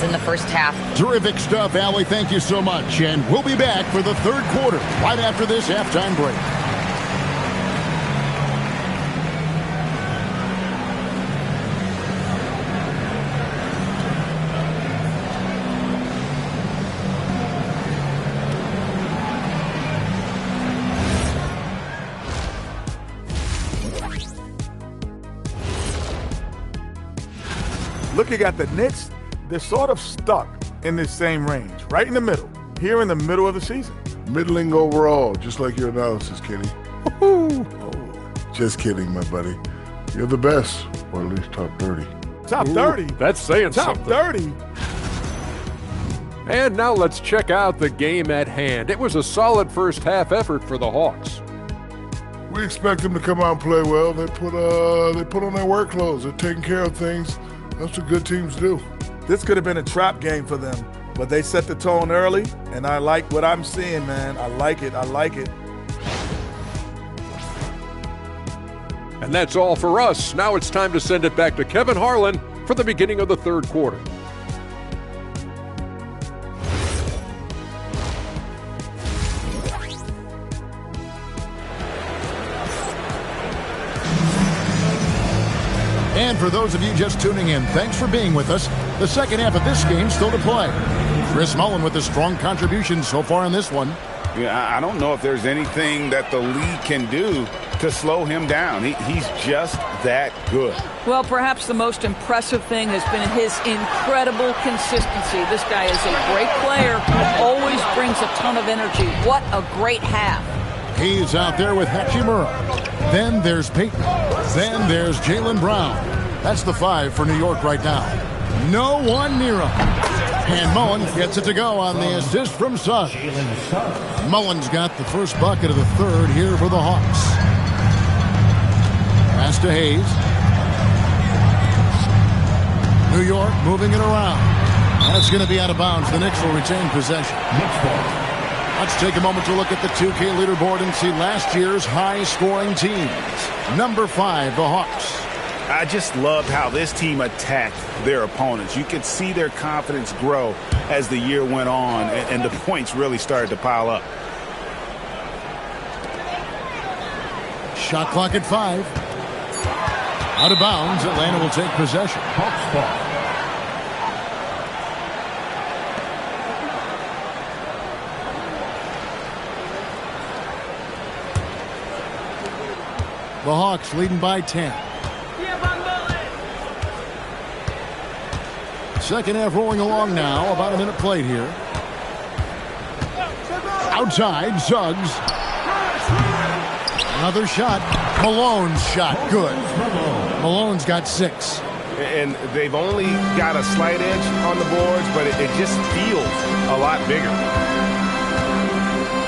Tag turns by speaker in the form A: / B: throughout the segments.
A: in the first half.
B: Terrific stuff, Allie. Thank you so much. And we'll be back for the third quarter right after this halftime break.
C: Looking at the Knicks, they're sort of stuck in this same range, right in the middle, here in the middle of the season.
D: Middling overall, just like your analysis, Kenny. Oh, just kidding, my buddy. You're the best, or at least top 30.
C: Top 30?
E: That's saying
C: top
E: something.
C: 30?
E: And now let's check out the game at hand. It was a solid first half effort for the Hawks.
D: We expect them to come out and play well. They put on their work clothes. They're taking care of things. That's what good teams do.
C: This could have been a trap game for them, but they set the tone early, and I like what I'm seeing, man. I like it. I like it.
E: And that's all for us. Now it's time to send it back to Kevin Harlan for the beginning of the third quarter.
B: And for those of you just tuning in, thanks for being with us. The second half of this game still to play. Chris Mullin with a strong contribution so far in this one.
F: Yeah, I don't know if there's anything that the league can do to slow him down. He's just that good.
G: Well, perhaps the most impressive thing has been his incredible consistency. This guy is a great player who always brings a ton of energy. What a great half.
B: He's out there with Hachimura. Then there's Peyton. Then there's Jaylen Brown. That's the 5 for New York right now. No one near him. And Mullin gets it to go on the assist from Suggs. Mullin's got the first bucket of the third here for the Hawks. Pass to Hayes. New York moving it around. That's going to be out of bounds. The Knicks will retain possession. Let's take a moment to look at the 2K leaderboard and see last year's high-scoring teams. Number 5, the Hawks.
F: I just loved how this team attacked their opponents. You could see their confidence grow as the year went on, and the points really started to pile up.
B: Shot clock at 5. Out of bounds, Atlanta will take possession. Hawks ball. The Hawks leading by 10. Second half rolling along now. About a minute played here. Outside, Suggs. Another shot. Malone's shot. Good. Malone's got 6.
F: And they've only got a slight edge on the boards, but it just feels a lot bigger.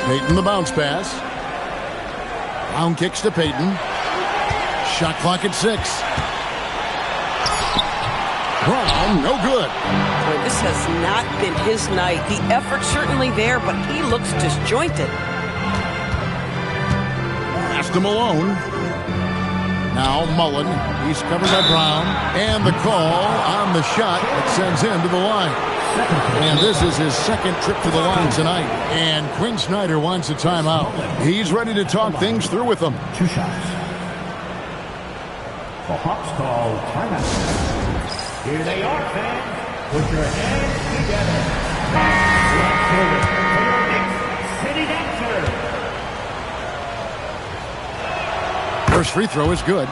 B: Peyton the bounce pass. Brown kicks to Peyton. Shot clock at 6. Brown, no good.
H: Boy, this has not been his night. The effort's certainly there, but he looks disjointed.
B: Pass to Malone. Now Mullin. He's covered by Brown. And the call on the shot that sends him to the line. And this is his second trip to the line tonight. And Quinn Snyder wants a timeout. He's ready to talk things through with them.
I: 2 shots. The Hawks call timeout. Here they are, fans. Put your hands together. Let's hear it for your Knicks City Dancer.
B: First free throw is good.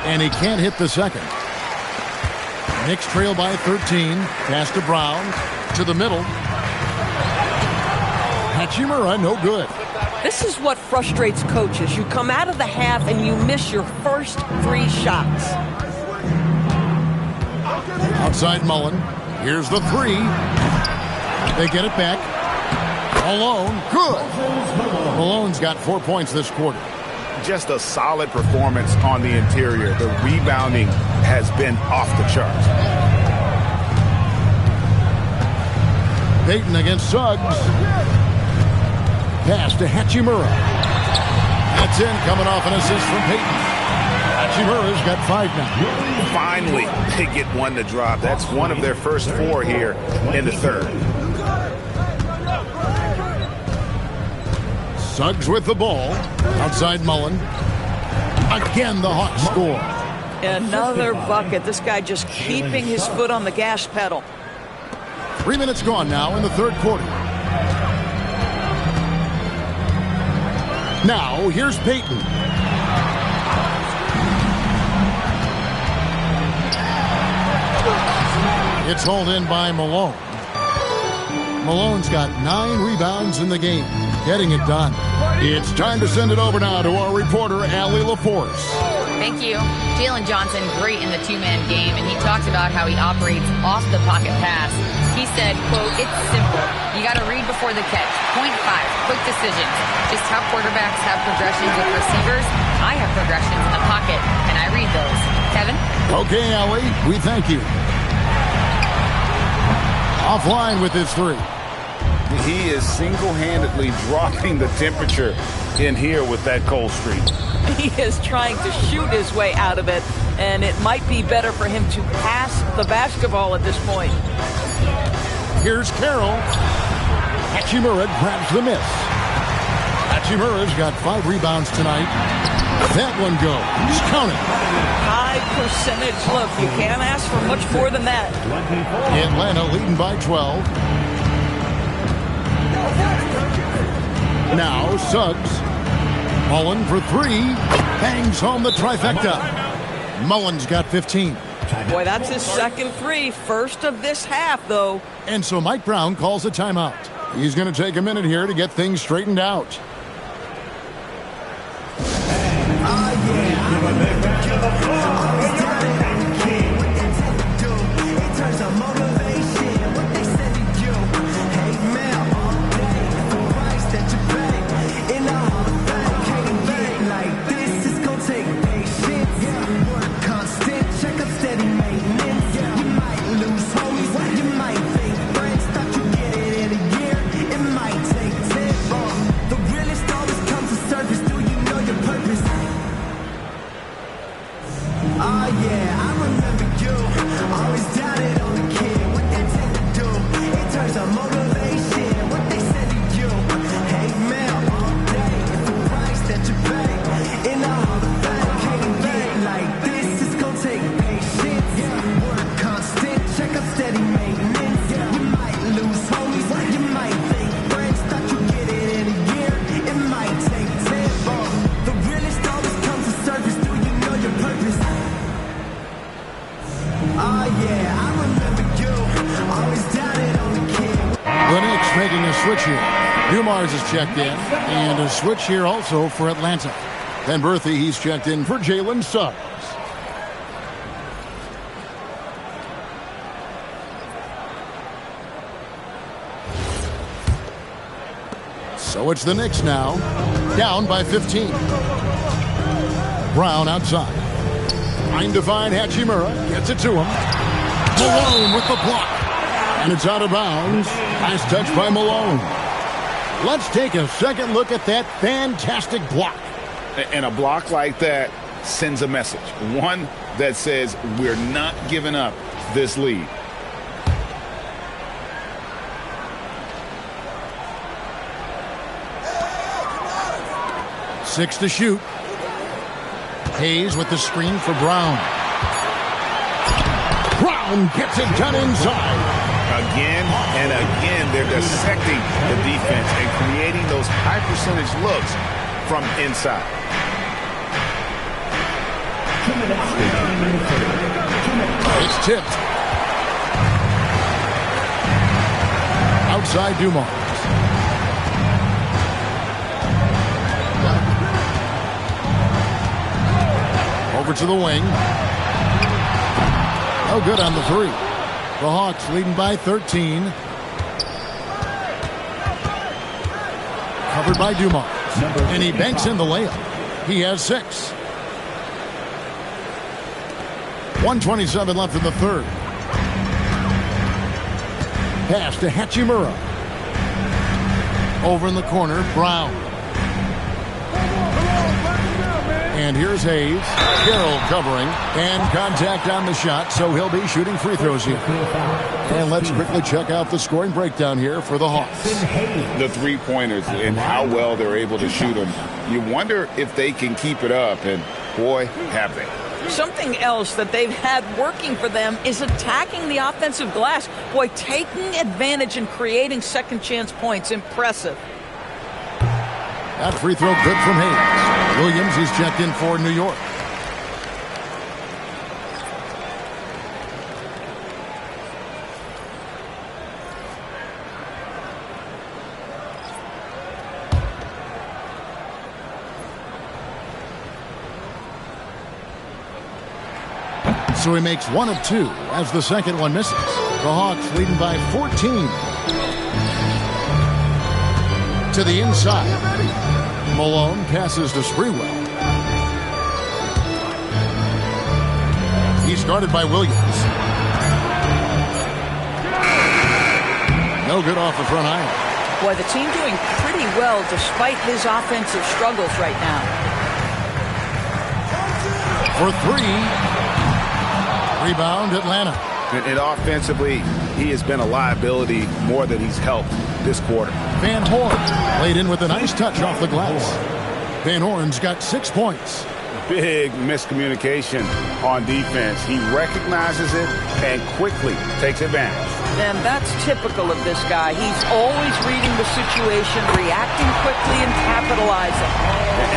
B: And he can't hit the second. Knicks trail by 13. Pass to Brown. To the middle. Hachimura, no good.
H: This is what frustrates coaches. You come out of the half and you miss your first 3 shots. Outside
B: Mullin. Here's the 3. They get it back. Malone, good. Malone's got 4 points this quarter.
F: Just a solid performance on the interior. The rebounding has been off the charts.
B: Payton against Suggs. Pass to Hachimura. That's in, coming off an assist from Payton. Hachimura's got 5 now.
F: Finally, they get one to drop. That's one of their first 4 here in the third.
B: Suggs with the ball. Outside Mullen. Again, the Hawks score.
G: Another bucket. This guy just keeping his foot on the gas pedal.
B: 3 minutes gone now in the third quarter. Now, here's Payton. It's hauled in by Malone. Malone's got 9 rebounds in the game, getting it done. It's time to send it over now to our reporter, Allie LaForce.
A: Thank you. Jalen Johnson, great in the two-man game, and he talked about how he operates off the pocket pass. He said, quote, "It's simple. You got to read before the catch. Point 5, quick decisions. Just how quarterbacks have progressions with receivers. I have progressions in the pocket, and I read those." Kevin?
B: Okay, Allie, we thank you. Offline with his 3.
F: He is single-handedly dropping the temperature in here with that cold streak.
G: He is trying to shoot his way out of it, and it might be better for him to pass the basketball at this point.
B: Here's Carroll. Hachimura grabs the miss. Hachimura's got 5 rebounds tonight. That one goes. Count it.
G: High percentage look. You can't ask for much more than that.
B: Atlanta leading by 12. Now Suggs. Mullen for 3. Hangs home the trifecta. Mullen's got 15.
G: Boy, that's his second 3. First of this half, though.
B: And so Mike Brown calls a timeout. He's going to take a minute here to get things straightened out. Making a switch here. Dumars is checked in, and a switch here also for Atlanta. Then Berthy, he's checked in for Jalen Suggs. So it's the Knicks now, down by 15. Brown outside. Trying to find Hachimura, gets it to him. Malone with the block. And it's out of bounds. Last touch by Malone. Let's take a second look at that fantastic block.
F: And a block like that sends a message. One that says we're not giving up this lead.
B: Six to shoot. Hayes with the screen for Brown. Brown gets it done inside.
F: Again and again, they're dissecting the defense and creating those high percentage looks from inside.
B: It's tipped. Outside Dumars. Over to the wing. Oh, good on the 3. The Hawks leading by 13. covered by Dumont. And he banks in the layup. He has 6. 1:27 left in the third. Pass to Hachimura. Over in the corner, Brown. And here's Hayes. Carroll covering. And contact on the shot, so he'll be shooting free throws here. And let's quickly check out the scoring breakdown here for the Hawks.
F: The three-pointers and how well they're able to shoot them. You wonder if they can keep it up, and boy, have they.
G: Something else that they've had working for them is attacking the offensive glass. Boy, taking advantage and creating second chance points. Impressive.
B: That free throw good from Hayes. Williams is checked in for New York. So he makes 1 of 2 as the second one misses. The Hawks leading by 14. To the inside. Malone passes to Sprewell. He's guarded by Williams. No good off the front iron.
G: Boy, the team doing pretty well despite his offensive struggles right now.
B: For 3. Rebound, Atlanta.
F: And offensively, he has been a liability more than he's helped this quarter.
B: Van Horn laid in with a nice touch off the glass. Van Horn's got 6 points.
F: Big miscommunication on defense. He recognizes it and quickly takes advantage.
G: And that's typical of this guy. He's always reading the situation, reacting quickly, and capitalizing.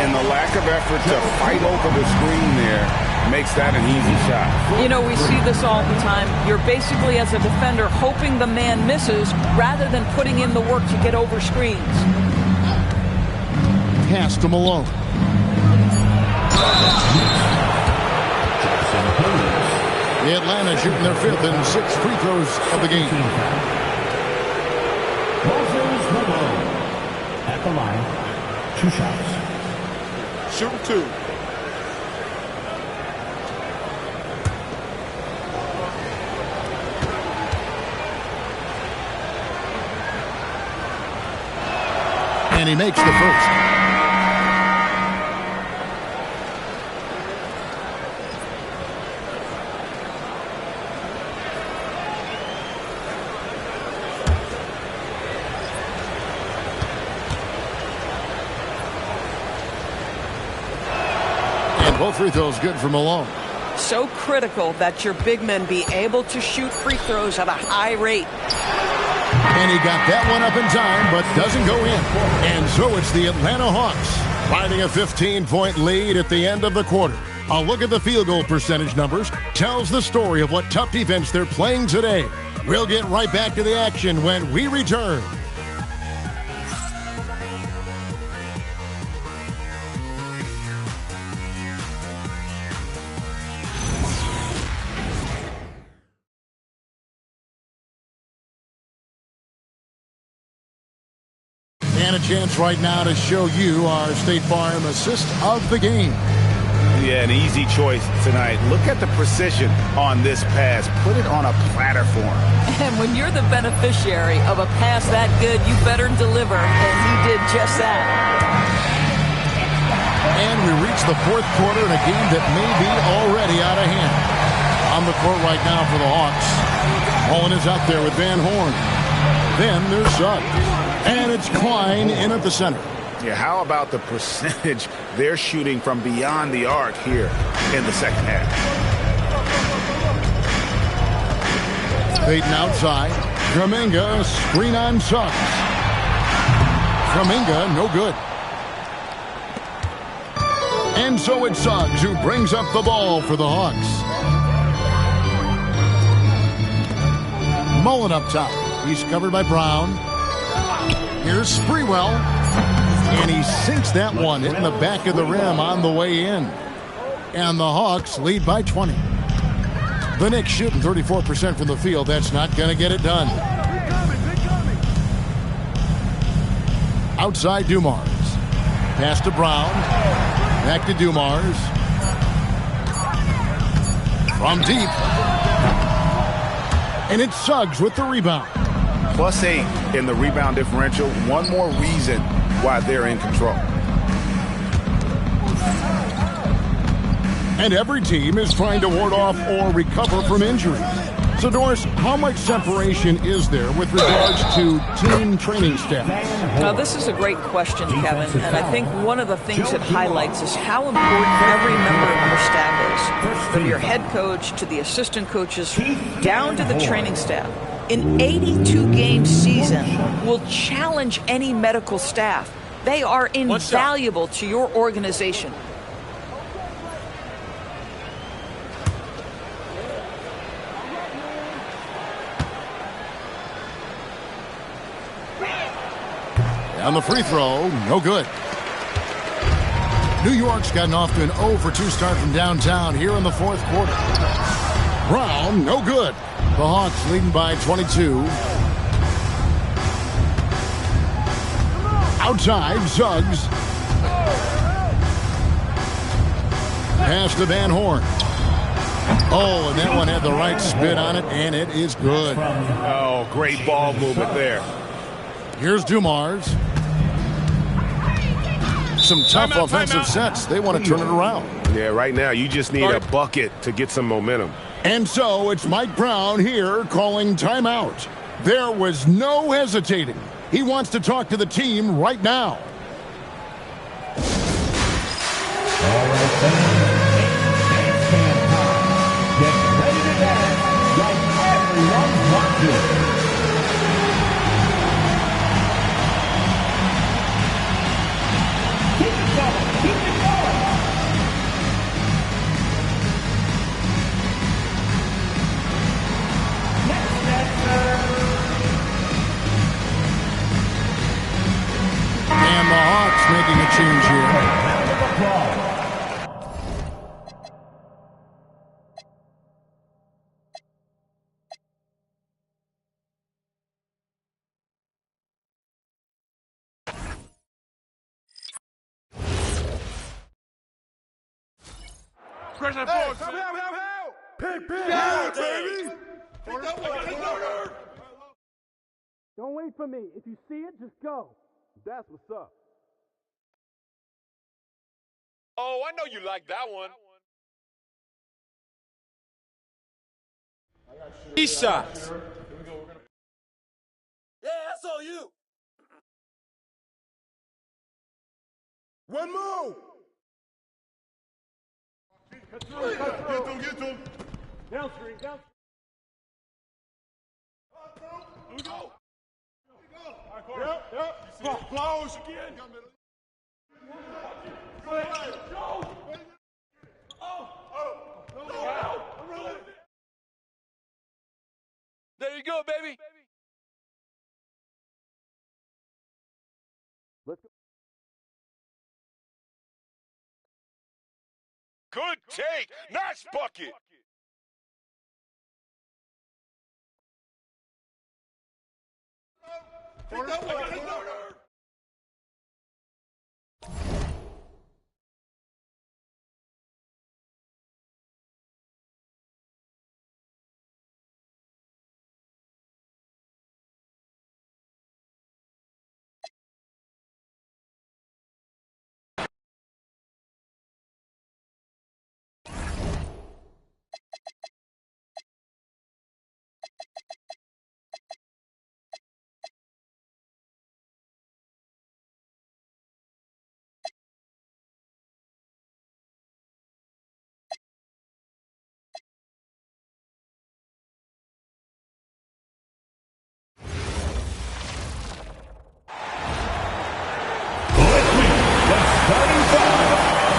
F: And the lack of effort to fight over the screen there makes that an easy shot.
G: You know, we see this all the time. You're basically, as a defender, hoping the man misses rather than putting in the work to get over screens.
B: Pass to Malone. The Atlanta shooting their 5th and 6th free throws of the game.
I: Malone at the line. 2 shots.
C: Shoot 2.
B: And he makes the first. And both free throws good for Malone.
G: So critical that your big men be able to shoot free throws at a high rate.
B: And he got that one up in time, but doesn't go in. And so it's the Atlanta Hawks finding a 15-point lead at the end of the quarter. A look at the field goal percentage numbers tells the story of what tough defense they're playing today. We'll get right back to the action when we return. And a chance right now to show you our State Farm assist of the game.
F: Yeah, an easy choice tonight. Look at the precision on this pass. Put it on a platter for him.
G: And when you're the beneficiary of a pass that good, you better deliver, and he did just that.
B: And we reach the 4th quarter in a game that may be already out of hand. On the court right now for the Hawks. Mullen is out there with Van Horn. Then there's Suggs. And it's Klein in at the center.
F: Yeah, how about the percentage they're shooting from beyond the arc here in the second half?
B: Payton outside. Kuminga, screen on Suggs. Kuminga, no good. And so it's Suggs who brings up the ball for the Hawks. Mullen up top. He's covered by Brown. Here's Sprewell. And he sinks that one, hitting the back of the rim on the way in. And the Hawks lead by 20. The Knicks shooting 34% from the field. That's not going to get it done. Outside Dumars. Pass to Brown. Back to Dumars. From deep. And it's Suggs with the rebound.
F: +8 in the rebound differential. One more reason why they're in control.
B: And every team is trying to ward off or recover from injuries. So, Doris, how much separation is there with regards to team training staff?
G: Now, this is a great question, Kevin, and I think one of the things it highlights is how important every member of your staff is, from your head coach to the assistant coaches, down to the training staff. An 82-game season will challenge any medical staff. They are invaluable to your organization.
B: On the free throw, no good. New York's gotten off to an 0 for 2 start from downtown here in the fourth quarter. Brown, no good. The Hawks leading by 22. Outside, Suggs. Pass to Van Horn. Oh, and that one had the right spin on it, and it is good.
F: Oh, great ball movement there.
B: Here's Dumars. Some tough offensive sets. They want to turn it around.
J: Yeah, right now you just need a bucket to get some momentum.
B: And so it's Mike Brown here calling timeout. There was no hesitating. He wants to talk to the team right now.
I: All right, fans. Get ready to dance like everyone's watching.
B: And the Hawks making a change here.
C: Pressure, help! Pick, baby!
K: Don't wait for me. If you see it, just go.
C: That's what's up.
E: Oh, I know you like that one.
L: These shots.
C: Yeah, that's on you. One move. Get to him.
K: Down screen, down.
C: Here we go. Yep. Close again.
E: There you go, baby.
C: Let's go.
J: Good take. Nice bucket.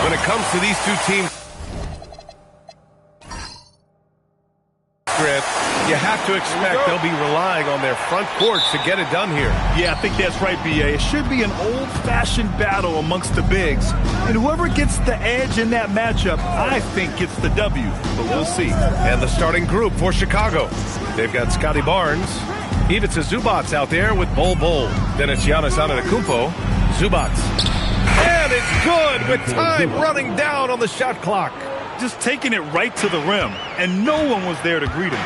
J: When it comes to these two teams, you have to expect they'll be relying on their front court to get it done here.
M: Yeah, I think that's right, B.A. It should be an old-fashioned battle amongst the bigs. And whoever gets the edge in that matchup, I think gets the W. But we'll see.
J: And the starting group for Chicago. They've got Scotty Barnes, Ivica Zubac's out there with Bol Bol. Then it's Giannis Antetokounmpo, Zubac. And it's good with time running down on the shot clock.
M: Just taking it right to the rim, and no one was there to greet him.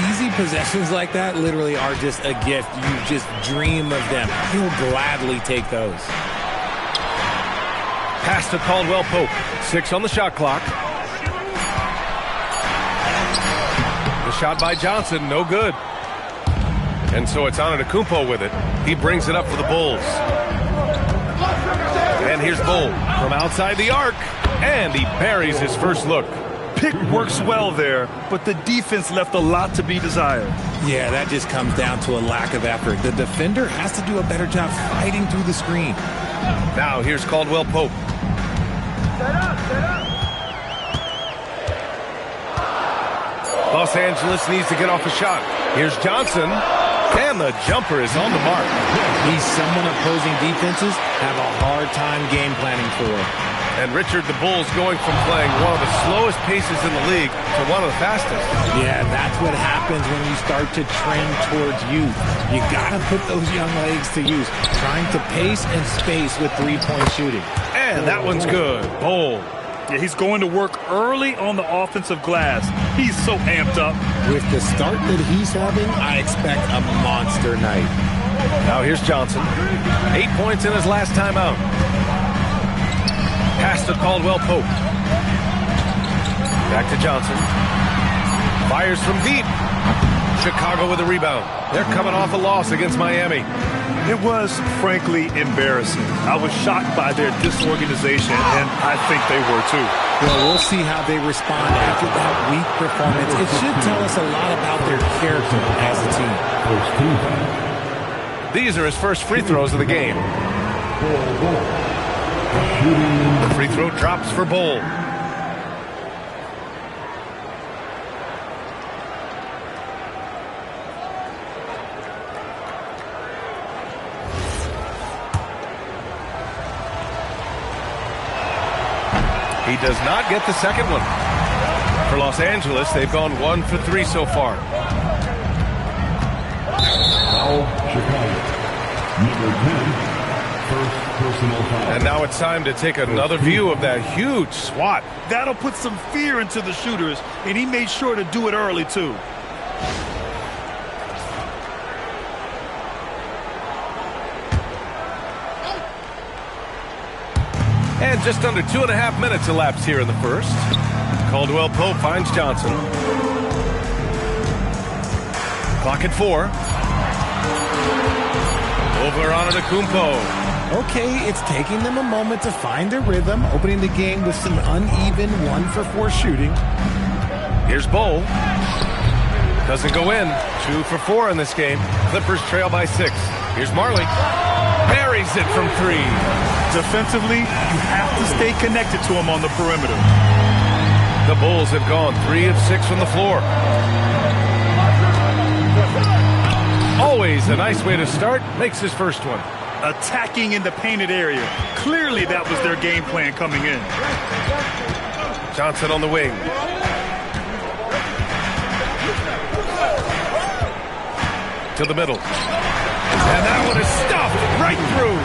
L: Easy possessions like that literally are just a gift. You just dream of them. He'll gladly take those.
J: Pass to Caldwell Pope. 6 on the shot clock. The shot by Johnson, no good. And so it's Antetokounmpo with it. He brings it up for the Bulls. And here's Bull from outside the arc. And he buries his first look.
M: Pick works well there, but the defense left a lot to be desired.
L: Yeah, that just comes down to a lack of effort. The defender has to do a better job fighting through the screen.
J: Now here's Caldwell Pope.
K: Set up.
J: Los Angeles needs to get off a shot. Here's Johnson. And the jumper is on the mark.
L: He's someone opposing defenses have a hard time game planning for.
J: And Richard, the Bulls going from playing one of the slowest paces in the league to one of the fastest.
L: Yeah, that's what happens when you start to trend towards youth. You got to put those young legs to use, trying to pace and space with three-point shooting.
J: And that one's good. Bull.
M: Yeah, he's going to work early on the offensive glass. He's so amped up.
L: With the start that he's having, I expect a monster night.
J: Now here's Johnson. 8 points in his last time out. Pass to Caldwell Pope. Back to Johnson. Fires from deep. Chicago with a rebound. They're coming off a loss against Miami.
M: It was, frankly, embarrassing. I was shocked by their disorganization, and I think they were too.
L: Well, we'll see how they respond after that weak performance. It should tell us a lot about their character as a team.
J: These are his first free throws of the game. The free throw drops for Bull. He does not get the second one. For Los Angeles, they've gone 1 for 3 so far. And now it's time to take another view of that huge swat.
M: That'll put some fear into the shooters, and he made sure to do it early, too.
J: And just under 2.5 minutes elapsed here in the first. Caldwell Pope finds Johnson. Clock at 4. Over Antetokounmpo.
L: Okay, it's taking them a moment to find their rhythm, opening the game with some uneven 1-for-4 shooting.
J: Here's Bull. Doesn't go in. 2 for 4 in this game. Clippers trail by 6. Here's Marley. Buries it from 3.
M: Defensively, you have to stay connected to him on the perimeter.
J: The Bulls have gone 3 of 6 from the floor. Always a nice way to start. Makes his first one.
M: Attacking in the painted area. Clearly that was their game plan coming in.
J: Johnson on the wing. To the middle. And that one is stuffed right through.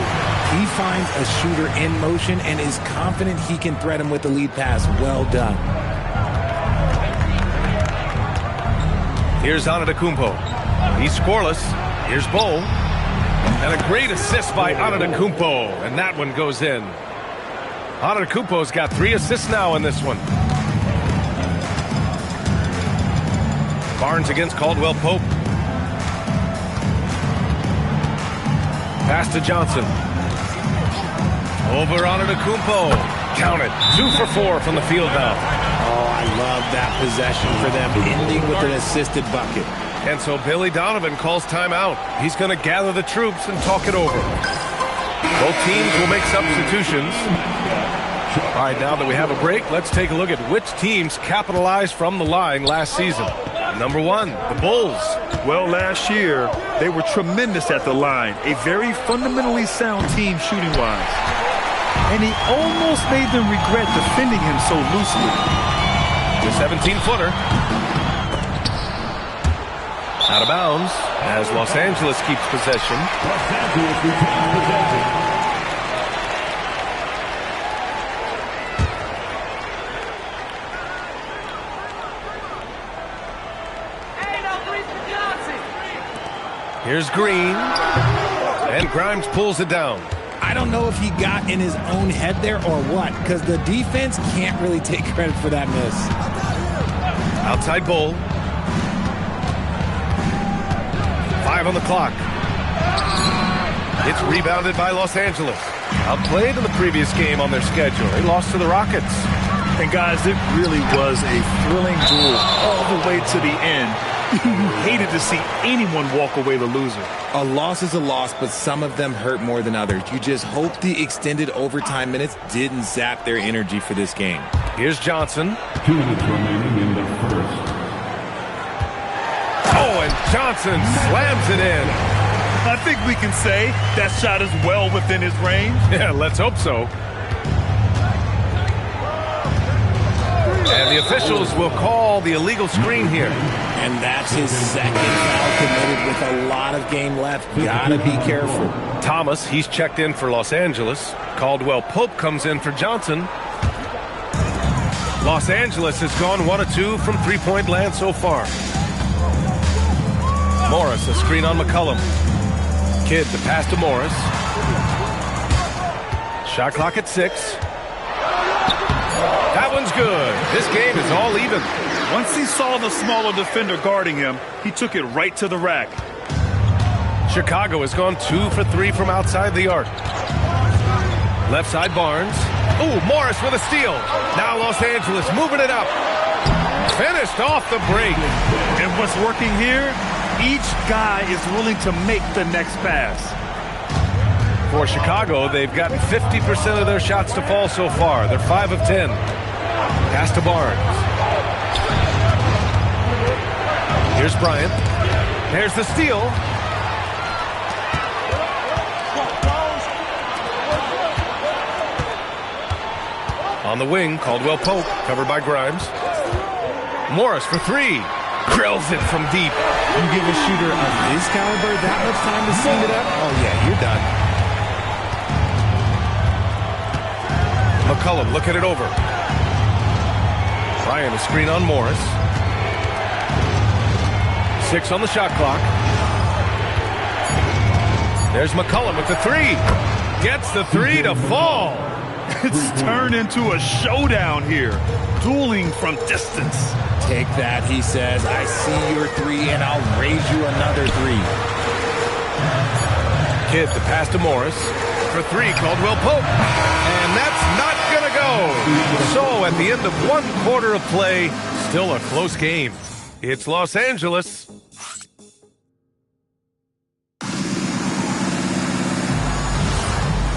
L: He finds a shooter in motion and is confident he can thread him with the lead pass. Well done.
J: Here's Antetokounmpo. He's scoreless. Here's Bull. And a great assist by Antetokounmpo. And that one goes in. Antetokounmpo's got 3 assists now in this one. Barnes against Caldwell Pope. Pass to Johnson. Over Antetokounmpo. Count it. 2 for 4 from the field now.
L: Oh, I love that possession for them, ending with an assisted bucket.
J: And so Billy Donovan calls timeout. He's going to gather the troops and talk it over. Both teams will make substitutions. All right, now that we have a break, let's take a look at which teams capitalized from the line last season. Number 1, the Bulls.
M: Well, last year, they were tremendous at the line. A very fundamentally sound team shooting-wise. And he almost made them regret defending him so loosely.
J: The 17-footer. Out of bounds as Los Angeles keeps possession. Here's Green. And Grimes pulls it down.
L: I don't know if he got in his own head there or what, because the defense can't really take credit for that miss.
J: Outside Bull. 5 on the clock. It's rebounded by Los Angeles. Outplayed in the previous game on their schedule. They lost to the Rockets.
M: And guys, it really was a thrilling duel all the way to the end. You hated to see anyone walk away the loser.
L: A loss is a loss, but some of them hurt more than others. You just hope the extended overtime minutes didn't zap their energy for this game.
J: Here's Johnson.
I: 2 minutes remaining in the first.
J: Oh, and Johnson slams it in.
M: I think we can say that shot is well within his range.
J: Yeah, let's hope so. And the officials will call the illegal screen here.
L: And that's his second foul committed with a lot of game left. Gotta be careful.
J: Thomas, he's checked in for Los Angeles. Caldwell Pope comes in for Johnson. Los Angeles has gone 1 of 2 from three-point land so far. Morris, a screen on McCollum. Kidd, the pass to Morris. Shot clock at 6. That one's good. This game is all even.
M: Once he saw the smaller defender guarding him, he took it right to the rack.
J: Chicago has gone 2 for 3 from outside the arc. Left side Barnes. Ooh, Morris with a steal. Now Los Angeles moving it up. Finished off the break.
M: And what's working here? Each guy is willing to make the next pass.
J: For Chicago, they've gotten 50% of their shots to fall so far. They're 5 of 10. Pass to Barnes. Here's Bryant. There's the steal. On the wing, Caldwell Pope, covered by Grimes. Morris for 3. Drills it from deep.
L: You give a shooter of his caliber that much time to sing it up? Oh, yeah, you're done.
J: McCollum looking it over. Bryant a screen on Morris. 6 on the shot clock. There's McCollum with the 3. Gets the 3 to fall.
M: It's turned into a showdown here. Dueling from distance.
L: Take that, he says. I see your 3, and I'll raise you another 3.
J: Kidd, the pass to Morris. For 3, Caldwell Pope. And that's not going to go. So at the end of 1 quarter of play, still a close game. It's Los Angeles.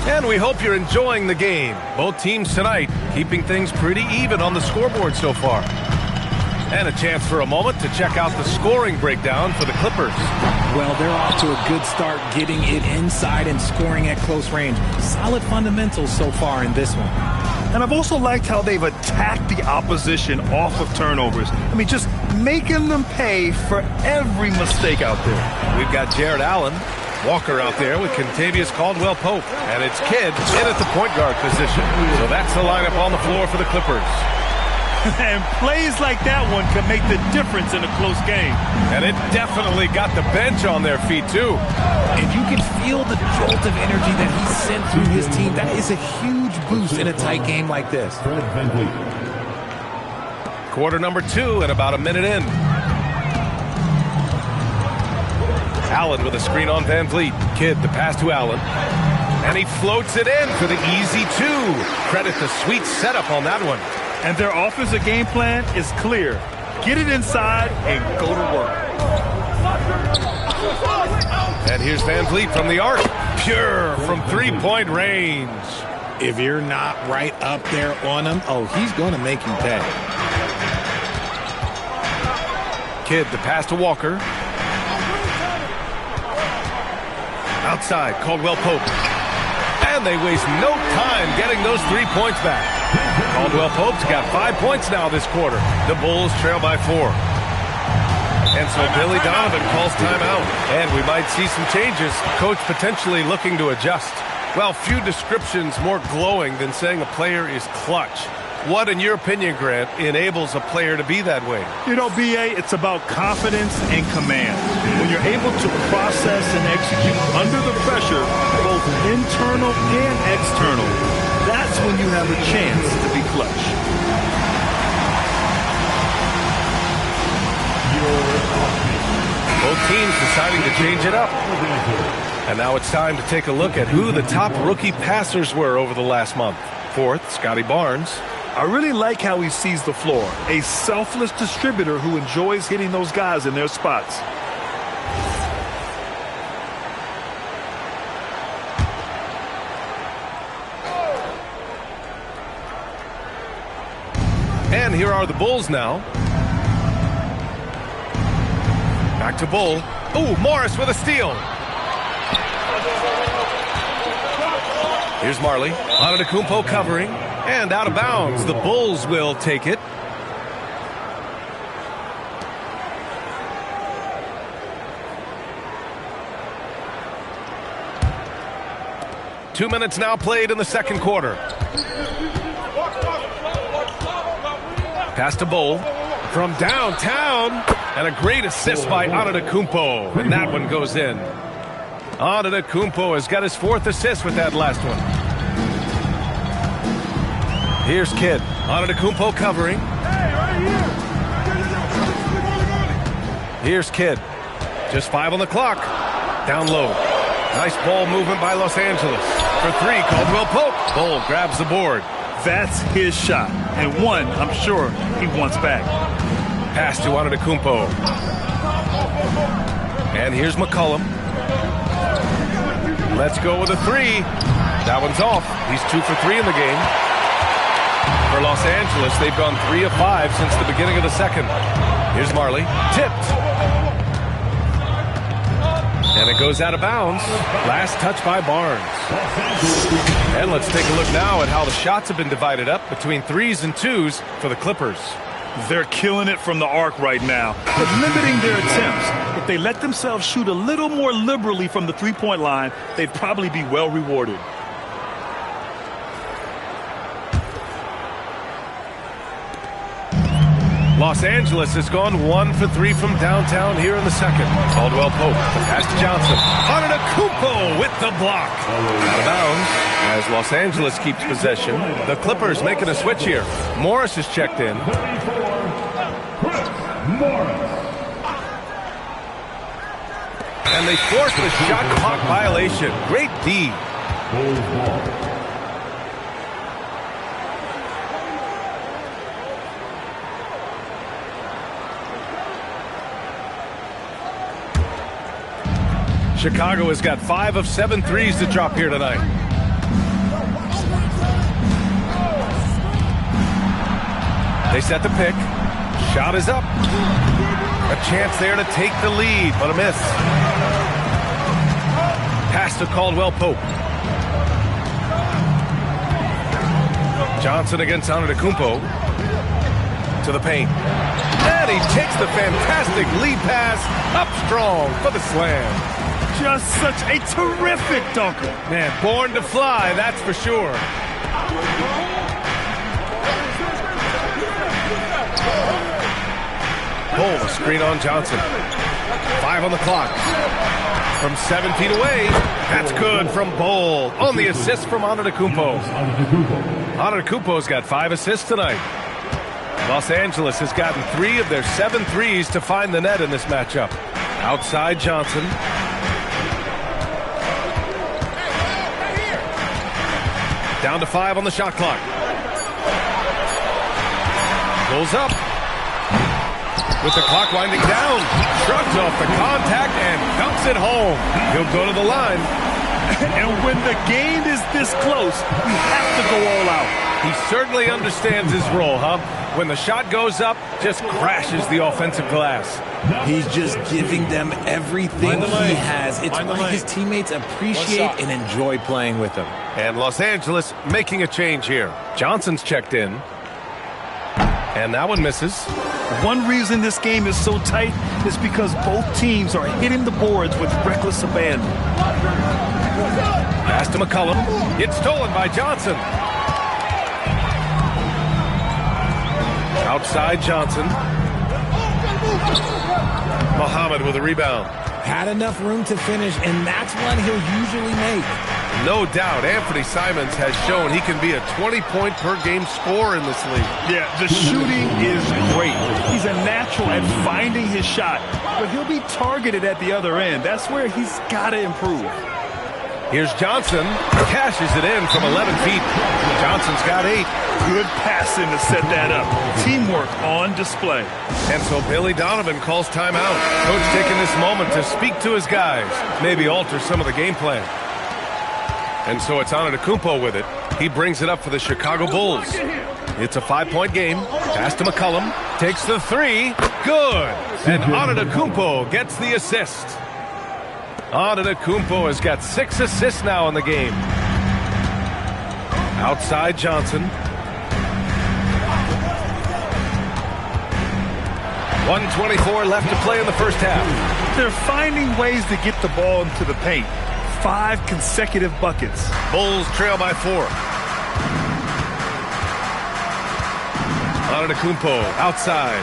J: And we hope you're enjoying the game. Both teams tonight keeping things pretty even on the scoreboard so far. And a chance for a moment to check out the scoring breakdown for the Clippers.
L: Well, they're off to a good start getting it inside and scoring at close range. Solid fundamentals so far in this one.
M: And I've also liked how they've attacked the opposition off of turnovers. I mean, just making them pay for every mistake out there.
J: We've got Jared Allen. Walker out there with Kentavious Caldwell-Pope. And it's Kidd in at the point guard position. So that's the lineup on the floor for the Clippers.
M: And plays like that one can make the difference in a close game.
J: And it definitely got the bench on their feet, too.
L: If you can feel the jolt of energy that he sent through his team, that is a huge boost in a tight game like this.
J: Quarter number 2 and about a minute in. Allen with a screen on Van Vliet. Kidd, the pass to Allen. And he floats it in for the easy 2. Credit the sweet setup on that one.
M: And their offensive game plan is clear. Get it inside and go to work.
J: And here's Van Vliet from the arc. Pure from three-point range.
L: If you're not right up there on him, oh, he's going to make you pay.
J: Kidd, the pass to Walker. Outside, Caldwell-Pope. And they waste no time getting those 3 points back. Caldwell-Pope's got 5 points now this quarter. The Bulls trail by 4. And so Billy Donovan calls timeout. And we might see some changes. Coach potentially looking to adjust. Well, few descriptions more glowing than saying a player is clutch. What, in your opinion, Grant, enables a player to be that way?
M: You know, B.A., it's about confidence and command. When you're able to process and execute under the pressure, both internal and external, that's when you have a chance to be clutch.
J: Both teams deciding to change it up. And now it's time to take a look at who the top rookie passers were over the last month. Fourth, Scotty Barnes.
M: I really like how he sees the floor. A selfless distributor who enjoys hitting those guys in their spots.
J: And here are the Bulls now. Back to Bull. Ooh, Morris with a steal. Here's Marley. Antetokounmpo covering. And out of bounds. The Bulls will take it. Two minutes now played in the second quarter. Pass to Bull. From downtown. And a great assist by Antetokounmpo. And that one goes in. Antetokounmpo has got his fourth assist with that last one. Here's Kidd. Antetokounmpo covering. Here's Kidd. Just 5 on the clock. Down low. Nice ball movement by Los Angeles. For 3, Caldwell Pope. Bull grabs the board.
M: That's his shot. And one, I'm sure, he wants back.
J: Pass to Antetokounmpo. And here's McCollum. Let's go with a 3. That one's off. He's 2 for 3 in the game. For Los Angeles, they've gone 3 of 5 since the beginning of the second. Here's Marley. Tipped. And it goes out of bounds. Last touch by Barnes. And let's take a look now at how the shots have been divided up between 3s and 2s for the Clippers.
M: They're killing it from the arc right now. They're limiting their attempts. If they let themselves shoot a little more liberally from the three-point line, they'd probably be well rewarded.
J: Los Angeles has gone 1 for 3 from downtown here in the second. Caldwell Pope. Pass to Johnson. Antetokounmpo with the block. Out of bounds as Los Angeles keeps possession. The Clippers making a switch here. Morris is checked in. And they force the shot clock violation. Great D. Chicago has got 5 of 7 threes to drop here tonight. They set the pick. Shot is up. A chance there to take the lead, but a miss. Pass to Caldwell Pope. Johnson against Antetokounmpo. To the paint. And he takes the fantastic lead pass up strong for the slam.
M: Just such a terrific dunker.
J: Man, born to fly, that's for sure. Bull, screen on Johnson. 5 on the clock. From 7 feet away, that's good from Bull. On the assist from Antetokounmpo. Antetokounmpo's got 5 assists tonight. Los Angeles has gotten 3 of their 7 threes to find the net in this matchup. Outside Johnson. Down to 5 on the shot clock. Pulls up. With the clock winding down. Shrugs off the contact and dumps it home. He'll go to the line.
M: And when the game is this close, you have to go all out.
J: He certainly understands his role, huh? When the shot goes up, just crashes the offensive glass.
L: He's just giving them everything he has. It's why his teammates appreciate and enjoy playing with him.
J: And Los Angeles making a change here. Johnson's checked in. And that one misses.
M: One reason this game is so tight is because both teams are hitting the boards with reckless abandon.
J: Pass to McCollum. It's stolen by Johnson. Outside Johnson. Muhammad with a rebound.
L: Had enough room to finish, and that's one he'll usually make.
J: No doubt, Anthony Simons has shown he can be a 20-point-per-game scorer in this league.
M: Yeah, the shooting is great. He's a natural at finding his shot, but he'll be targeted at the other end. That's where he's got to improve.
J: Here's Johnson. Cashes it in from 11 feet. Johnson's got 8.
M: Good passing to set that up. Teamwork on display.
J: And so Billy Donovan calls timeout. Coach taking this moment to speak to his guys, maybe alter some of the game plan. And so it's Antetokounmpo with it. He brings it up for the Chicago Bulls. It's a 5-point game. Pass to McCollum. Takes the 3. Good. And Antetokounmpo gets the assist. Antetokounmpo has got 6 assists now in the game. Outside Johnson. 1:24 left to play in the first half.
M: They're finding ways to get the ball into the paint. 5 consecutive buckets.
J: Bulls trail by 4. Antetokounmpo outside.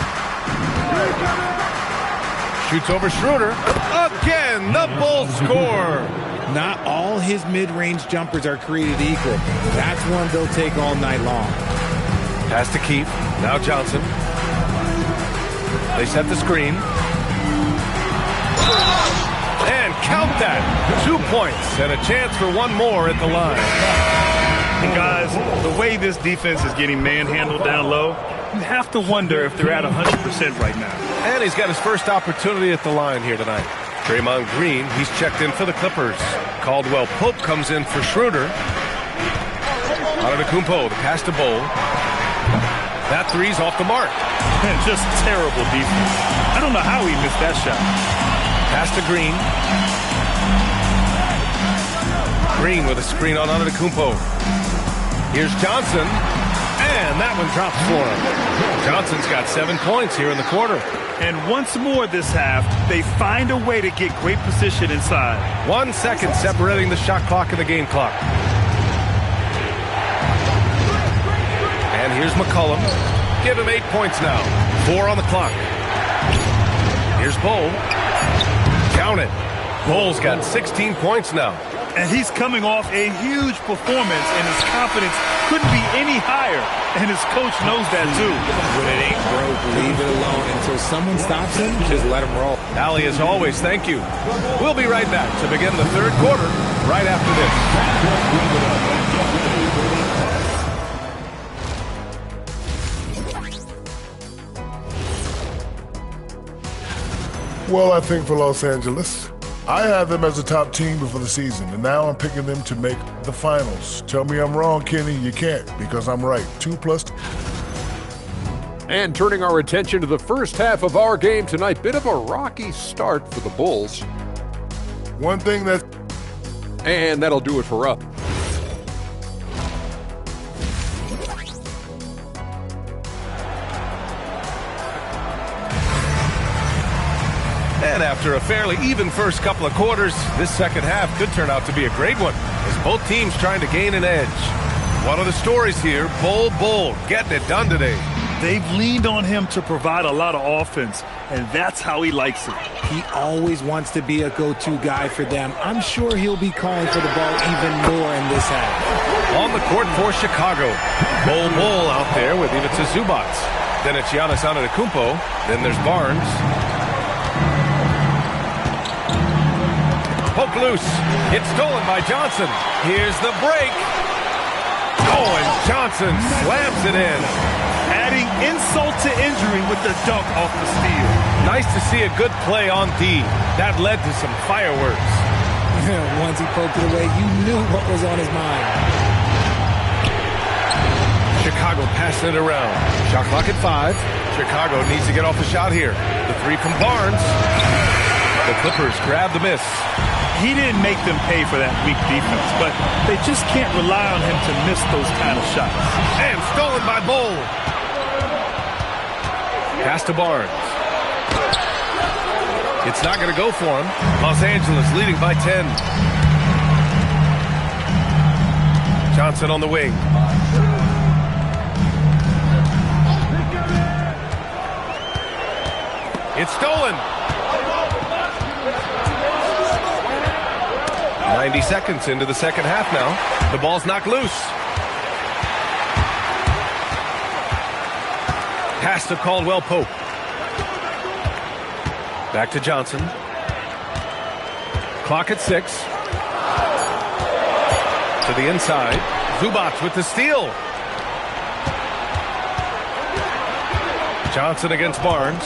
J: Shoots over Schroeder. Again, the Bulls score.
L: Not all his mid-range jumpers are created equal. That's one they'll take all night long.
J: Pass to Keith. Now Johnson. They set the screen. And count that. 2 points and a chance for one more at the line.
M: And guys, the way this defense is getting manhandled down low, you have to wonder if they're at 100% right now.
J: And he's got his first opportunity at the line here tonight. Draymond Green, he's checked in for the Clippers. Caldwell Pope comes in for Schroeder. Antetokounmpo, the pass to Bowl. That 3's off the mark.
M: And just terrible defense. I don't know how he missed that shot.
J: Pass to Green. Green with a screen on Antetokounmpo. Here's Johnson. And that one drops for him. Johnson's got 7 points here in the quarter.
M: And once more this half, they find a way to get great position inside.
J: 1 second separating the shot clock and the game clock. And here's McCollum. Give him 8 points now. 4 on the clock. Here's Bowl. Count it. Bowl's got 16 points now.
M: And he's coming off a huge performance, and his confidence couldn't be any higher. And his coach knows that, too.
L: When it ain't broke, leave it alone. Until someone stops him, just let him roll.
J: Ali, as always, thank you. We'll be right back to begin the third quarter right after
D: this. Well, I think for Los Angeles, I had them as a top team before the season, and now I'm picking them to make the finals. Tell me I'm wrong, Kenny. You can't, because I'm right. 2 plus 2.
E: And turning our attention to the first half of our game tonight, bit of a rocky start for the Bulls.
D: One thing that...
E: And that'll do it for us.
J: And after a fairly even first couple of quarters, this second half could turn out to be a great one, as both teams trying to gain an edge. One of the stories here, Bull getting it done today.
M: They've leaned on him to provide a lot of offense, and that's how he likes it.
L: He always wants to be a go-to guy for them. I'm sure he'll be calling for the ball even more in this half.
J: On the court for Chicago, Bull out there with Ivica Zubac. Then it's Giannis Antetokounmpo. Then there's Barnes. Poke loose. It's stolen by Johnson. Here's the break. Oh, and Johnson slams it in.
M: Adding insult to injury with the dunk off the steal.
J: Nice to see a good play on D. That led to some fireworks.
L: Once he poked it away, you knew what was on his mind.
J: Chicago passing it around. Shot clock at 5. Chicago needs to get off the shot here. The 3 from Barnes. The Clippers grab the miss.
M: He didn't make them pay for that weak defense, but they just can't rely on him to miss those kind of shots.
J: And stolen by Bull. Pass to Barnes. It's not going to go for him. Los Angeles leading by 10. Johnson on the wing. It's stolen. 90 seconds into the second half now. The ball's knocked loose. Pass to Caldwell Pope. Back to Johnson. Clock at 6. To the inside. Zubac with the steal. Johnson against Barnes.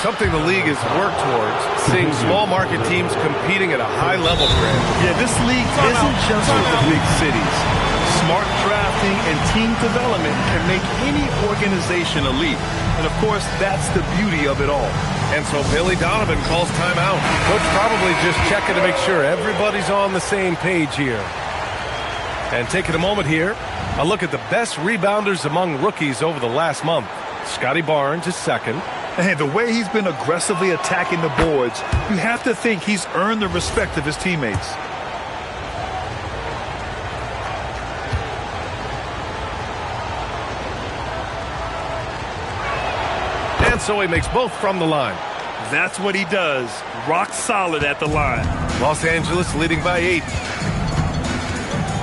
J: Something the league has worked towards, seeing small market teams competing at a high level, Grant.
M: Yeah, this league isn't just for the big cities. Smart drafting and team development can make any organization elite. And of course, that's the beauty of it all.
J: And so Billy Donovan calls timeout. Coach probably just checking to make sure everybody's on the same page here. And taking a moment here, a look at the best rebounders among rookies over the last month. Scotty Barnes is second.
M: Hey, the way he's been aggressively attacking the boards, you have to think he's earned the respect of his teammates.
J: And so he makes both from the line.
M: That's what he does. Rock solid at the line.
J: Los Angeles leading by 8.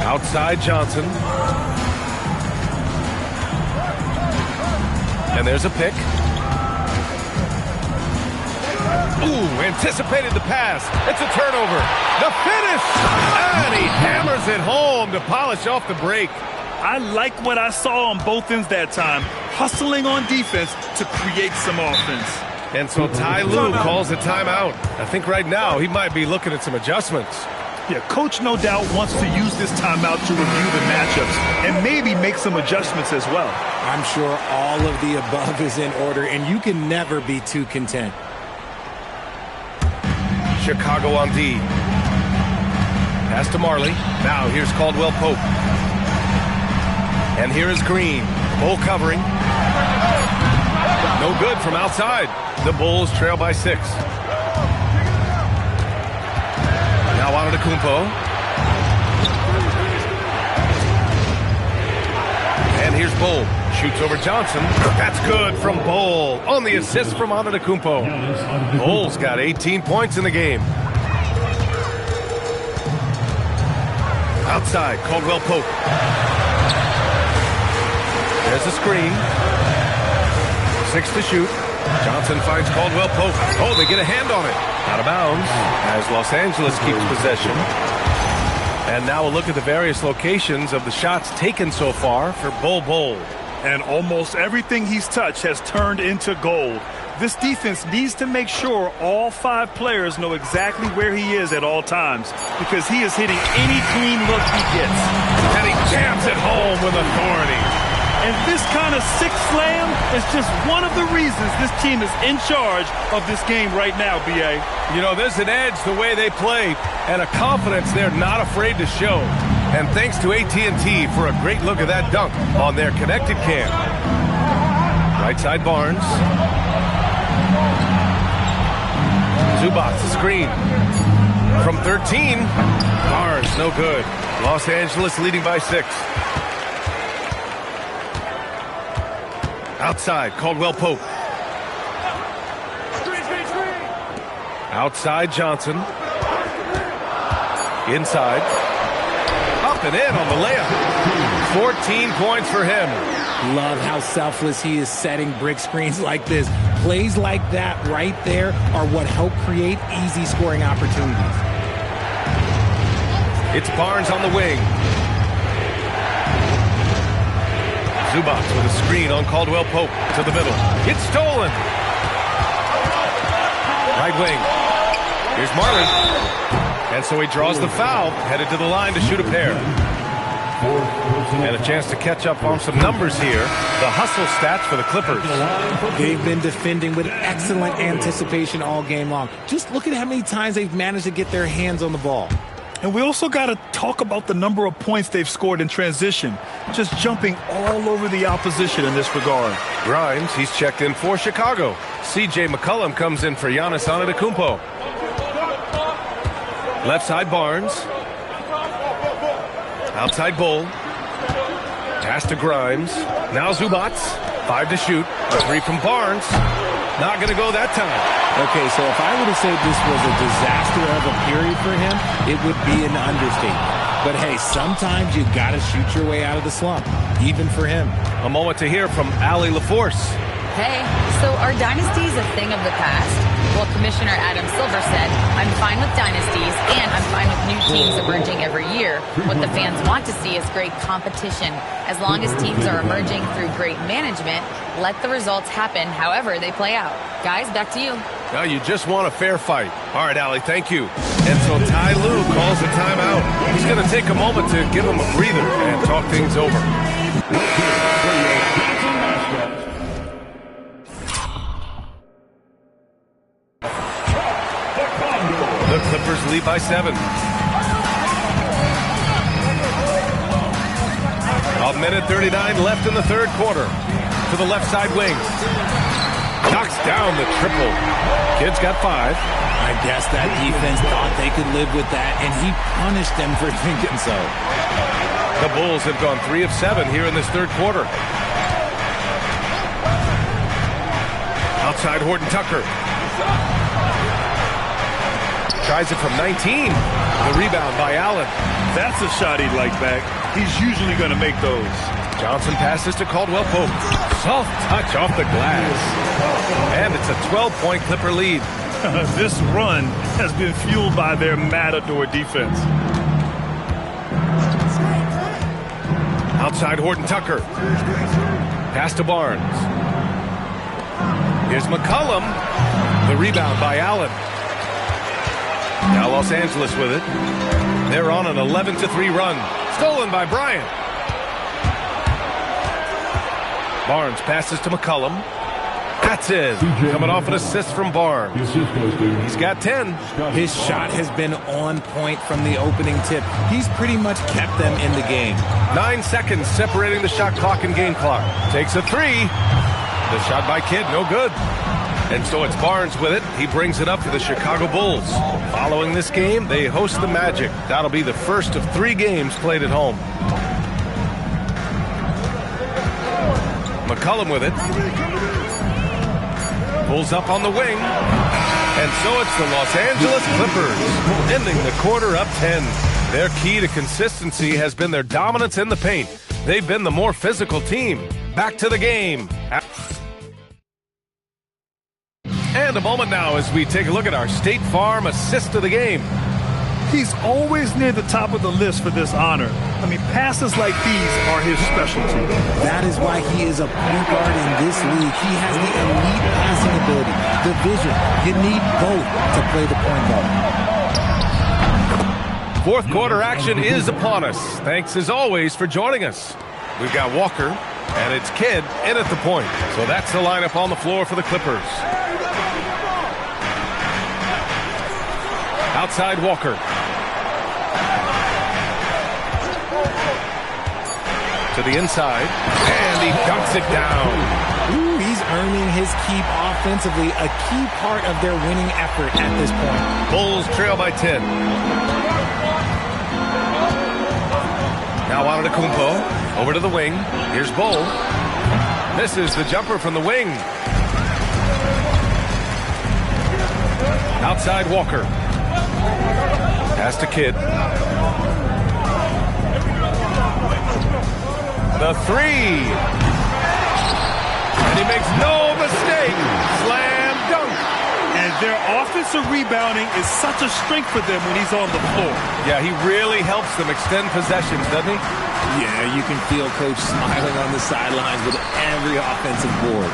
J: Outside Johnson. And there's a pick. Ooh, anticipated the pass. It's a turnover. The finish. And he hammers it home to polish off the break.
M: I like what I saw on both ends that time. Hustling on defense to create some offense.
J: And so Ty Lue calls a timeout. I think right now he might be looking at some adjustments.
M: Yeah, coach no doubt wants to use this timeout to review the matchups and maybe make some adjustments as well.
L: I'm sure all of the above is in order, and you can never be too content.
J: Chicago on D. Pass to Marley. Now here's Caldwell Pope. And here is Green. Bull covering. No good from outside. The Bulls trail by 6. Now Antetokounmpo. And here's Bull. Shoots over Johnson. That's good from Bull on the assist from Antetokounmpo. Bull's got 18 points in the game. Outside, Caldwell Pope. There's a screen. 6 to shoot. Johnson finds Caldwell Pope. Oh, they get a hand on it. Out of bounds as Los Angeles keeps possession. And now a look at the various locations of the shots taken so far for Bull.
M: And almost everything he's touched has turned into gold. This defense needs to make sure all 5 players know exactly where he is at all times, because he is hitting any clean look he gets.
J: And he jams it home with authority.
M: And this kind of six slam is just one of the reasons this team is in charge of this game right now, B.A.
J: You know, there's an edge the way they play and a confidence they're not afraid to show. And thanks to AT&T for a great look at that dunk on their connected cam. Right side Barnes. Zubac, the screen. From 13, Barnes, no good. Los Angeles leading by 6. Outside, Caldwell Pope. Outside, Johnson. Inside. Up and in on the layup. 14 points for him.
L: Love how selfless he is setting brick screens like this. Plays like that right there are what help create easy scoring opportunities.
J: It's Barnes on the wing. Zubac with a screen on Caldwell Pope to the middle. It's stolen. Right wing. Here's Marley. And so he draws the foul, headed to the line to shoot a pair. And a chance to catch up on some numbers here. The hustle stats for the Clippers.
L: They've been defending with excellent anticipation all game long. Just look at how many times they've managed to get their hands on the ball.
M: And we also got to talk about the number of points they've scored in transition. Just jumping all over the opposition in this regard.
J: Grimes, he's checked in for Chicago. C.J. McCollum comes in for Giannis Antetokounmpo. Left side Barnes. Outside Bull. Pass to Grimes. Now Zubac. 5 to shoot. A 3 from Barnes. Not going to go that time.
L: Okay, so if I were to say this was a disaster of a period for him, it would be an understatement. But hey, sometimes you got to shoot your way out of the slump, even for him.
J: A moment to hear from Allie LaForce.
A: Hey, so are dynasties a thing of the past? Well, Commissioner Adam Silver said, I'm fine with dynasties and I'm fine with new teams emerging every year. What the fans want to see is great competition. As long as teams are emerging through great management, let the results happen however they play out. Guys, back to you.
J: Now you just want a fair fight. All right, Allie, thank you. And so Ty Lue calls a timeout. He's going to take a moment to give him a breather and talk things over. The Clippers lead by 7. A minute 39 left in the third quarter. To the left side wing. Knocks down the triple. Kid's got 5.
L: I guess that defense thought they could live with that, and he punished them for thinking so.
J: The Bulls have gone 3 of 7 here in this third quarter. Outside Horton Tucker. Tries it from 19. The rebound by Allen.
M: That's a shot he'd like back. He's usually going to make those.
J: Johnson passes to Caldwell Pope. Soft touch off the glass. And it's a 12-point Clipper lead.
M: This run has been fueled by their matador defense.
J: Outside Horton Tucker. Pass to Barnes. Here's McCollum. The rebound by Allen. Now Los Angeles with it. They're on an 11-3 run. Stolen by Bryant. Barnes passes to McCollum. That's it. Coming off an assist from Barnes. He's got 10.
L: His shot has been on point from the opening tip. He's pretty much kept them in the game.
J: 9 seconds separating the shot clock and game clock. Takes a 3. The shot by Kidd, no good. And so it's Barnes with it. He brings it up for the Chicago Bulls. Following this game, they host the Magic. That'll be the first of 3 games played at home. McCollum with it. Pulls up on the wing. And so it's the Los Angeles Clippers, ending the quarter up 10. Their key to consistency has been their dominance in the paint. They've been the more physical team. Back to the game. And a moment now as we take a look at our State Farm assist of the game.
M: He's always near the top of the list for this honor. I mean, passes like these are his specialty.
L: That is why he is a point guard in this league. He has the elite passing ability, the vision. You need both to play the point guard.
J: Fourth quarter action is upon us. Thanks as always for joining us. We've got Walker, and it's Kidd in at the point. So that's the lineup on the floor for the Clippers. Outside Walker. To the inside, and he dunks it down.
L: Ooh, he's earning his keep offensively, a key part of their winning effort at this point.
J: Bulls trail by 10. Now Antetokounmpo, over to the wing. Here's Bull. Misses the jumper from the wing. Outside Walker. Pass to Kidd. The 3. And he makes no mistake. Slam dunk.
M: And their offensive rebounding is such a strength for them when he's on the floor.
J: Yeah, he really helps them extend possessions, doesn't he?
L: Yeah, you can feel Coach smiling on the sidelines with every offensive board.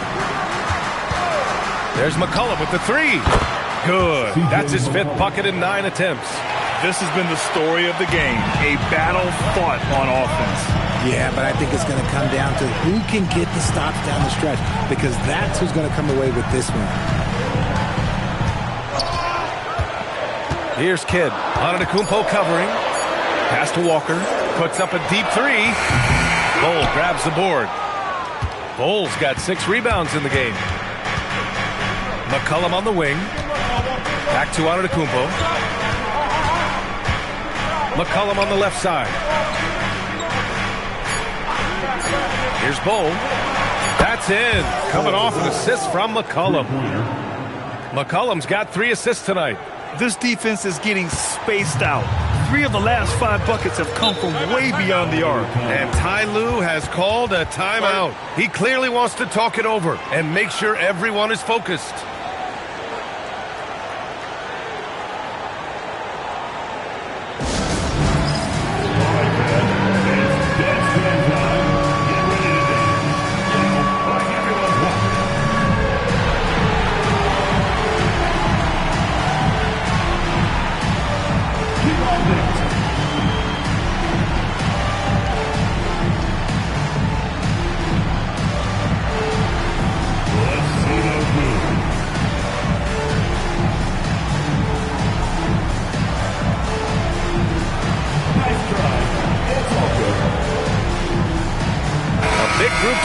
J: There's McCollum with the 3. Good. That's his 5th bucket in 9 attempts.
M: This has been the story of the game, a battle fought on offense.
L: Yeah, but I think it's going to come down to who can get the stops down the stretch, because that's who's going to come away with this one.
J: Here's Kidd. Antetokounmpo covering. Pass to Walker. Puts up a deep 3. Bull grabs the board. Bull's got 6 rebounds in the game. McCollum on the wing. Back to Antetokounmpo. McCollum on the left side. Here's Bull. That's That's in. Coming off an assist from McCollum. McCollum's got 3 assists tonight.
M: This defense is getting spaced out. 3 of the last 5 buckets have come from way beyond the arc.
J: And Ty Lue has called a timeout. He clearly wants to talk it over and make sure everyone is focused.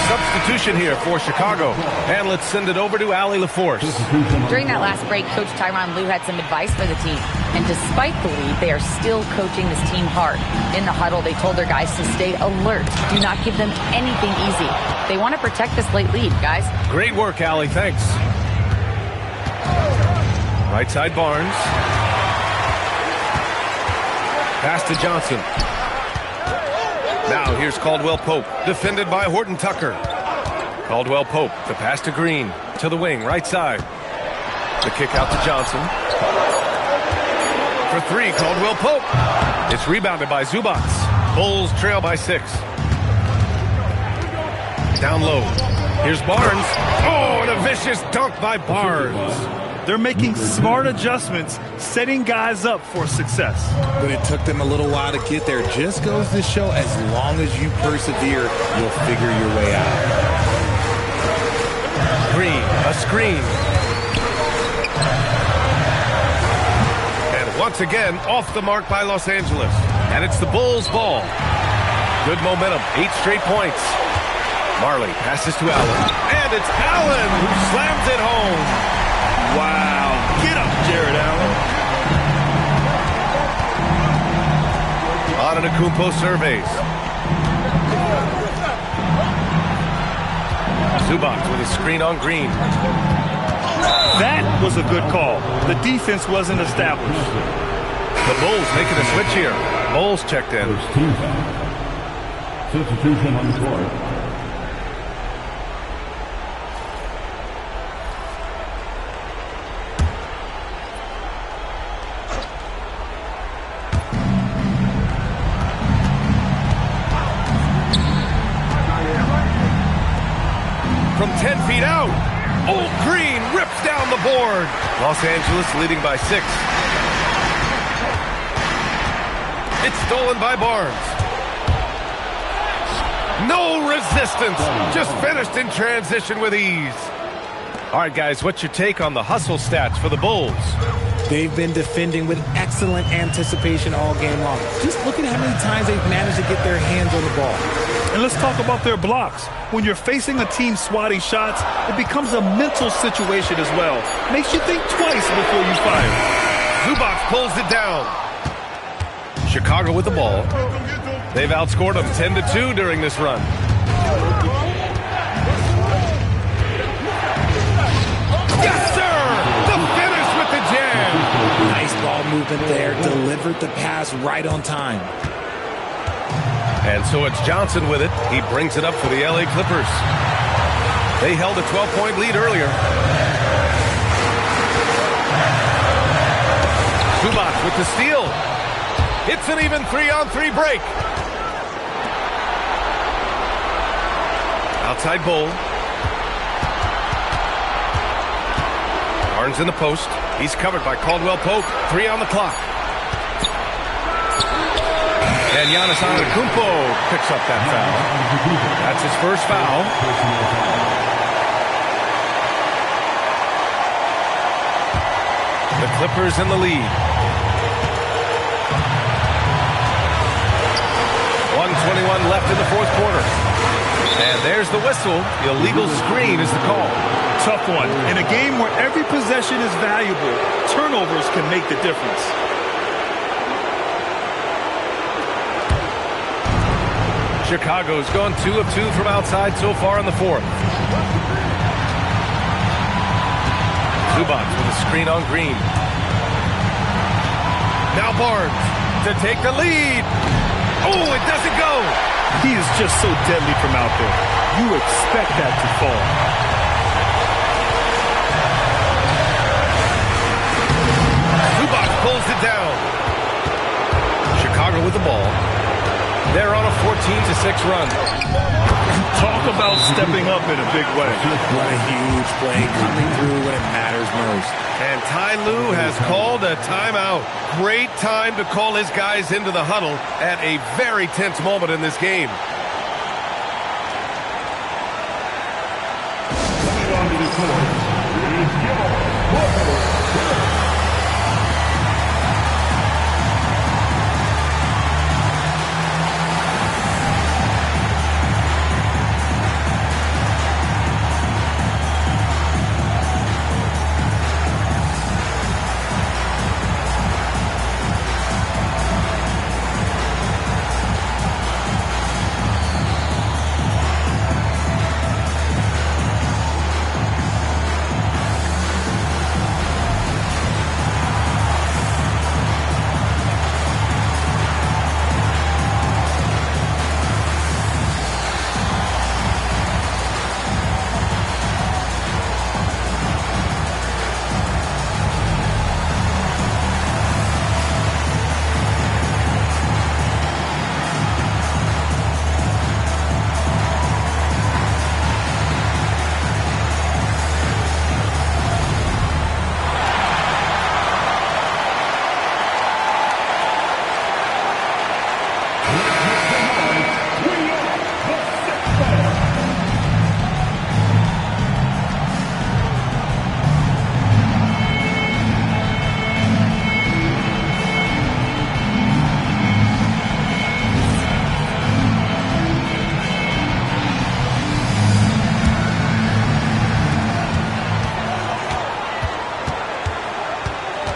J: Substitution here for Chicago. And let's send it over to Allie LaForce.
A: During that last break, Coach Tyronn Lue had some advice for the team. And despite the lead, they are still coaching this team hard. In the huddle, they told their guys to stay alert. Do not give them anything easy. They want to protect this late lead, guys.
J: Great work, Allie. Thanks. Right side, Barnes. Pass to Johnson. Now here's Caldwell Pope, defended by Horton Tucker. Caldwell Pope, the pass to Green, to the wing, right side. The kick out to Johnson. For 3, Caldwell Pope. It's rebounded by Zubats. Bulls trail by 6. Down low. Here's Barnes. Oh, and a vicious dunk by Barnes.
M: They're making smart adjustments, setting guys up for success.
L: But it took them a little while to get there. Just goes to show, as long as you persevere, you'll figure your way out.
J: Green, a screen. And once again, off the mark by Los Angeles. And it's the Bulls' ball. Good momentum, 8 straight points. Marley passes to Allen. And it's Allen who slams it home.
M: Wow. Get up, Jared Allen.
J: Antetokounmpo surveys. Zubac with a screen on Green.
M: That was a good call. The defense wasn't established.
J: The Bulls making a switch here. Bulls checked in.
I: Substitution on the court.
J: From 10 feet out. Old Green rips down the board. Los Angeles leading by 6. It's stolen by Barnes. No resistance. Just finished in transition with ease. All right, guys, what's your take on the hustle stats for the Bulls?
L: They've been defending with excellent anticipation all game long. Just look at how many times they've managed to get their hands on the ball.
M: And let's talk about their blocks. When you're facing a team swatting shots, it becomes a mental situation as well. Makes you think twice before you fire.
J: Zubac pulls it down. Chicago with the ball. They've outscored them 10-2 during this run. Yes, sir! The finish with the jam!
L: Nice ball movement there. Delivered the pass right on time.
J: And so it's Johnson with it. He brings it up for the LA Clippers. They held a 12-point lead earlier. Zubac with the steal. It's an even 3-on-3 break. Outside Bull. Barnes in the post. He's covered by Caldwell Pope. 3 on the clock. And Giannis Antetokounmpo picks up that foul. That's his first foul. The Clippers in the lead. 1:21 left in the fourth quarter. And there's the whistle. Illegal screen is the call.
M: Tough one. In a game where every possession is valuable, turnovers can make the difference.
J: Chicago's gone 2 of 2 from outside so far in the fourth. Zubac with a screen on Green. Now Barnes to take the lead. Oh, it doesn't go.
M: He is just so deadly from out there. You expect that to fall.
J: Zubac pulls it down. Chicago with the ball. They're on a 14-6 run.
M: Talk about stepping up in a big way.
L: What a huge play coming through when it matters most.
J: And Ty Lue has called a timeout. Great time to call his guys into the huddle at a very tense moment in this game.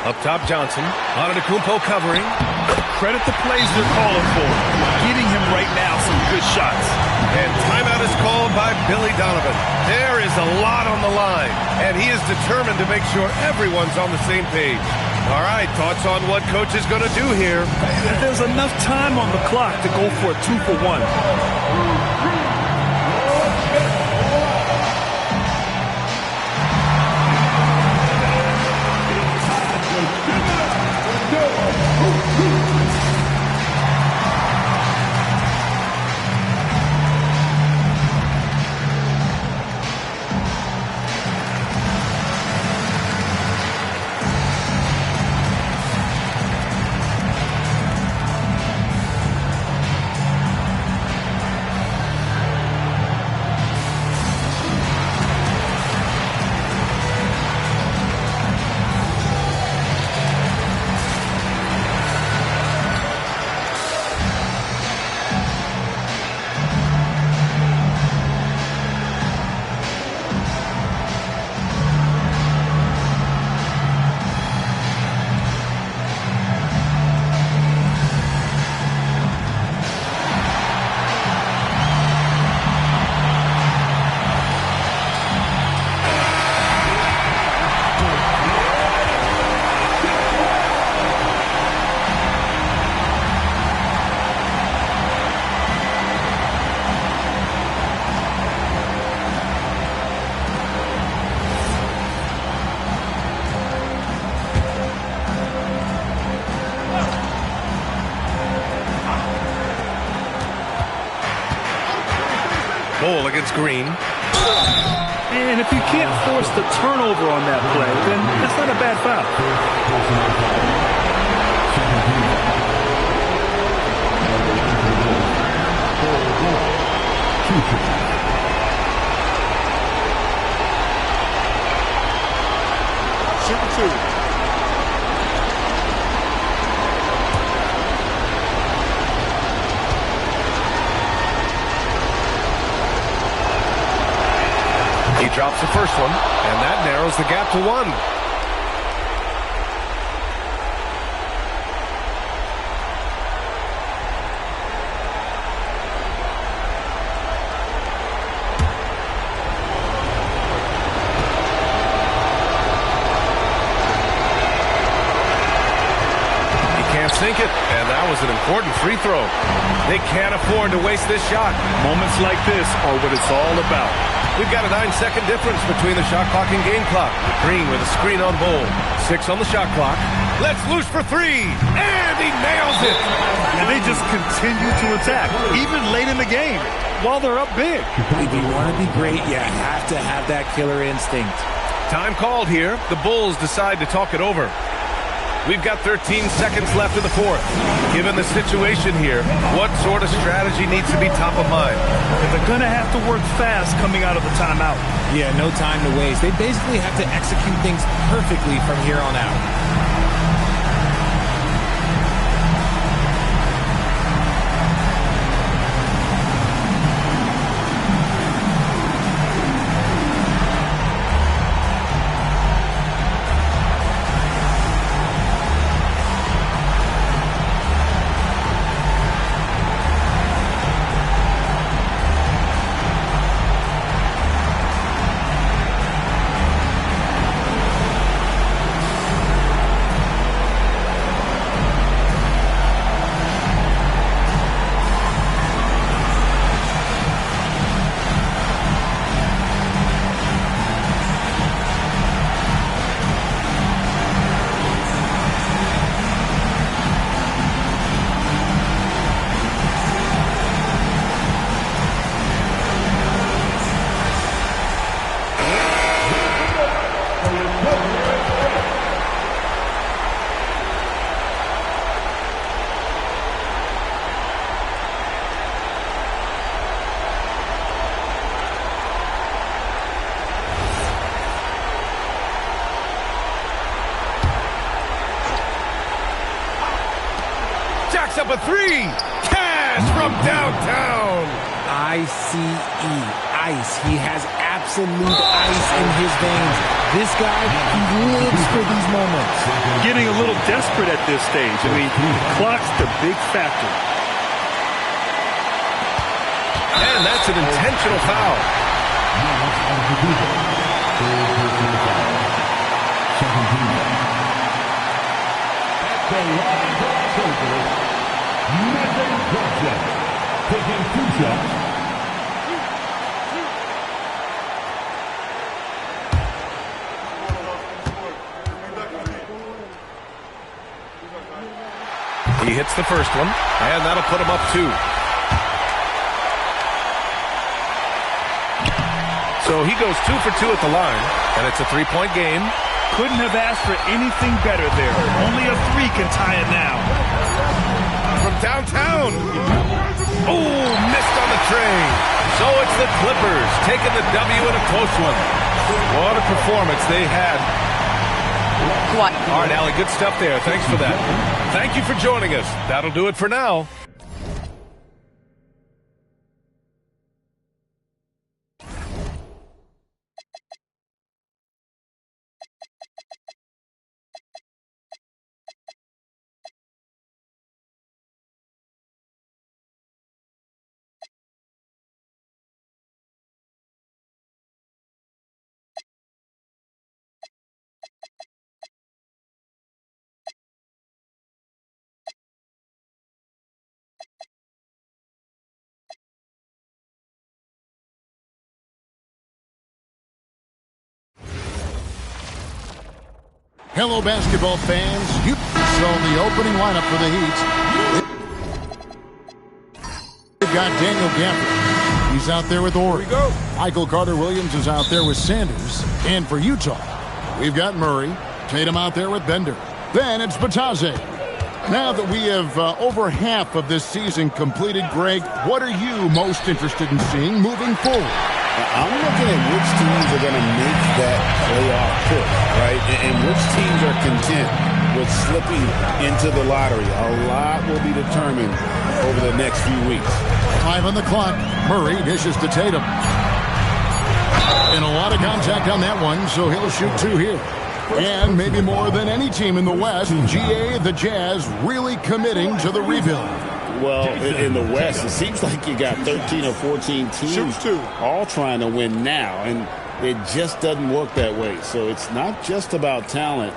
J: Up top, Johnson. Antetokounmpo covering.
M: Credit the plays they're calling for. Getting him right now some good shots.
J: And timeout is called by Billy Donovan. There is a lot on the line, and he is determined to make sure everyone's on the same page. All right, thoughts on what coach is going to do here?
M: There's enough time on the clock to go for a 2-for-1.
J: Ball against Green.
M: And if you can't force the turnover on that play, then that's not a bad foul.
C: Shooting two.
J: He drops the first one, and that narrows the gap to one. sink it, and that was an important free throw. They can't afford to waste this shot.
M: Moments like this are what it's all about.
J: We've got a 9-second difference between the shot clock and game clock. Green with a screen on Bull. 6 on the shot clock. Let's loose for 3. And he nails it.
M: And they just continue to attack, even late in the game, while they're up big.
L: If you want to be great, you have to have that killer instinct.
J: Time called here. The Bulls decide to talk it over. We've got 13 seconds left in the fourth. Given the situation here, what sort of strategy needs to be top of mind?
M: They're going to have to work fast coming out of the timeout.
L: Yeah, no time to waste. They basically have to execute things perfectly from here on out.
J: Up a 3. Cash from downtown.
L: I-C-E. Ice. He has absolute ice in his veins. This guy, he lives for these moments.
M: Getting a little desperate at this stage. I mean, clock's the big factor.
J: And that's an intentional foul.
I: Taking 2 shots.
J: He hits the first one, and that'll put him up 2. So he goes 2 for 2 at the line, and it's a 3-point game.
M: Couldn't have asked for anything better there. Only a 3 can tie it now.
J: From downtown. Oh, missed on the train. So it's the Clippers taking the W in a close one. What a performance they had.
A: What?
J: All right, Allie, good stuff there. Thanks for that. Thank you for joining us. That'll do it for now.
B: Hello, basketball fans. You saw the opening lineup for the Heat. They've got Daniel Gafford. He's out there with Oregon. Michael Carter-Williams is out there with Sanders. And for Utah, we've got Murray. Tatum out there with Bender. Then it's Batase. Now that we have over half of this season completed, Greg, what are you most interested in seeing moving forward?
F: I'm looking at which teams are going to make that playoff push, right? And which teams are content with slipping into the lottery. A lot will be determined over the next few weeks.
B: 5 on the clock. Murray dishes to Tatum. And a lot of contact on that one, so he'll shoot 2 here. And maybe more than any team in the West, GA, the Jazz, really committing to the rebuild.
F: Well, in the West, it seems like you got 13 or 14 teams all trying to win now, and it just doesn't work that way. So it's not just about talent.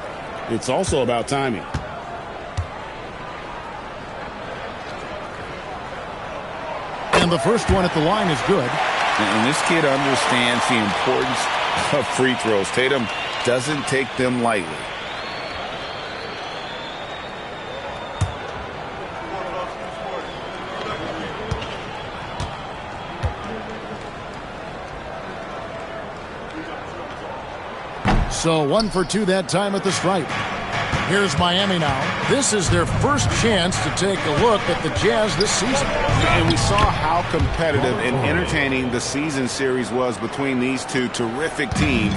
F: It's also about timing.
B: the first one at the line is good.
F: And this kid understands the importance of free throws. Tatum doesn't take them lightly.
B: So 1 for 2 that time at the stripe. Here's Miami now. This is their first chance to take a look at the Jazz this season.
F: And we saw how competitive and entertaining the season series was between these two terrific teams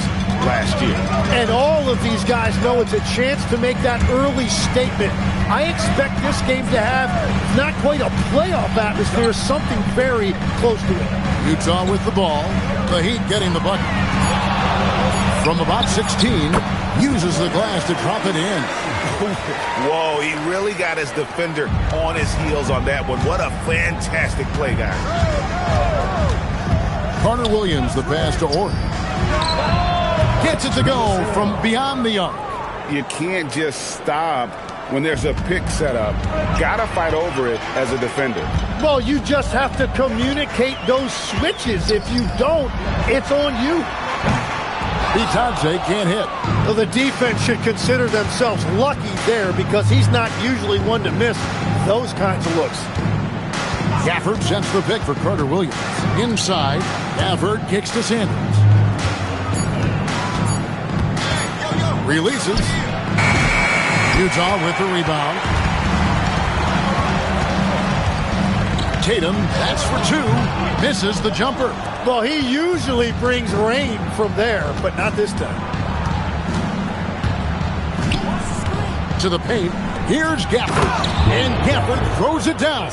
F: last year.
K: And all of these guys know it's a chance to make that early statement. I expect this game to have not quite a playoff atmosphere, something very close to it.
B: Utah with the ball. The Heat getting the bucket. From about 16, uses the glass to drop it in.
F: Whoa, he really got his defender on his heels on that one. What a fantastic play, guys.
B: Carter Williams, the pass to Orton. Gets it to go from beyond the arc.
F: You can't just stop when there's a pick set up. Gotta fight over it as a defender.
K: Well, you just have to communicate those switches. If you don't, it's on you.
B: Bitadze can't hit.
K: Well, the defense should consider themselves lucky there because he's not usually one to miss those kinds of looks.
B: Gafford sends the pick for Carter Williams. Inside, Gafford kicks to Sanders. Releases. Utah with the rebound. Tatum, that's for 2. Misses the jumper.
K: Well, he usually brings rain from there, but not this time.
B: To the paint. Here's Gafford. And Gafford throws it down.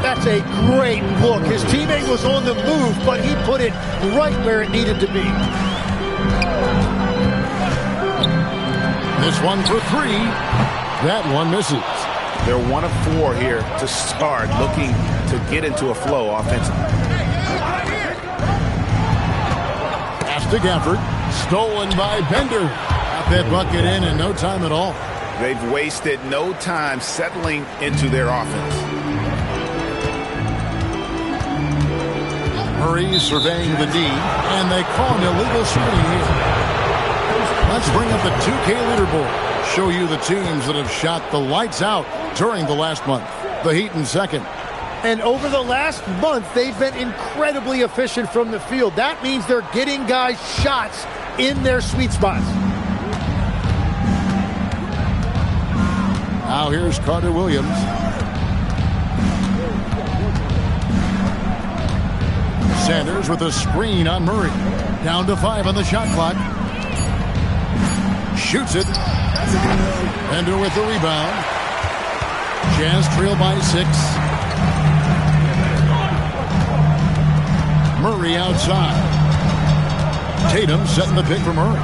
K: That's a great look. His teammate was on the move, but he put it right where it needed to be.
B: This one for 3. That one misses.
F: They're 1 of 4 here to start, looking to get into a flow offensively.
B: Pass to Gafford. Stolen by Bender. Got that bucket in no time at all.
F: They've wasted no time settling into their offense.
B: Murray surveying the D, and they call an illegal shooting here. Let's bring up the 2K leaderboard. Show you the teams that have shot the lights out during the last month. The Heat in second.
K: And over the last month, they've been incredibly efficient from the field. That means they're getting guys shots in their sweet spots.
B: Now here's Carter Williams. Sanders with a screen on Murray. Down to 5 on the shot clock. Shoots it. Bender with the rebound. Jazz trail by 6. Murray outside. Tatum setting the pick for Murray.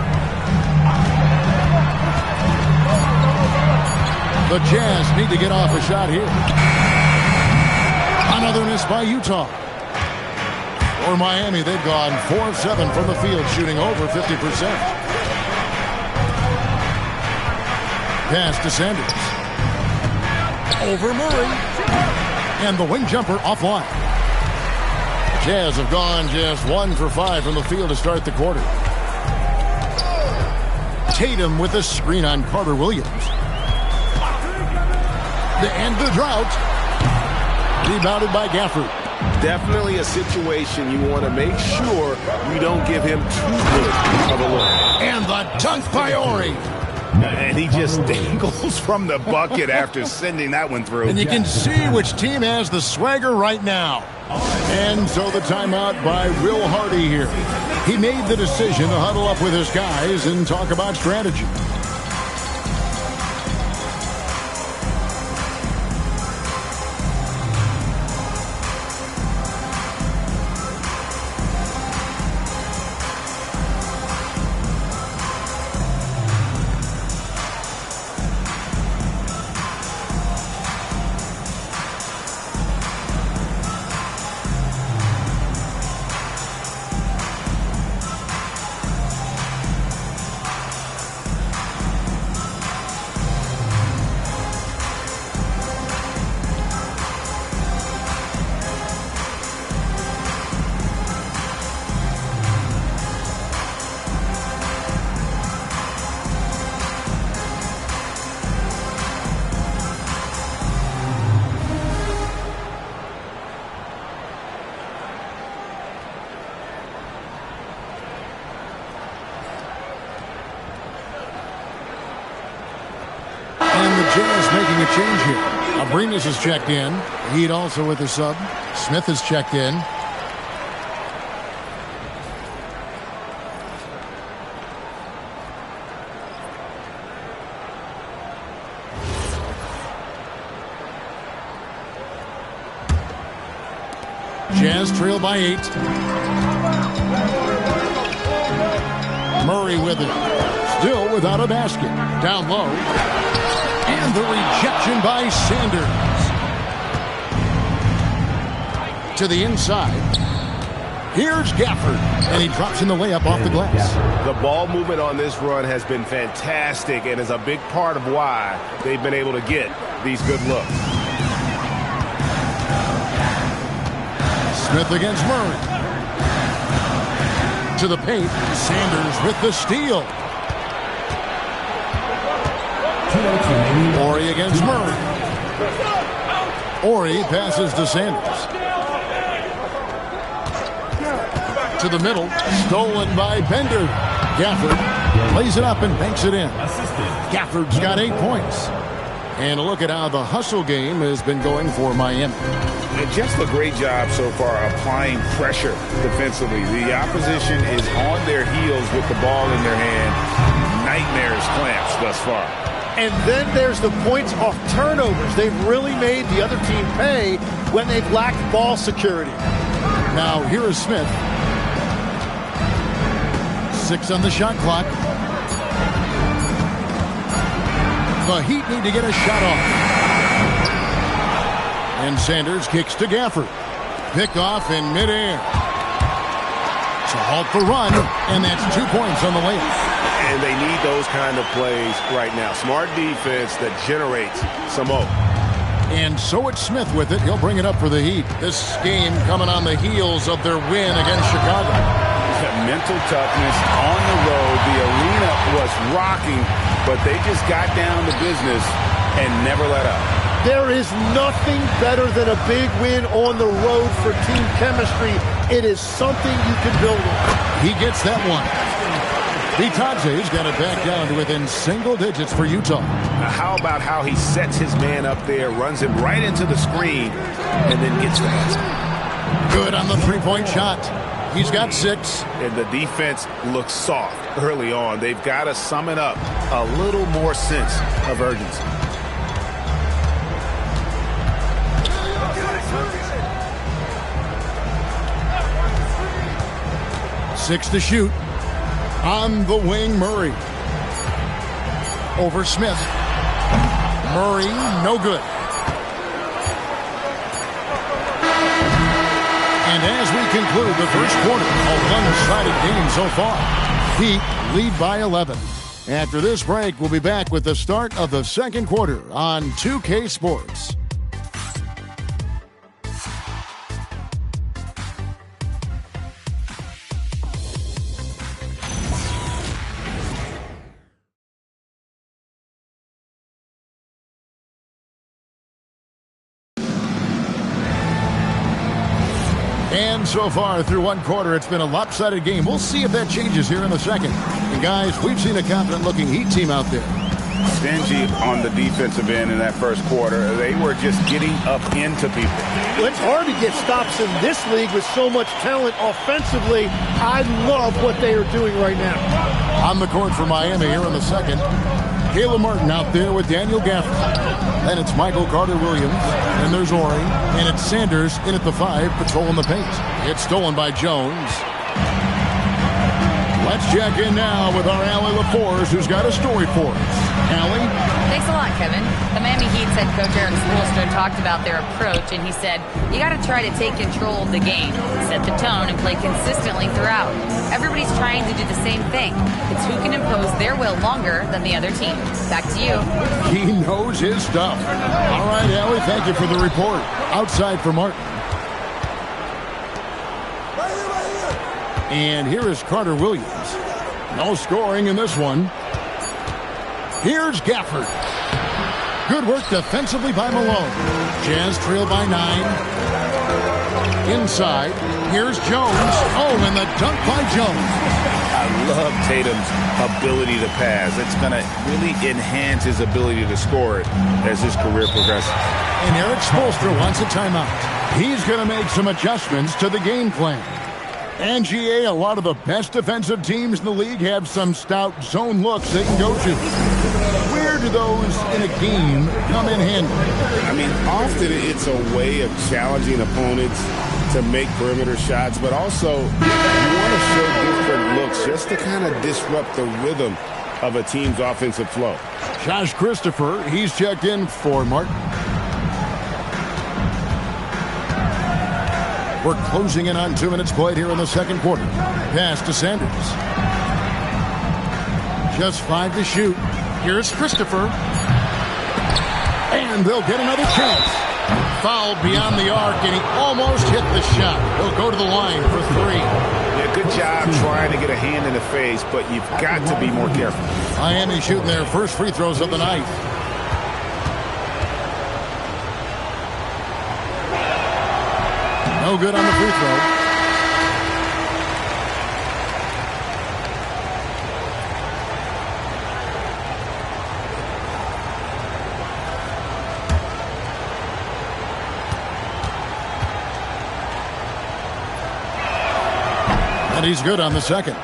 B: The Jazz need to get off a shot here. Another miss by Utah. For Miami, they've gone 4 of 7 from the field, shooting over 50%. Pass to Sanders. Over Murray. And the wing jumper offline. Jazz have gone just 1 for 5 from the field to start the quarter. Tatum with a screen on Carter Williams. To end the drought. Rebounded by Gafford.
F: Definitely a situation you want to make sure you don't give him too good of a look.
B: And the dunk by Ori.
F: And he just dangles from the bucket after sending that one through.
B: And you can see which team has the swagger right now. And so the timeout by Will Hardy here. He made the decision to huddle up with his guys and talk about strategy. Jazz making a change here. Abrinas is checked in. Heat also with the sub. Smith is checked in. Jazz trail by 8. Murray with it. Still without a basket. Down low. And the rejection by Sanders. To the inside. Here's Gafford. And he drops in the layup off the glass.
F: The ball movement on this run has been fantastic and is a big part of why they've been able to get these good looks.
B: Smith against Murray. To the paint. Sanders with the steal. Horry against Murray. Horry passes to Sanders. To the middle. Stolen by Bender. Gafford lays it up and banks it in. Gafford's got 8 points. And a look at how the hustle game has been going for Miami.
F: And just a great job so far applying pressure defensively. The opposition is on their heels with the ball in their hand. Nightmares clamps thus far.
K: And then there's the points off turnovers. They've really made the other team pay when they've lacked ball security.
B: Now here is Smith. 6 on the shot clock. The Heat need to get a shot off. And Sanders kicks to Gafford. Picked off in midair. To halt the run, and that's 2 points on the layup.
F: And they need those kind of plays right now. Smart defense that generates some hope.
B: And so it's Smith with it. He'll bring it up for the Heat. This game coming on the heels of their win against Chicago.
F: Mental toughness on the road. The arena was rocking, but they just got down to business and never let up.
K: There is nothing better than a big win on the road for team chemistry. It is something you can build on.
B: He gets that one. Bitadze's got it back down to within single digits for Utah.
F: Now how about how he sets his man up there, runs him right into the screen, and then gets fast.
B: Good on the three-point shot. He's got 6.
F: And the defense looks soft early on. They've got to sum it up. A little more sense of urgency.
B: Six to shoot. On the wing, Murray. Over Smith. Murray, no good. And as we conclude the first quarter, a one-sided game so far. Heat lead by 11. After this break, we'll be back with the start of the second quarter on 2K Sports. And so far through one quarter, it's been a lopsided game. We'll see if that changes here in the second. And guys, we've seen a confident-looking Heat team out there.
F: Stingy on the defensive end in that first quarter. They were just getting up into people.
K: Well, it's hard to get stops in this league with so much talent offensively. I love what they are doing right now.
B: On the court for Miami here in the second. Caleb Martin out there with Daniel Gafford. Then it's Michael Carter-Williams. And there's Horry. And it's Sanders in at the 5, patrolling the paint. It's stolen by Jones. Let's check in now with our Allie LaForce, who's got a story for us. Allie?
A: Thanks a lot, Kevin. The Miami Heat's head coach Eric Spoelstra talked about their approach, and he said, you got to try to take control of the game, set the tone, and play consistently throughout. Everybody's trying to do the same thing. It's who can impose their will longer than the other team. Back to you.
B: He knows his stuff. All right, Allie, thank you for the report. Outside for Martin. And here is Carter-Williams. No scoring in this one. Here's Gafford. Good work defensively by Malone. Jazz trail by 9. Inside. Here's Jones. Oh, and the dunk by Jones.
F: I love Tatum's ability to pass. It's going to really enhance his ability to score it as his career progresses.
B: And Eric Spoelstra wants a timeout. He's going to make some adjustments to the game plan. And GA, a lot of the best defensive teams in the league have some stout zone looks they can go to. Where do those in a game come in handy?
F: I mean, often it's a way of challenging opponents to make perimeter shots, but also you want to show different looks just to kind of disrupt the rhythm of a team's offensive flow.
B: Josh Christopher, he's checked in for Martin. We're closing in on 2 minutes played here in the second quarter. Pass to Sanders. Just 5 to shoot. Here's Christopher. And they'll get another chance. Foul beyond the arc, and he almost hit the shot. He'll go to the line for 3.
F: Yeah, good job trying to get a hand in the face, but you've got to be more careful.
B: Miami shooting their first free throws of the night. No good on the free throw. And he's good on the second.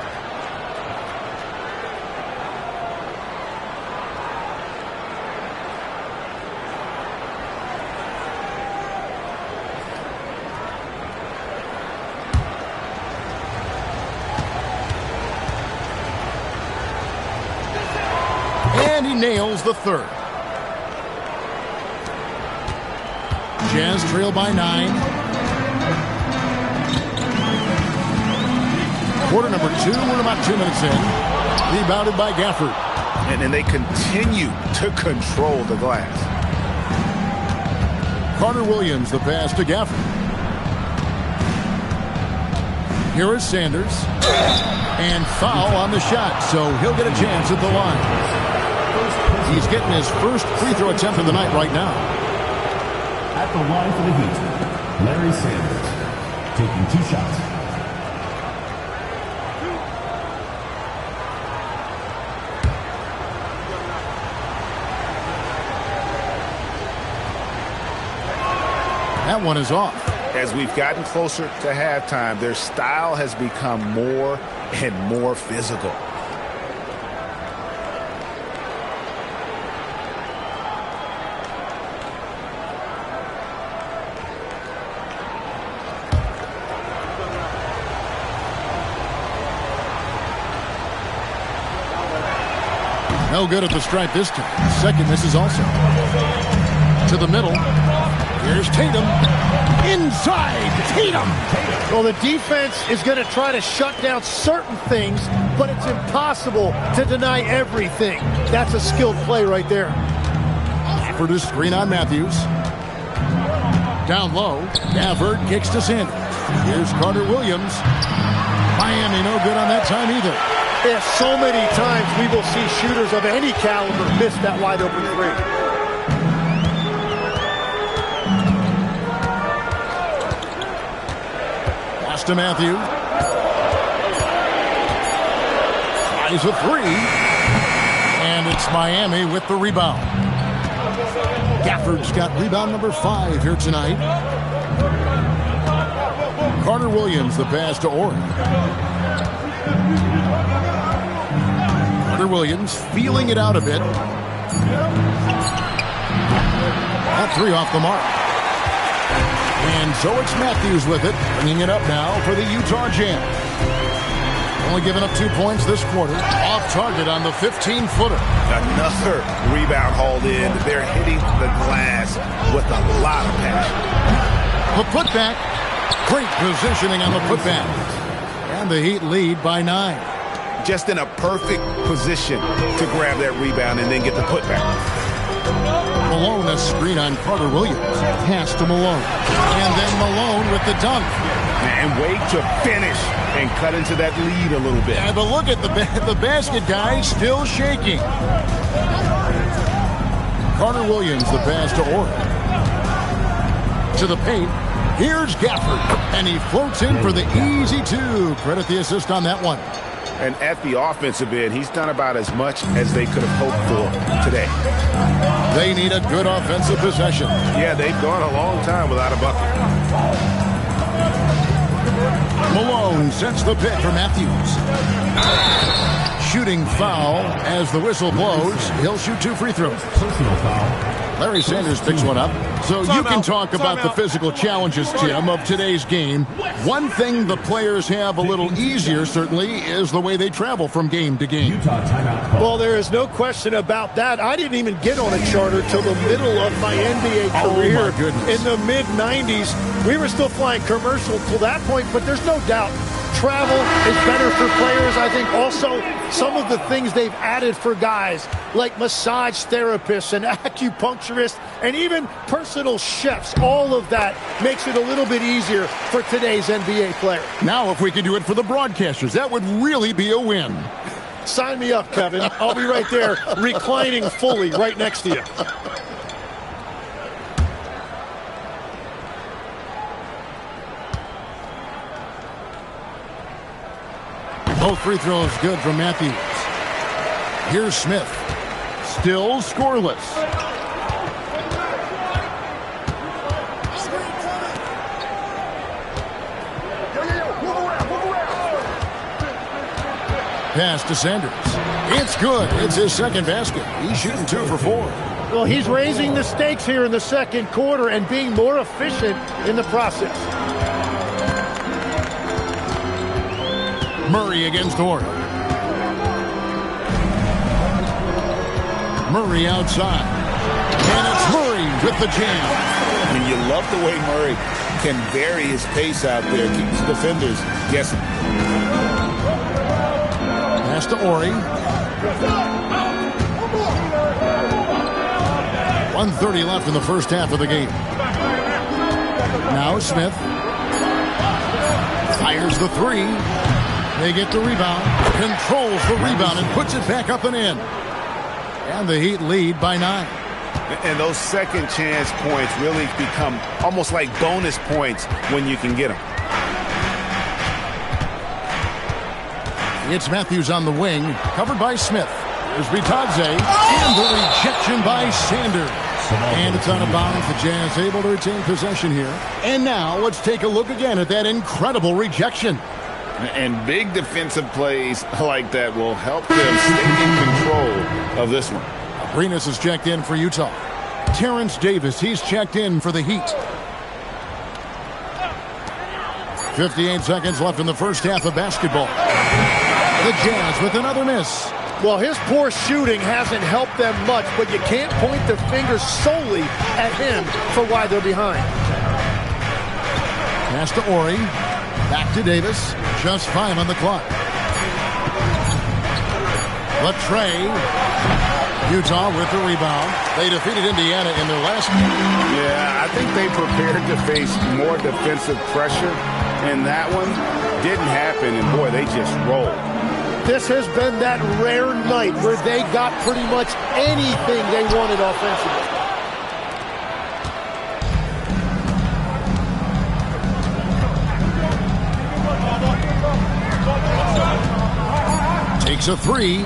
B: And he nails the third. Jazz trail by 9. Quarter number 2, we're about 2 minutes in. Rebounded by Gafford.
F: And they continue to control the glass.
B: Carter Williams, the pass to Gafford. Here is Sanders. And foul on the shot, so he'll get a chance at the line. He's getting his first free throw attempt of the night right now.
I: At the line for the Heat, Larry Sanders, taking 2 shots.
B: That one is off.
F: As we've gotten closer to halftime, their style has become more and more physical.
B: No good at the stripe this time. Second misses also. To the middle. Here's Tatum. Inside, Tatum.
K: Well, the defense is going to try to shut down certain things, but it's impossible to deny everything. That's a skilled play right there.
B: For the screen on Matthews. Down low. Gafford kicks to Sanders. Here's Carter Williams. Miami no good on that time either.
K: Yeah, so many times we will see shooters of any caliber miss that wide open 3.
B: To Matthew. Tries a 3. And it's Miami with the rebound. Gafford's got rebound number 5 here tonight. Carter Williams, the pass to Orr. Carter Williams feeling it out a bit. That 3 off the mark. And so it's Matthews with it, bringing it up now for the Utah Jazz. Only giving up 2 points this quarter. Off target on the 15-footer.
F: Another rebound hauled in. They're hitting the glass with a lot of passion.
B: The putback. Great positioning on the putback. And the Heat lead by 9.
F: Just in a perfect position to grab that rebound and then get the putback.
B: Malone, a screen on Carter Williams. Pass to Malone. And then Malone with the dunk.
F: And wait to finish and cut into that lead a little bit.
B: Yeah, but look at the basket guy still shaking. Carter Williams, the pass to Orr. To the paint. Here's Gafford. And he floats in for the easy 2. Credit the assist on that one.
F: And at the offensive end, he's done about as much as they could have hoped for today.
B: They need a good offensive possession.
F: Yeah, they've gone a long time without a bucket.
B: Malone sets the pick for Matthews. Shooting foul as the whistle blows. He'll shoot 2 free throws.
I: Personal foul.
B: Larry Sanders picks one up. So you can talk about the physical challenges, Tim, of today's game. One thing the players have a little easier, certainly, is the way they travel from game to game.
I: Utah timeout.
K: Well, there is no question about that. I didn't even get on a charter till the middle of my NBA career.
B: Oh, my goodness.
K: In the mid-90s, we were still flying commercial till that point, but there's no doubt travel is better for players. I think also some of the things they've added for guys like massage therapists and acupuncturists and even personal chefs, all of that makes it a little bit easier for today's NBA player.
B: Now, if we can do it for the broadcasters, that would really be a win.
K: Sign me up, Kevin. I'll be right there reclining fully right next to you.
B: Both free throws good from Matthews. Here's Smith. Still scoreless. Pass to Sanders. It's good. It's his second basket. He's shooting 2 for 4.
K: Well, he's raising the stakes here in the second quarter and being more efficient in the process.
B: Murray against Orr. Murray outside. And it's Murray with the jam.
F: I mean, you love the way Murray can vary his pace out there, keeps defenders guessing.
B: Pass to Ori. 1:30 left in the first half of the game. Now Smith. Fires the 3. They get the rebound, controls the rebound, and puts it back up and in. And the Heat lead by 9.
F: And those second chance points really become almost like bonus points when you can get them.
B: It's Matthews on the wing, covered by Smith. There's Bitadze, and the rejection by Sanders. And it's out of bounds. The Jazz able to retain possession here. And now let's take a look again at that incredible rejection.
F: And big defensive plays like that will help them stay in control of this one.
B: Arenas is checked in for Utah. Terrence Davis, he's checked in for the Heat. 58 seconds left in the first half of basketball. The Jazz with another miss.
K: Well, his poor shooting hasn't helped them much, but you can't point the finger solely at him for why they're behind.
B: Pass to Ori. Back to Davis. Just 5 on the clock. Latrey. Utah with the rebound. They defeated Indiana in their last game.
F: Yeah, I think they prepared to face more defensive pressure, and that one didn't happen, and boy, they just rolled.
K: This has been that rare night where they got pretty much anything they wanted offensively.
B: Takes a 3.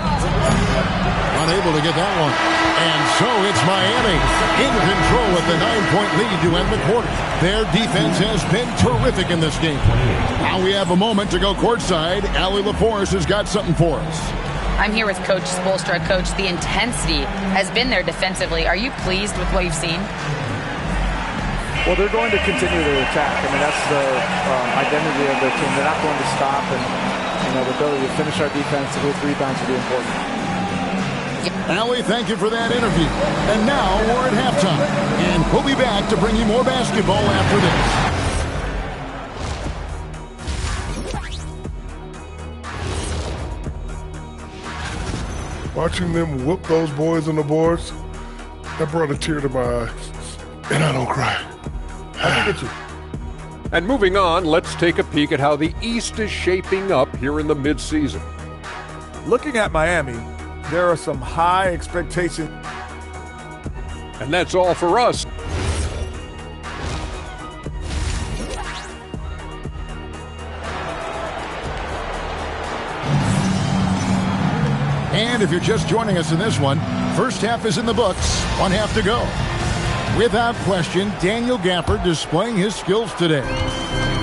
B: Unable to get that one. And so it's Miami in control with the 9-point lead to end the quarter. Their defense has been terrific in this game. Now we have a moment to go courtside. Allie LaForce has got something for us.
A: I'm here with Coach Spoelstra. Coach, the intensity has been there defensively. Are you pleased with what you've seen?
N: Well, they're going to continue to attack. I mean, that's the identity of their team. They're not going to stop, and the ability to finish our defense with rebounds will be important.
B: Allie, thank you for that interview. And now we're at halftime. And we'll be back to bring you more basketball after
D: this. Watching them whoop those boys on the boards, that brought a tear to my eye. And I don't cry.
C: I get you.
E: And moving on, let's take a peek at how the East is shaping up here in the midseason.
C: Looking at Miami, there are some high expectations.
E: And that's all for us.
B: And if you're just joining us in this one, first half is in the books, 1 half to go. Without question, Daniel Gafford displaying his skills today.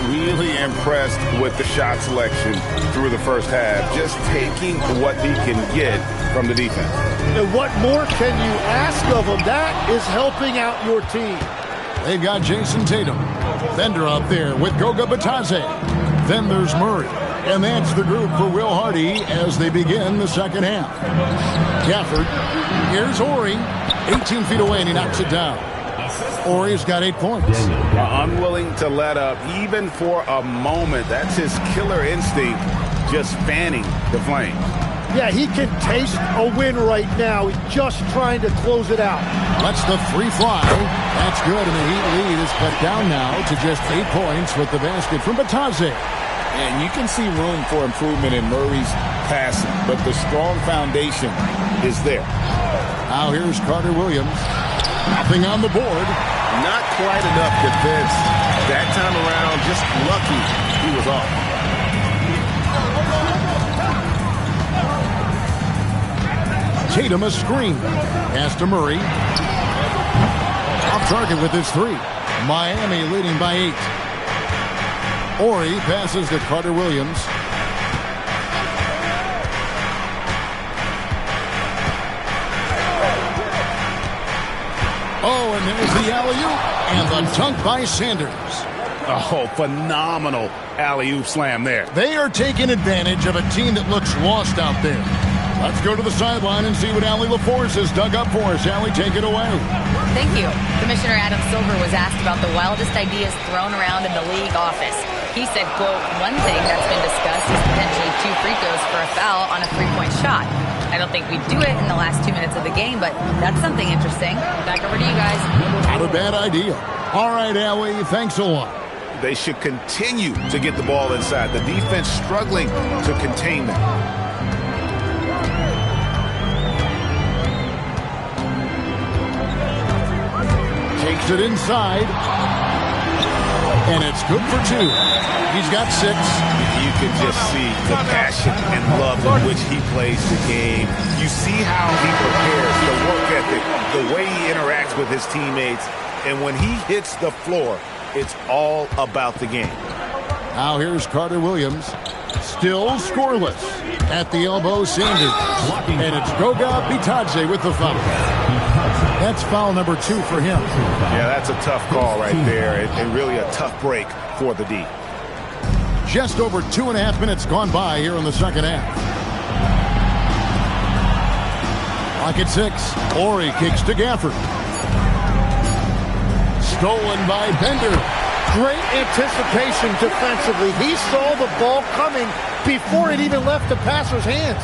F: Really impressed with the shot selection through the first half, just taking what he can get from the defense.
K: And what more can you ask of him? That is helping out your team.
B: They've got Jason Tatum. Bender out there with Goga Batadze. Then there's Murray. And that's the group for Will Hardy as they begin the second half. Gafford, here's Horry. 18 feet away, and he knocks it down. Horry's got 8 points.
F: Unwilling to let up, even for a moment. That's his killer instinct, just fanning the flame.
K: Yeah, he can taste a win right now. He's just trying to close it out.
B: Lets the free fly. That's good, and the Heat lead is cut down now to just 8 points with the basket from Batadze.
F: And you can see room for improvement in Murray's passing, but the strong foundation is there.
B: Now here's Carter Williams. Nothing on the board.
O: Not quite enough defense that time around. Just lucky he was off.
B: Tatum a screen. Pass to Murray. Off target with his 3. Miami leading by 8. Horry passes to Carter Williams. Oh, and there's the alley-oop. And the dunk by Sanders.
F: Oh, phenomenal alley-oop slam there.
B: They are taking advantage of a team that looks lost out there. Let's go to the sideline and see what Allie LaForce has dug up for us. Allie, take it away.
A: Thank you. Commissioner Adam Silver was asked about the wildest ideas thrown around in the league office. He said, quote, one thing that's been discussed is potentially 2 free throws for a foul on a 3-point shot. I don't think we'd do it in the last 2 minutes of the game, but that's something interesting. Back over to you guys.
B: Not a bad idea. All right, Allie, thanks a lot.
F: They should continue to get the ball inside. The defense struggling to contain them.
B: Takes it inside. And it's good for 2. He's got 6.
F: You can just see the passion and love in which he plays the game. You see how he prepares, the work ethic, the way he interacts with his teammates. And when he hits the floor, it's all about the game.
B: Now here's Carter Williams. Still scoreless. At the elbow, Sanders. And it's Goga Bitadze with the foul. That's foul number 2 for him.
F: Yeah, that's a tough call right there, and really a tough break for the D.
B: Just over 2.5 minutes gone by here in the second half. Clock at 6. Horry kicks to Gafford. Stolen by Bender.
K: Great anticipation defensively. He saw the ball coming before it even left the passer's hands.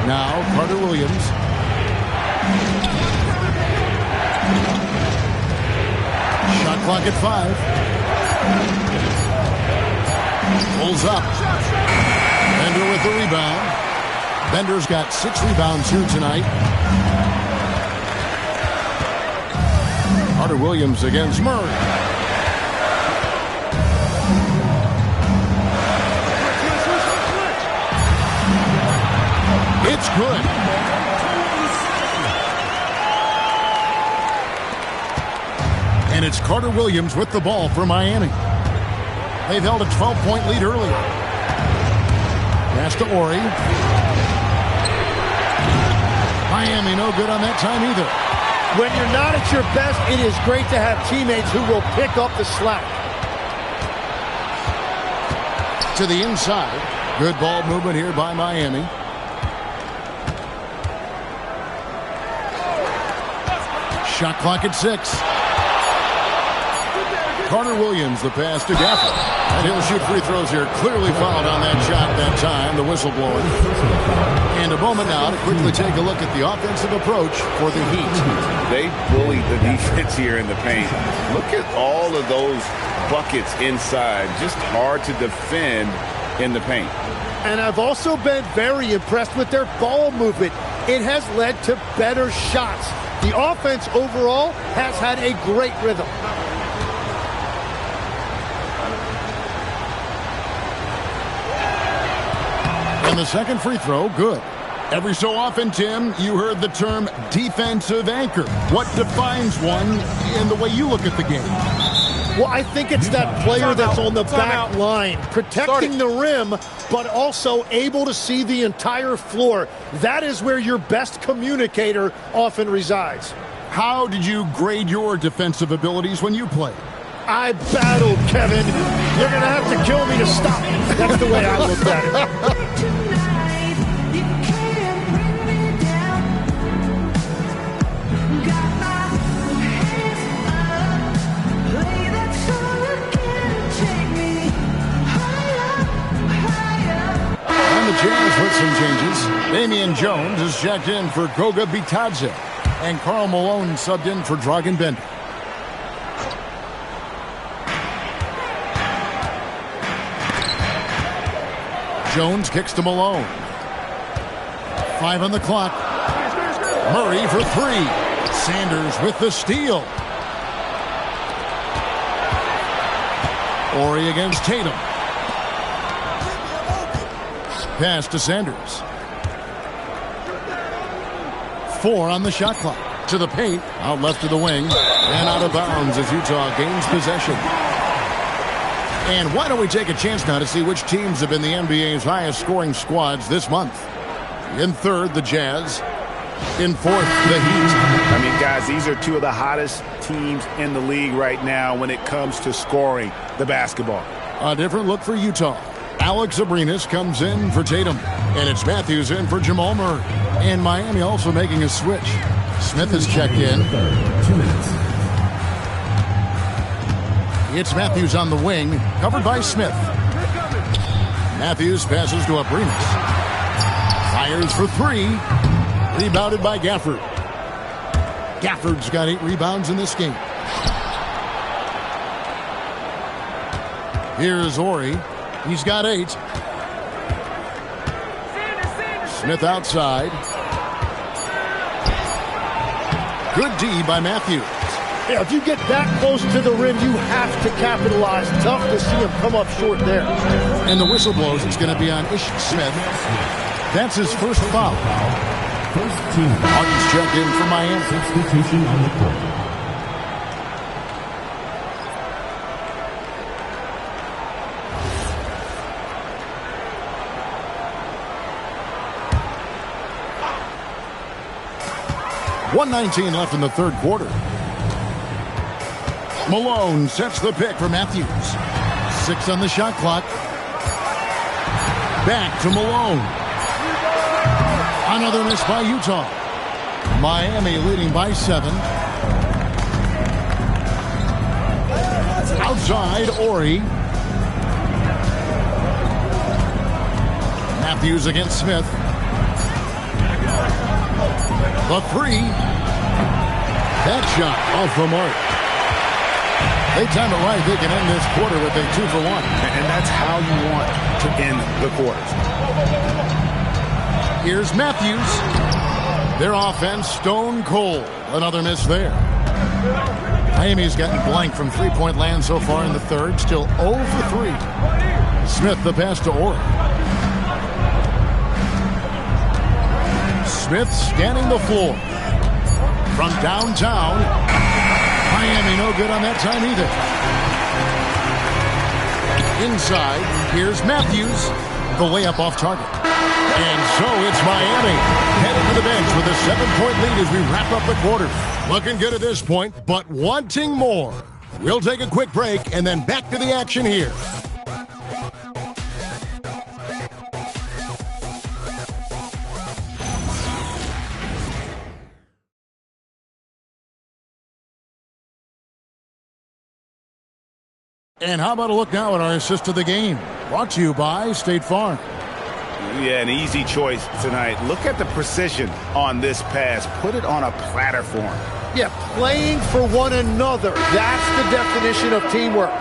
B: Now, Carter Williams. Shot clock at 5. Pulls up. Bender with the rebound. Bender's got 6 rebounds here tonight. Carter Williams against Murray. It's good. And it's Carter Williams with the ball for Miami. They've held a 12-point lead earlier. Pass to Horry. Miami no good on that time either.
K: When you're not at your best, it is great to have teammates who will pick up the slack.
B: To the inside. Good ball movement here by Miami. Shot clock at 6. Carter Williams, the pass to Gafford. And he'll shoot free throws here. Clearly fouled on that shot that time, the whistle blowing. And a moment now to quickly take a look at the offensive approach for the Heat.
F: They bullied the defense here in the paint. Look at all of those buckets inside. Just hard to defend in the paint.
K: And I've also been very impressed with their ball movement. It has led to better shots. The offense overall has had a great rhythm.
B: And the second free throw, good. Every so often, Tim, you heard the term defensive anchor. What defines one in the way you look at the game?
K: Well, I think it's that player that's on the back line, protecting the rim, but also able to see the entire floor. That is where your best communicator often resides.
B: How did you grade your defensive abilities when you played?
K: I battled, Kevin. You're going to have to kill me to stop. That's the way I looked at it.
B: And the Jazz with some changes. Damian Jones is checked in for Goga Bitadze. And Karl Malone subbed in for Dragan Bender. Jones kicks to Malone. 5 on the clock. Murray for 3. Sanders with the steal. Horry against Tatum. Pass to Sanders. 4 on the shot clock. To the paint. Out left to the wing. And out of bounds as Utah gains possession. And why don't we take a chance now to see which teams have been the NBA's highest scoring squads this month. In third, the Jazz. In fourth, the Heat.
F: I mean, guys, these are two of the hottest teams in the league right now when it comes to scoring the basketball.
B: A different look for Utah. Alex Abrinas comes in for Tatum. And it's Matthews in for Jamal Murray. And Miami also making a switch. Smith is checked in.
I: 2 minutes.
B: It's Matthews on the wing, covered by Smith. Matthews passes to Abrinas. Fires for 3. Rebounded by Gafford. Gafford's got 8 rebounds in this game. Here's Horry. He's got 8. Smith outside. Good D by Matthews.
K: Yeah, if you get that close to the rim, you have to capitalize. Tough to see him come up short there.
B: And the whistle blows. It's going to be on Ish Smith. That's his first foul.
I: First team.
B: Hawkins checked in for Miami.
I: Substitution on the court.
B: .119 left in the third quarter. Malone sets the pick for Matthews. 6 on the shot clock. Back to Malone. Another miss by Utah. Miami leading by 7. Outside, Horry. Matthews against Smith. The 3. That shot off the mark. They time it right. They can end this quarter with a 2 for 1.
F: And that's how you want to end the quarters.
B: Here's Matthews. Their offense stone cold. Another miss there. Miami's gotten blank from three-point land so far in the third. Still 0 for 3. Smith the pass to Horry. Smith scanning the floor. From downtown. Miami no good on that time either. Inside, here's Matthews. The layup off target. And so it's Miami headed to the bench with a 7-point lead as we wrap up the quarter. Looking good at this point, but wanting more. We'll take a quick break and then back to the action here. And how about a look now at our assist of the game? Brought to you by State Farm.
F: Yeah, an easy choice tonight. Look at the precision on this pass. Put it on a platter for him.
K: Yeah, playing for one another. That's the definition of teamwork.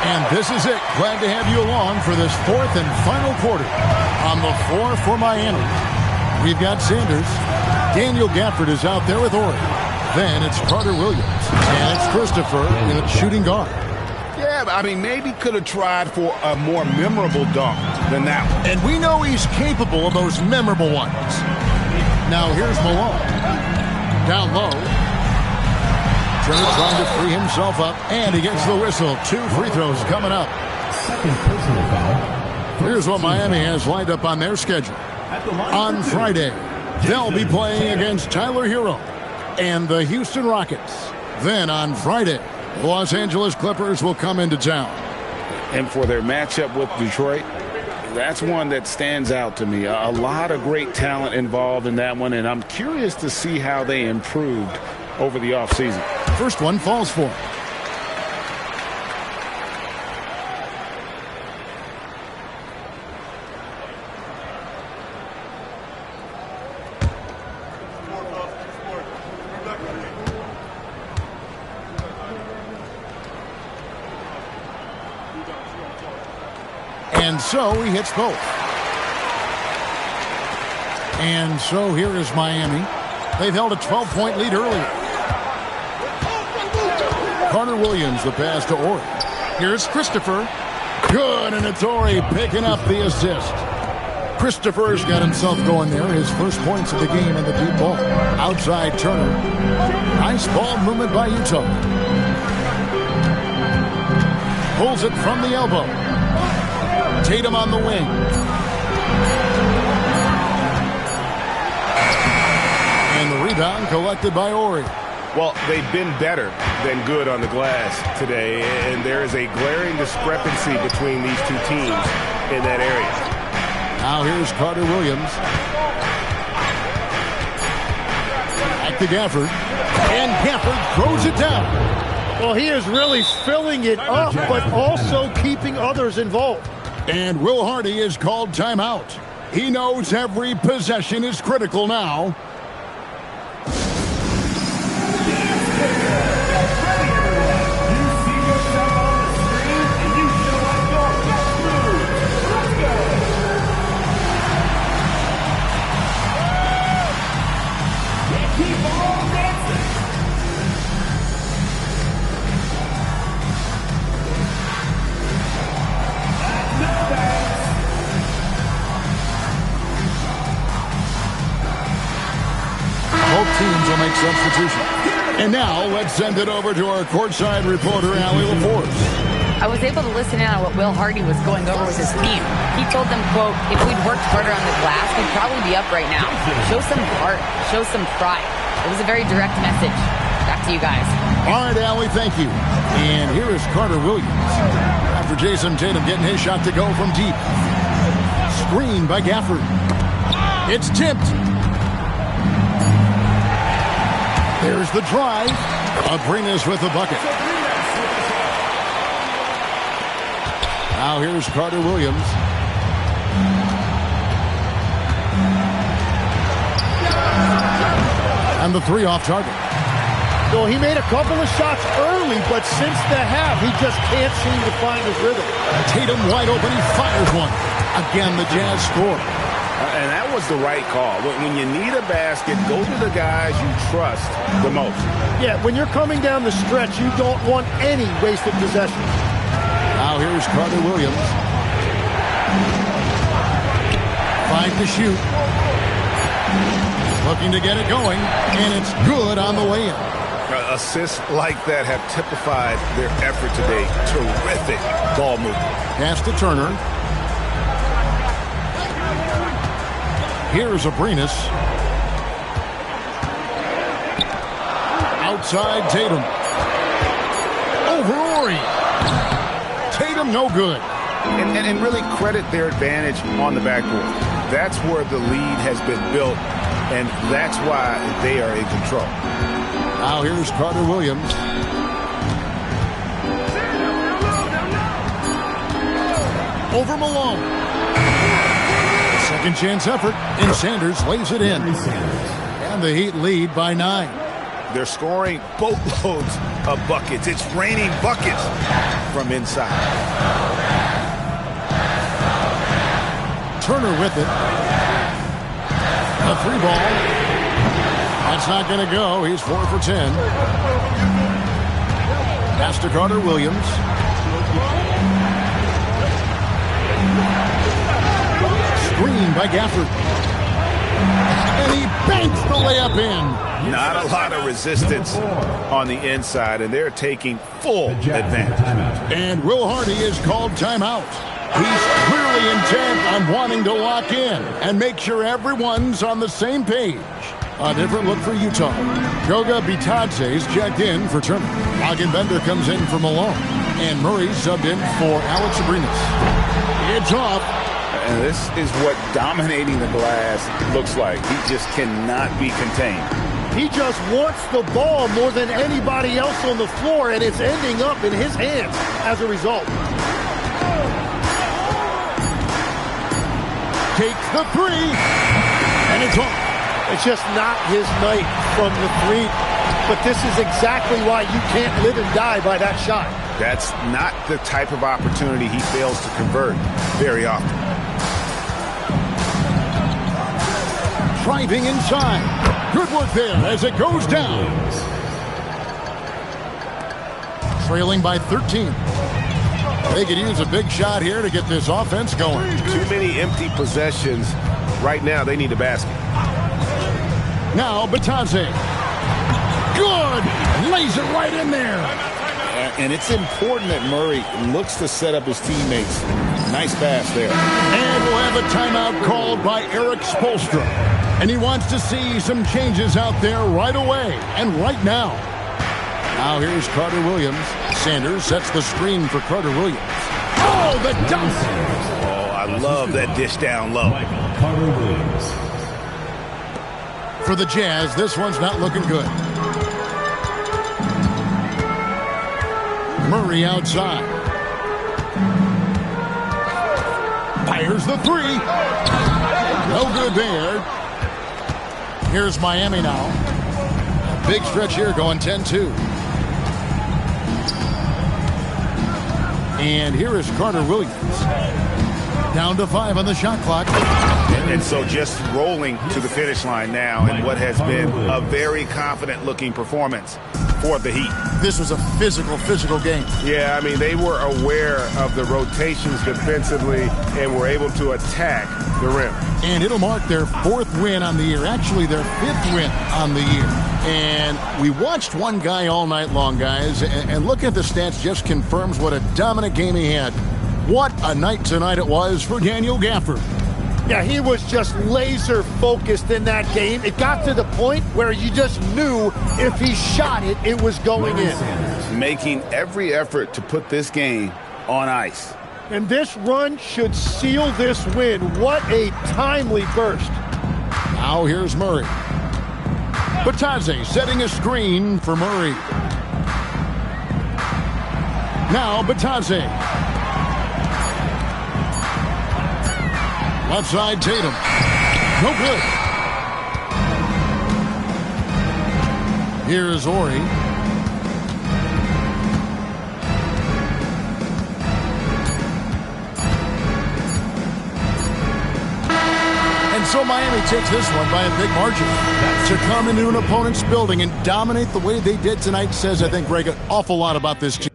B: And this is it. Glad to have you along for this fourth and final quarter. On the floor for Miami, we've got Sanders. Daniel Gafford is out there with Horry. Then it's Carter Williams. And it's Christopher in a shooting guard.
F: Yeah, I mean, maybe could have tried for a more memorable dunk. than that one.
B: And we know he's capable of those memorable ones. Now here's Malone. Down low. Turner trying to free himself up, and he gets the whistle. 2 free throws coming up. Here's what Miami has lined up on their schedule. On Friday, they'll be playing against Tyler Hero and the Houston Rockets. Then on Friday, the Los Angeles Clippers will come into town.
F: And for their matchup with Detroit, that's one that stands out to me. A lot of great talent involved in that one, and I'm curious to see how they improved over the offseason.
B: First one falls for him. And so he hits both. And so here is Miami. They've held a 12-point lead earlier. Carter Williams, the pass to Ori. Here's Christopher. Good, and it's Ori picking up the assist. Christopher's got himself going there. His first points of the game in the deep ball. Outside Turner. Nice ball movement by Utah. Pulls it from the elbow. Tatum on the wing. And the rebound collected by Ori.
O: Well, they've been better than good on the glass today, and there is a glaring discrepancy between these two teams in that area.
B: Now here's Carter Williams. Back to Gafford. And Gafford throws it down.
K: Well, he is really filling it up, but also keeping others involved.
B: And Will Hardy is called timeout. He knows every possession is critical now. Both teams will make substitutions. And now, let's send it over to our courtside reporter, Allie LaForce.
A: I was able to listen in on what Will Hardy was going over with his team. He told them, quote, if we'd worked harder on the glass, we'd probably be up right now. Show some heart. Show some pride. It was a very direct message. Back to you guys.
B: All right, Allie, thank you. And here is Carter Williams. After Jason Tatum getting his shot to go from deep. Screen by Gafford. It's tipped. There's the drive. Abrinas with the bucket. Now here's Carter Williams. And the three off target.
K: So he made a couple of shots early, but since the half, he just can't seem to find his rhythm.
B: Tatum wide open. He fires one. Again, the Jazz score.
F: And that was the right call. When you need a basket, go to the guys you trust the most.
K: Yeah, when you're coming down the stretch, you don't want any wasted possession.
B: Now here's Carter Williams. 5 to shoot. Looking to get it going, and it's good on the way in.
O: Assists like that have typified their effort today. Terrific ball movement.
B: Pass to Turner. Here's Abrinas. Outside Tatum. Over Ori. Tatum no good.
F: And really credit their advantage on the backboard. That's where the lead has been built, and that's why they are in control.
B: Now here's Carter Williams. Over Malone. Second chance effort, and Sanders lays it in. And the Heat lead by 9.
O: They're scoring boatloads of buckets. It's raining buckets from inside.
B: Turner with it. A 3 ball. That's not going to go. He's 4 for 10. Pass to Carter Williams. screen by Gafford. And he banks the layup in.
F: Not a lot of resistance on the inside, and they're taking full advantage.
B: And Will Hardy is called timeout. He's clearly intent on wanting to lock in and make sure everyone's on the same page. A different look for Utah. Goga Bitadze is checked in for Turner. Hagenbender comes in for Malone. And Murray subbed in for Alex Abrinas. It's off.
F: And this is what dominating the glass looks like. He just cannot be contained.
K: He just wants the ball more than anybody else on the floor, and it's ending up in his hands as a result.
B: Takes the three, and it's off.
K: It's just not his night from the three, but this is exactly why you can't live and die by that shot.
F: That's not the type of opportunity he fails to convert very often.
B: Driving inside. Good work there as it goes down. Trailing by 13. They could use a big shot here to get this offense going.
F: Too many empty possessions. Right now, they need a basket.
B: Now, Bitadze. Good! Lays it right in there.
F: And it's important that Murray looks to set up his teammates. Nice pass there.
B: And we'll have a timeout called by Eric Spoelstra. And he wants to see some changes out there right away and right now. Now here's Carter Williams. Sanders sets the screen for Carter Williams. Oh, the dunk!
F: Oh, I love that dish down low.
I: Carter Williams.
B: For the Jazz, this one's not looking good. Murray outside. Fires the three. No good there. Here's Miami now. Big stretch here going 10-2. And here is Carter Williams. Down to 5 on the shot clock.
F: And so just rolling to the finish line now in what has been a very confident-looking performance for the Heat.
B: This was a physical game.
O: Yeah, I mean, they were aware of the rotations defensively and were able to attack the rim.
B: And it'll mark their 4th win on the year. Actually, their 5th win on the year. And we watched one guy all night long, guys. And look at the stats, just confirms what a dominant game he had. What a night tonight it was for Daniel Gafford.
K: Yeah, he was just laser focused in that game. It got to the point where you just knew if he shot it, it was going in.
F: Making every effort to put this game on ice.
K: And this run should seal this win. What a timely burst.
B: Now here's Murray. Bitadze setting a screen for Murray. Now Bitadze. Outside Tatum. No good. Here's Ori. And so Miami takes this one by a big margin. To come into an opponent's building and dominate the way they did tonight says, I think, Greg, an awful lot about this team.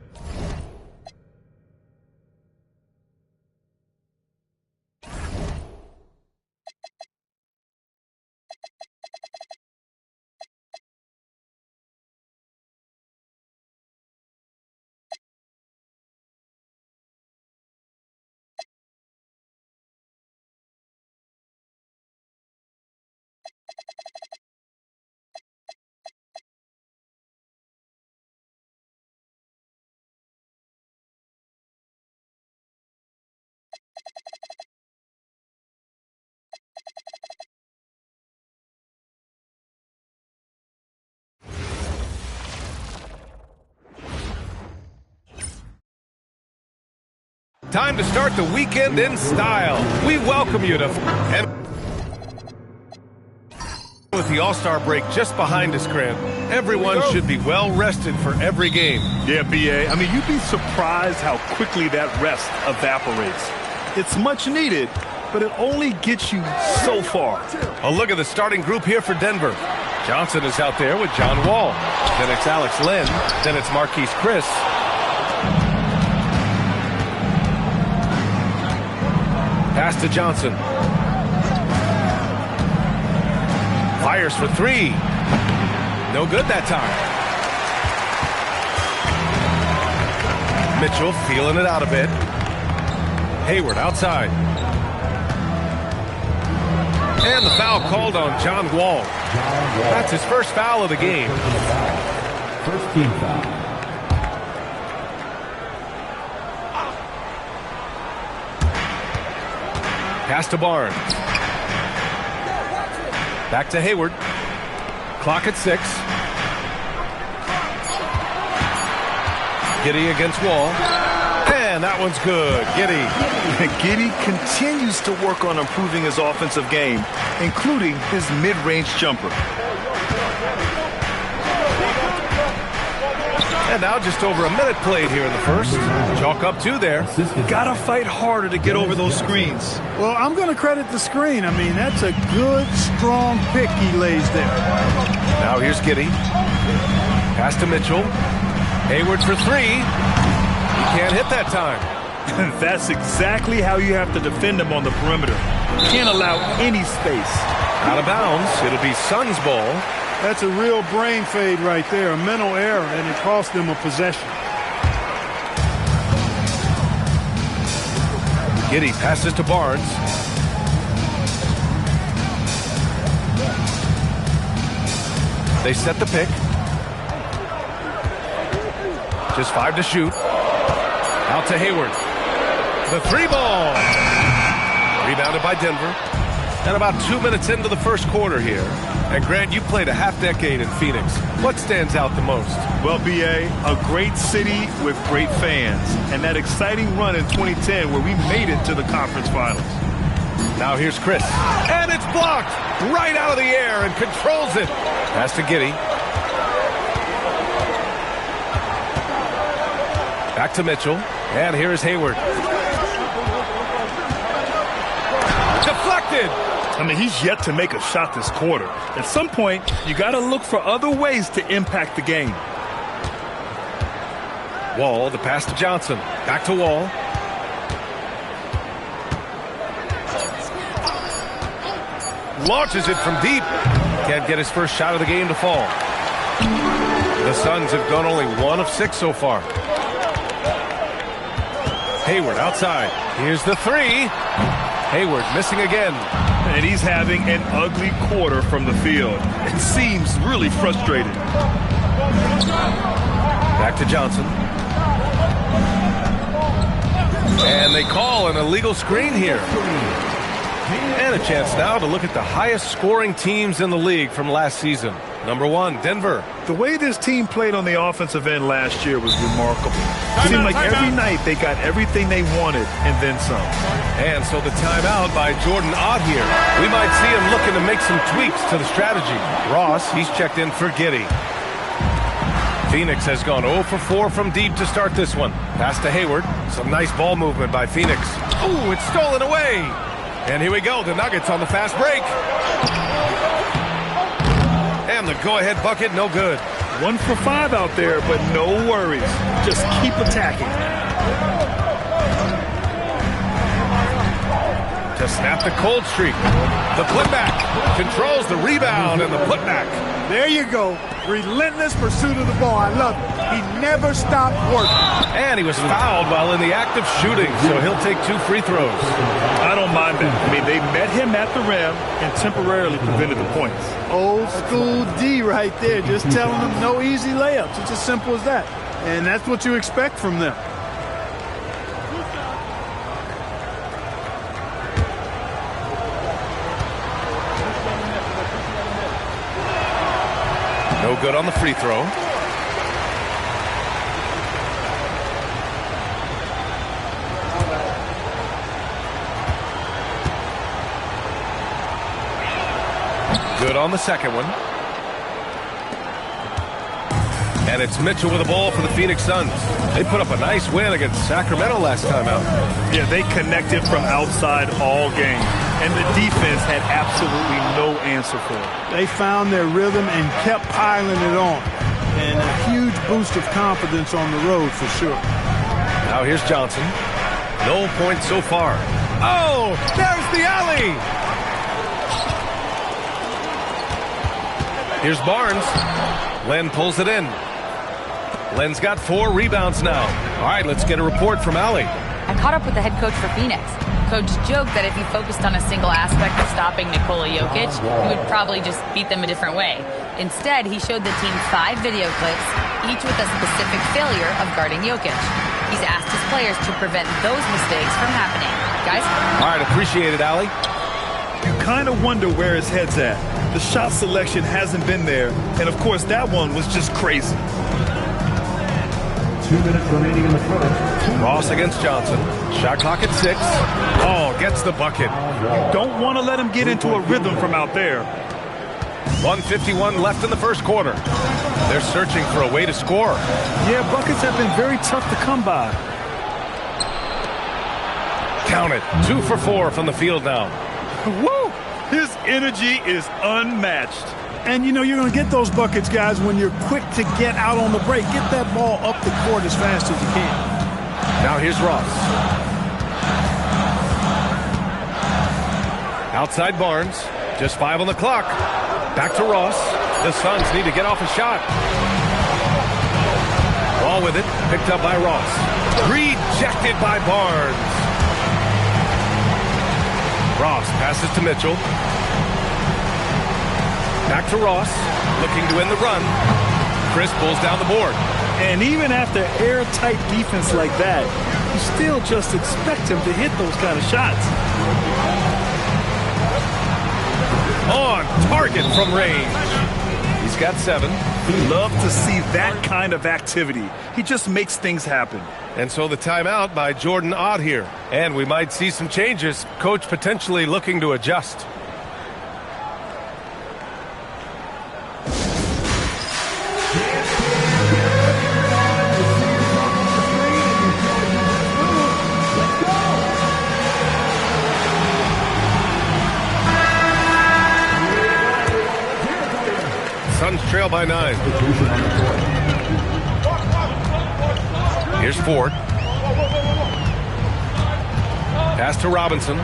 J: Time to start the weekend in style. We welcome you to... And with the All-Star break just behind us, Grant, everyone should be well rested for every game.
M: Yeah, B.A. I mean, you'd be surprised how quickly that rest evaporates. It's much needed, but it only gets you so far.
J: A look at the starting group here for Denver. Johnson is out there with John Wall. Then it's Alex Len. Then it's Marquise Chris. Pass to Johnson. Fires for three. No good that time. Mitchell feeling it out a bit. Hayward outside. And the foul called on John Wall. That's his first foul of the game.
I: First team foul.
J: Pass to Barnes. Back to Hayward. Clock at 6. Giddey against Wall. And that one's good. Giddey.
M: Giddey continues to work on improving his offensive game, including his mid-range jumper.
J: And now just over a minute played here in the first. Chalk up 2 there.
M: Gotta fight harder to get over those screens.
K: Well, I'm going to credit the screen. I mean, that's a good, strong pick he lays there.
J: Now here's Giddey. Pass to Mitchell. Hayward for 3. He can't hit that time.
M: That's exactly how you have to defend him on the perimeter. Can't allow any space.
J: Out of bounds. It'll be Suns ball.
K: That's a real brain fade right there, a mental error, and it cost them a possession.
J: Giddey passes to Barnes. They set the pick. Just 5 to shoot. Out to Hayward. The 3 ball. Rebounded by Denver. And about 2 minutes into the first quarter here. And Grant, you played a half-decade in Phoenix. What stands out the most?
M: Well, B.A., a great city with great fans. And that exciting run in 2010 where we made it to the conference finals.
J: Now here's Chris. And it's blocked right out of the air and controls it. Pass to Giddey. Back to Mitchell. And here's Hayward. Deflected.
M: I mean, he's yet to make a shot this quarter. At some point, you got to look for other ways to impact the game.
J: Wall, the pass to Johnson. Back to Wall. Launches it from deep. Can't get his first shot of the game to fall. The Suns have gone only 1 of 6 so far. Hayward outside. Here's the 3. Hayward missing again.
M: And he's having an ugly quarter from the field. It seems really frustrated.
J: Back to Johnson. And they call an illegal screen here. And a chance now to look at the highest scoring teams in the league from last season. Number 1, Denver.
M: The way this team played on the offensive end last year was remarkable. It seemed like every night they got everything they wanted and then some.
J: And so the timeout by Jordan Ott here. We might see him looking to make some tweaks to the strategy. Ross, he's checked in for Giddey. Phoenix has gone 0 for 4 from deep to start this one. Pass to Hayward. Some nice ball movement by Phoenix. Ooh, it's stolen away. And here we go. The Nuggets on the fast break. And the go-ahead bucket, no good.
M: 1 for 5 out there, but no worries. Just keep attacking.
J: To snap the cold streak. The putback controls the rebound and the putback.
K: There you go. Relentless pursuit of the ball. I love it. He never stopped working.
J: And he was fouled while in the act of shooting, so he'll take 2 free throws.
M: I don't mind that. I mean, they met him at the rim and temporarily prevented the points.
K: Old school D right there, just telling them no easy layups. It's as simple as that. And that's what you expect from them.
J: No good on the free throw. Good on the second one. And it's Mitchell with the ball for the Phoenix Suns. They put up a nice win against Sacramento last time out.
M: Yeah, they connected from outside all game. And the defense had absolutely no answer for it.
K: They found their rhythm and kept piling it on. And a huge boost of confidence on the road for sure.
J: Now here's Johnson. No points so far. Oh, there's the alley. Here's Barnes. Len pulls it in. Len's got 4 rebounds now. All right, let's get a report from Allie.
A: I caught up with the head coach for Phoenix. Coach joked that if he focused on a single aspect of stopping Nikola Jokic, he would probably just beat them a different way. Instead, he showed the team 5 video clips, each with a specific failure of guarding Jokic. He's asked his players to prevent those mistakes from happening. Guys?
J: All right, appreciate it, Allie.
M: You kind of wonder where his head's at. The shot selection hasn't been there, and of course that one was just crazy.
I: 2 minutes remaining in the first.
J: Ross against Johnson. Shot clock at 6. Oh, gets the bucket.
M: You don't want to let him get into a rhythm from out there.
J: 1:51 left in the first quarter. They're searching for a way to score.
M: Yeah, buckets have been very tough to come by.
J: Count it. 2 for 4 from the field now.
M: Woo! His energy is unmatched. And, you know, you're going to get those buckets, guys, when you're quick to get out on the break. Get that ball up the court as fast as you can.
J: Now here's Ross. Outside Barnes. Just 5 on the clock. Back to Ross. The Suns need to get off a shot. Ball with it. Picked up by Ross. Rejected by Barnes. Ross passes to Mitchell. Back to Ross, looking to win the run. Chris pulls down the board.
M: And even after airtight defense like that, you still just expect him to hit those kind of shots.
J: On target from range. He's got 7.
M: Love to see that kind of activity. He just makes things happen.
J: And so the timeout by Jordan Ott here. And we might see some changes. Coach potentially looking to adjust. Suns trail by 9. Here's Ford. Pass to Robinson.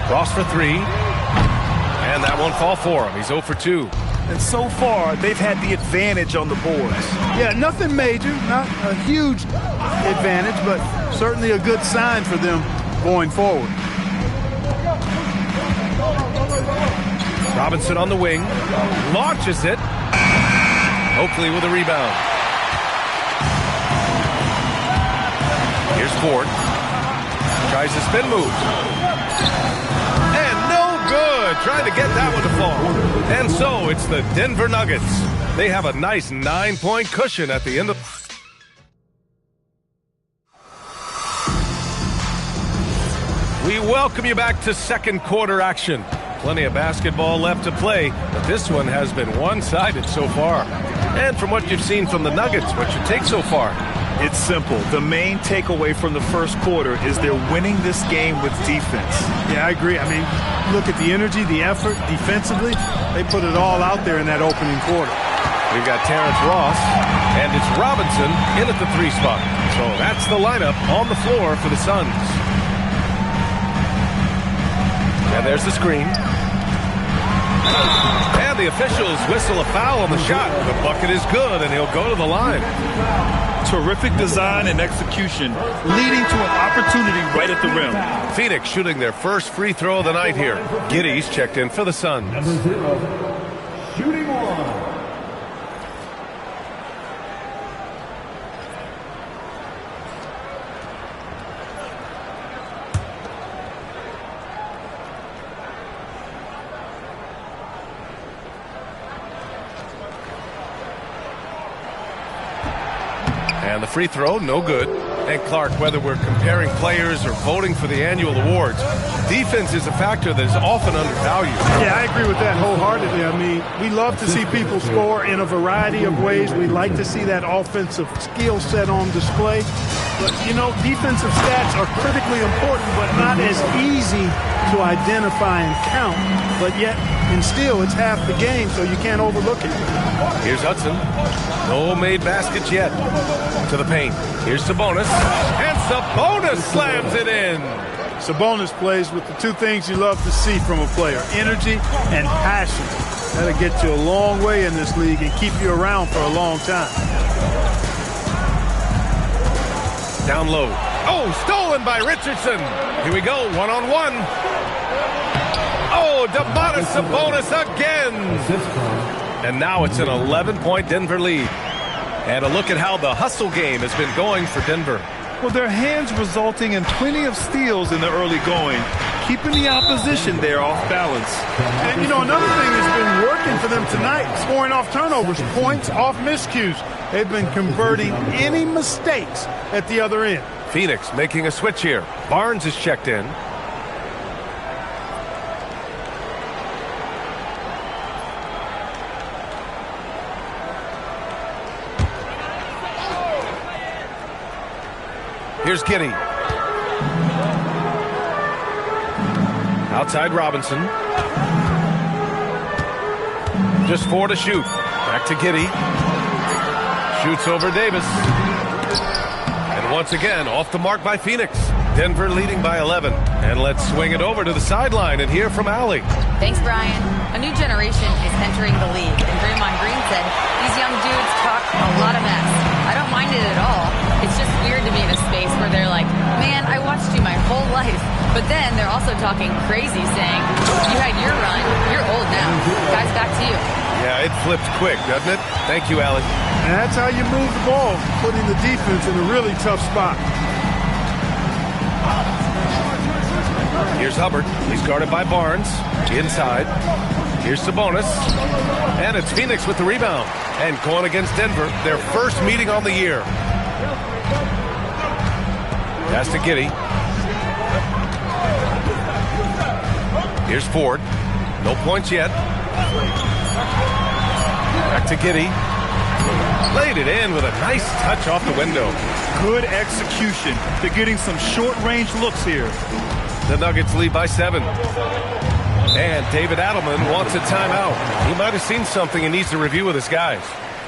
J: Cross for 3. And that won't fall for him. He's 0 for 2.
M: And so far, they've had the advantage on the boards.
K: Yeah, nothing major, not a huge advantage, but certainly a good sign for them going forward.
J: Robinson on the wing. Launches it. Hopefully with a rebound. Here's Ford. Tries to spin move. And no good. Trying to get that one to fall. And so it's the Denver Nuggets. They have a nice 9-point cushion at the end of... We welcome you back to second quarter action. Plenty of basketball left to play, but this one has been one-sided so far. And from what you've seen from the Nuggets, what's your take so far?
M: It's simple. The main takeaway from the first quarter is they're winning this game with defense.
K: Yeah, I agree. I mean, look at the energy, the effort, defensively. They put it all out there in that opening quarter.
J: We've got Terrence Ross, and it's Robinson in at the 3 spot. So that's the lineup on the floor for the Suns. And there's the screen. And the officials whistle a foul on the shot. The bucket is good, and he'll go to the line.
M: Terrific design and execution, leading to an opportunity right at the rim.
J: Phoenix shooting their first free throw of the night here. Giddey's checked in for the Suns.
I: Shooting 1.
J: And the free throw, no good. And Clark, whether we're comparing players or voting for the annual awards, defense is a factor that is often undervalued.
K: Yeah, I agree with that wholeheartedly. I mean, we love to see people score in a variety of ways. We like to see that offensive skill set on display. But, you know, defensive stats are critically important, but not as easy to identify and count. But yet, and still, it's half the game, so you can't overlook it.
J: Here's Hudson. No made baskets yet. To the paint. Here's Sabonis. And Sabonis slams it in.
K: Sabonis plays with the 2 things you love to see from a player: energy and passion.
M: That'll get you a long way in this league and keep you around for a long time.
J: Down low. Oh, stolen by Richardson. Here we go, one-on-one. Oh, Domantas Sabonis again. And now it's an 11-point Denver lead. And a look at how the hustle game has been going for Denver.
M: Well, their hands resulting in plenty of steals in the early going, keeping the opposition there off balance. And, you know, another thing that's been working for them tonight, scoring off turnovers, points off miscues. They've been converting any mistakes at the other end.
J: Phoenix making a switch here. Barnes is checked in. Here's Giddey. Outside Robinson. Just 4 to shoot. Back to Giddey. Shoots over Davis. And once again, off the mark by Phoenix. Denver leading by 11. And let's swing it over to the sideline and hear from Allie.
A: Thanks, Brian. A new generation is entering the league, and Draymond Green said these young dudes talk a lot of mess. I don't mind it at all. It's just weird to be in a space where they're like, man, I watched you my whole life. But then they're also talking crazy, saying, you had your run, you're old now. Guys, back to you.
J: Yeah, it flipped quick, doesn't it? Thank you, Allie.
M: And that's how you move the ball, putting the defense in a really tough spot.
J: Here's Hubbard. He's guarded by Barnes. Inside. Here's Sabonis. And it's Phoenix with the rebound. And going against Denver, their first meeting on the year. Pass to Giddey. Here's Ford. No points yet. Back to Giddey. Laid it in with a nice touch off the window.
M: Good execution. They're getting some short-range looks here.
J: The Nuggets lead by 7. And David Adelman wants a timeout. He might have seen something and needs to review with his guys.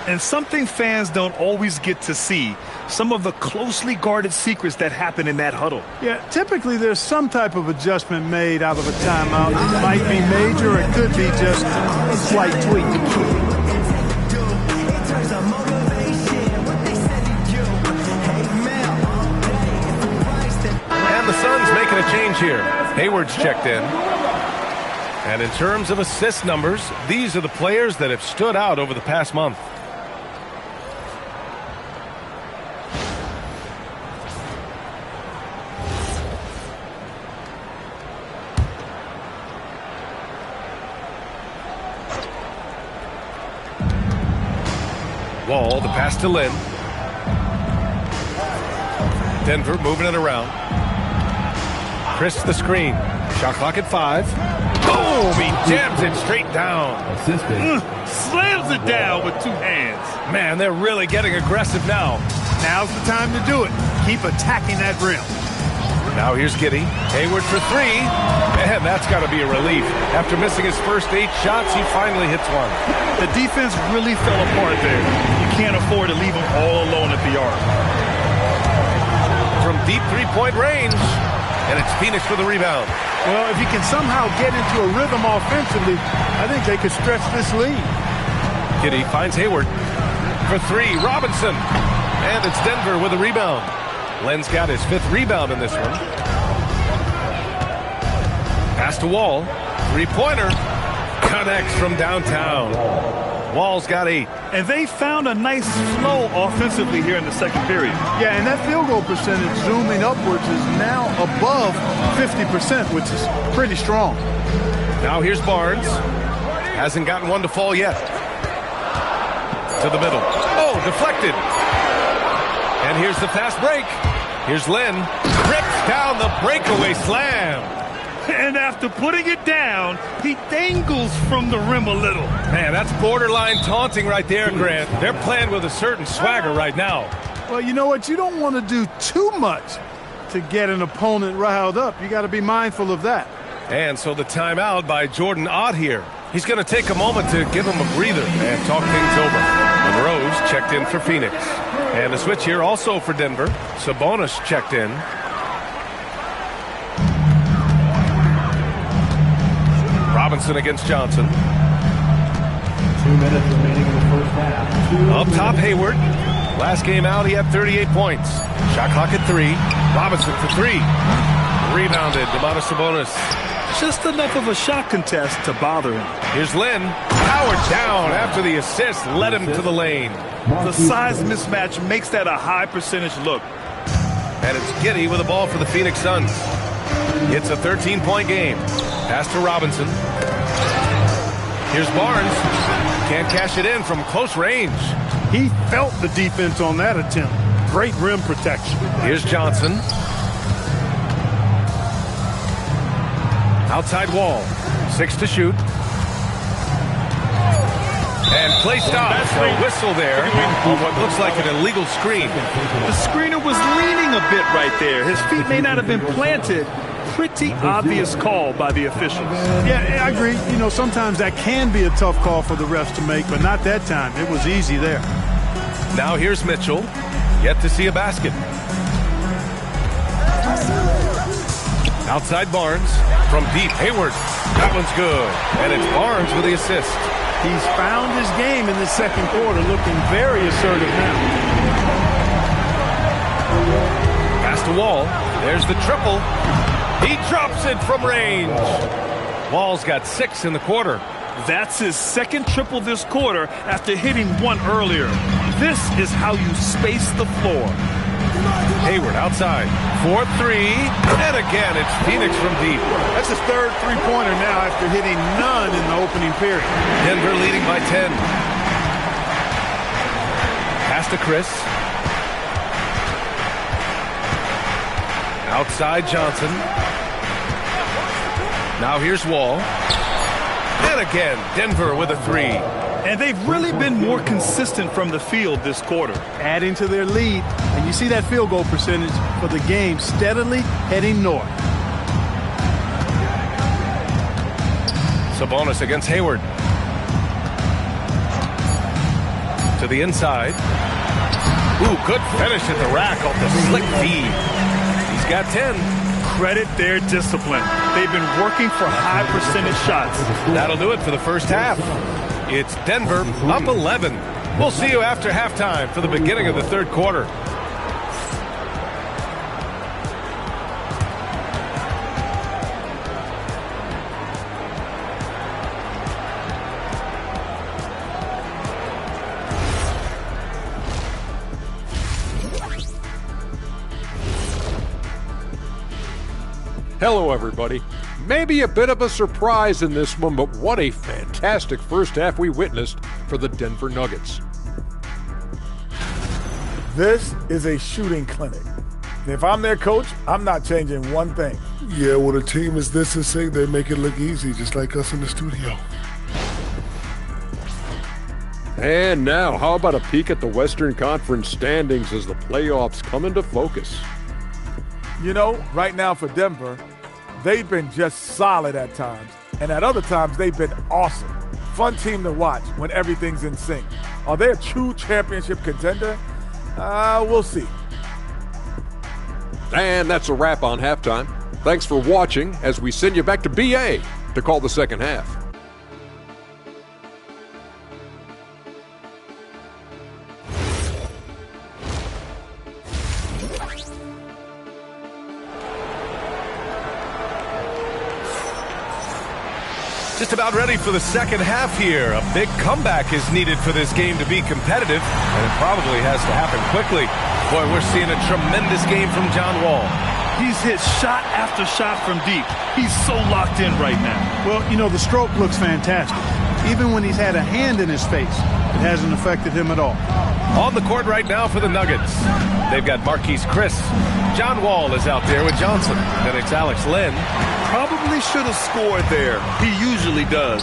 M: And something fans don't always get to see, some of the closely guarded secrets that happen in that huddle. Yeah, typically there's some type of adjustment made out of a timeout. It might be major, or it could be just a slight tweak.
J: And the Suns making a change here. Hayward's checked in. And in terms of assist numbers, these are the players that have stood out over the past month. Wall, the pass to Lynn. Denver moving it around. Chris the screen. Shot clock at 5. Boom! He jams it straight down.
M: Slams it down with 2 hands.
J: Man, they're really getting aggressive now.
M: Now's the time to do it. Keep attacking that rim.
J: Now here's Giddey. Hayward for 3. Man, that's got to be a relief. After missing his first 8 shots, he finally hits one.
M: The defense really fell apart there. You can't afford to leave them all alone at the arc.
J: From deep 3-point range. And it's Phoenix for the rebound.
M: Well, if you can somehow get into a rhythm offensively, I think they could stretch this lead.
J: Giddey finds Hayward for 3. Robinson. And it's Denver with a rebound. Len's got his 5th rebound in this one. Pass to Wall. 3-pointer. Connects from downtown. Wall's got 8.
M: And they found a nice flow offensively here in the second period. Yeah, and that field goal percentage zooming upwards is now above 50%, which is pretty strong.
J: Now here's Barnes. Hasn't gotten one to fall yet. To the middle. Oh, deflected. And here's the fast break. Here's Lynn. Rips down the breakaway slam.
M: And after putting it down, he dangles from the rim a little.
J: Man, that's borderline taunting right there, Grant. They're playing with a certain swagger right now.
M: Well, you know what? You don't want to do too much to get an opponent riled up. You got to be mindful of that.
J: And so the timeout by Jordan Ott here. He's going to take a moment to give him a breather and talk things over. Monroe's checked in for Phoenix. And the switch here also for Denver. Sabonis checked in. Robinson against Johnson.
I: 2 minutes remaining in the first half.
J: Up top, Hayward. Last game out, he had 38 points. Shot clock at 3. Robinson for 3. Rebounded, Domantas Sabonis.
M: Just enough of a shot contest to bother him.
J: Here's Lynn. Powered down after the assist led him to the lane.
M: The size mismatch makes that a high percentage look.
J: And it's Giddey with the ball for the Phoenix Suns. It's a 13-point game. Pass to Robinson. Here's Barnes. Can't cash it in from close range.
M: He felt the defense on that attempt. Great rim protection.
J: Here's Johnson. Outside wall. 6 to shoot. And play stops. A whistle there on what looks like an illegal screen.
M: The screener was leaning a bit right there. His feet may not have been planted. Pretty obvious call by the officials.
P: Yeah, I agree. You know, sometimes that can be a tough call for the refs to make, but not that time. It was easy there.
J: Now here's Mitchell. Yet to see a basket. Outside Barnes. From deep, Hayward. That one's good. And it's Barnes with the assist.
P: He's found his game in the second quarter, looking very assertive now.
J: Pass to Wall. There's the triple. He drops it from range. Wall's got 6 in the quarter.
M: That's his second triple this quarter after hitting one earlier. This is how you space the floor.
J: Hayward outside. 4-3. And again, it's Phoenix from deep.
P: That's his third three-pointer now after hitting none in the opening period.
J: Denver leading by 10. Pass to Chris. Outside Johnson. Now here's Wall. And again, Denver with a 3.
M: And they've really been more consistent from the field this quarter.
P: Adding to their lead, and you see that field goal percentage for the game steadily heading north.
J: Sabonis against Hayward. To the inside. Ooh, good finish at the rack off the slick feed. He's got 10.
M: Credit their discipline. They've been working for high percentage shots.
J: That'll do it for the first half. It's Denver up 11. We'll see you after halftime for the beginning of the third quarter.
E: Hello, everybody. Maybe a bit of a surprise in this one, but what a fantastic first half we witnessed for the Denver Nuggets.
C: This is a shooting clinic. If I'm their coach, I'm not changing one thing.
D: Yeah, well, a team is this and say they make it look easy, just like us in the studio.
E: And now, how about a peek at the Western Conference standings as the playoffs come into focus?
C: You know, right now for Denver, they've been just solid at times, and at other times they've been awesome. Fun team to watch when everything's in sync. Are they a true championship contender? We'll see.
E: And that's a wrap on halftime. Thanks for watching as we send you back to BA to call the second half.
J: Just about ready for the second half here. A big comeback is needed for this game to be competitive, and it probably has to happen quickly. Boy, we're seeing a tremendous game from John Wall.
M: He's hit shot after shot from deep. He's so locked in right now.
P: Well, you know, the stroke looks fantastic. Even when he's had a hand in his face, it hasn't affected him at all.
J: On the court right now for the Nuggets. They've got Marquise Chris. John Wall is out there with Johnson. Then it's Alex Len.
M: Probably should have scored there. He usually does.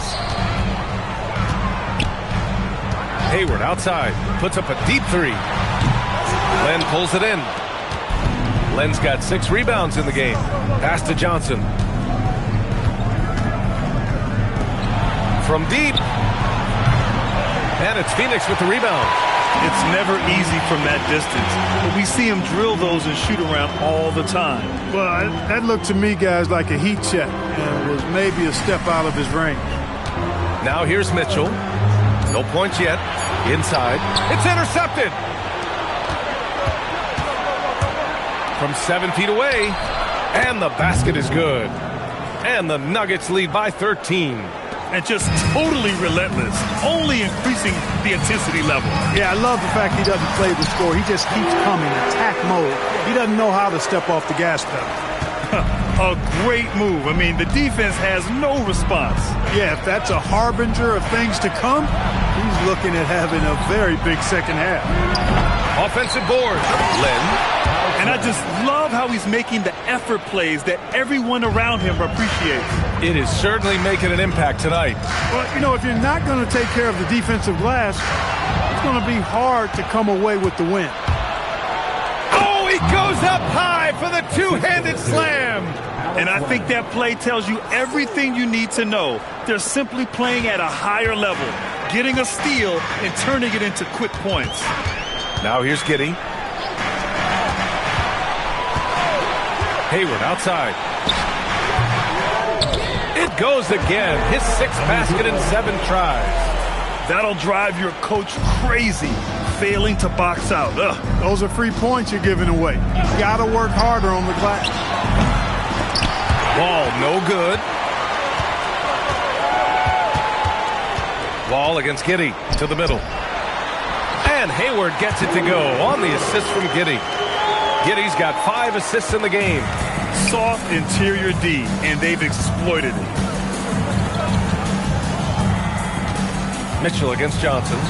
J: Hayward outside. Puts up a deep 3. Len pulls it in. Len's got 6 rebounds in the game. Pass to Johnson. From deep. And it's Phoenix with the rebound.
M: It's never easy from that distance, but we see him drill those and shoot around all the time.
P: Well, that looked to me, guys, like a heat check and was maybe a step out of his range.
J: Now here's Mitchell. No points yet. Inside. It's intercepted. From 7 feet away. And the basket is good. And the Nuggets lead by 13.
M: And just totally relentless, only increasing the intensity level.
P: Yeah, I love the fact he doesn't play the score. He just keeps coming, attack mode. He doesn't know how to step off the gas pedal.
M: A great move. I mean, the defense has no response.
P: Yeah, if that's a harbinger of things to come, he's looking at having a very big second half.
J: Offensive board. Len.
M: And I just love how he's making the effort plays that everyone around him appreciates.
J: It is certainly making an impact tonight.
P: Well, you know, if you're not going to take care of the defensive glass, it's going to be hard to come away with the win.
J: Oh, he goes up high for the two-handed slam.
M: And I think that play tells you everything you need to know. They're simply playing at a higher level, getting a steal and turning it into quick points.
J: Now here's Giddey. Hayward outside. It goes again. His 6th basket in 7 tries.
M: That'll drive your coach crazy, failing to box out. Ugh.
P: Those are free points you're giving away. You got to work harder on the glass.
J: Ball no good. Ball against Giddey to the middle. And Hayward gets it to go on the assist from Giddey. Giddey's got 5 assists in the game.
M: Soft interior D, and they've exploited it.
J: Mitchell against Johnson.
M: Woo!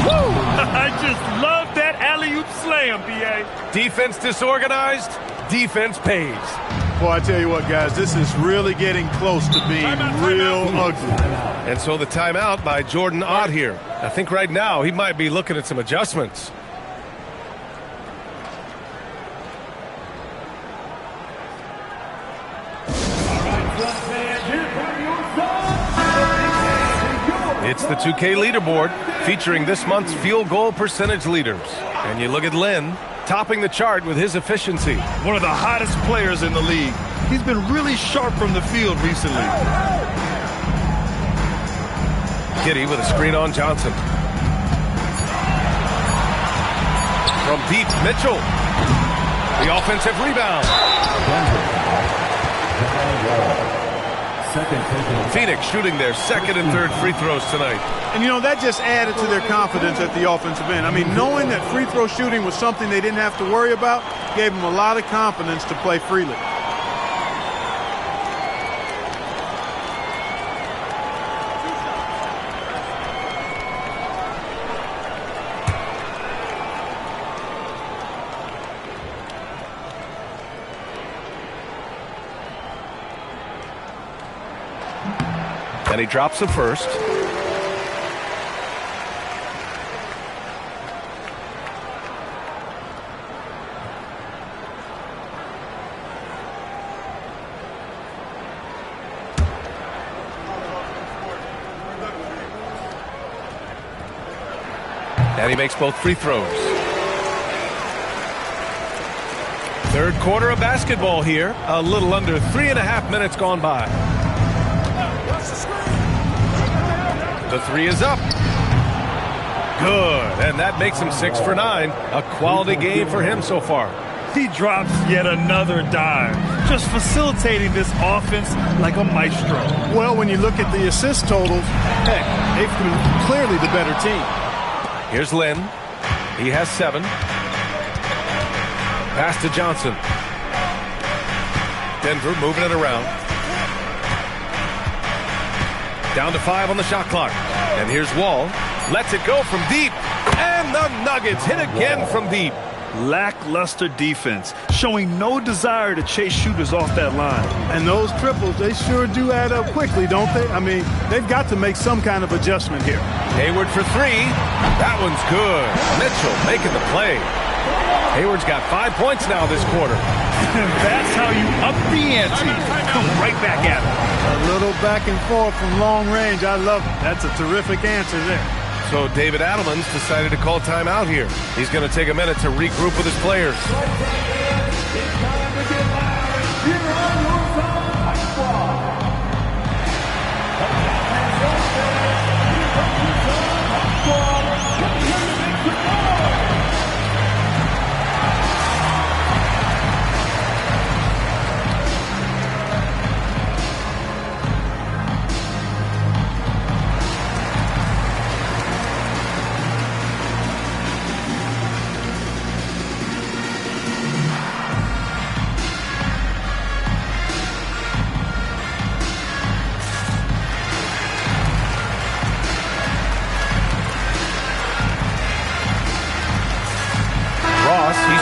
M: I just love that alley-oop slam, B.A.
J: Defense disorganized, defense pays.
P: Boy, I tell you what, guys, this is really getting close to being real ugly.
J: And so the timeout by Jordan Ott here. I think right now he might be looking at some adjustments. It's the 2K leaderboard featuring this month's field goal percentage leaders. And you look at Len topping the chart with his efficiency.
M: One of the hottest players in the league. He's been really sharp from the field recently.
J: Giddey with a screen on Johnson. From deep, Mitchell. The offensive rebound. Phoenix shooting their 2nd and 3rd free throws tonight.
P: And, you know, that just added to their confidence at the offensive end. I mean, knowing that free throw shooting was something they didn't have to worry about gave them a lot of confidence to play freely.
J: And he drops the first. And he makes both free throws. 3rd quarter of basketball here. A little under 3.5 minutes gone by. The 3 is up. Good. And that makes him 6 for 9. A quality game for him so far.
M: He drops yet another dime, just facilitating this offense like a maestro.
P: Well, when you look at the assist totals, heck, they've been clearly the better team.
J: Here's Len. He has 7. Pass to Johnson. Denver moving it around. Down to 5 on the shot clock. And here's Wall. Lets it go from deep. And the Nuggets hit again from deep.
M: Lackluster defense, showing no desire to chase shooters off that line.
P: And those triples, they sure do add up quickly, don't they? I mean, they've got to make some kind of adjustment here.
J: Hayward for 3. That one's good. Mitchell making the play. Hayward's got 5 points now this quarter.
M: That's how you up the ante. Come right back at him.
P: A little back and forth from long range. I love it. That's a terrific answer there.
J: So David Adelman's decided to call timeout here. He's going to take a minute to regroup with his players.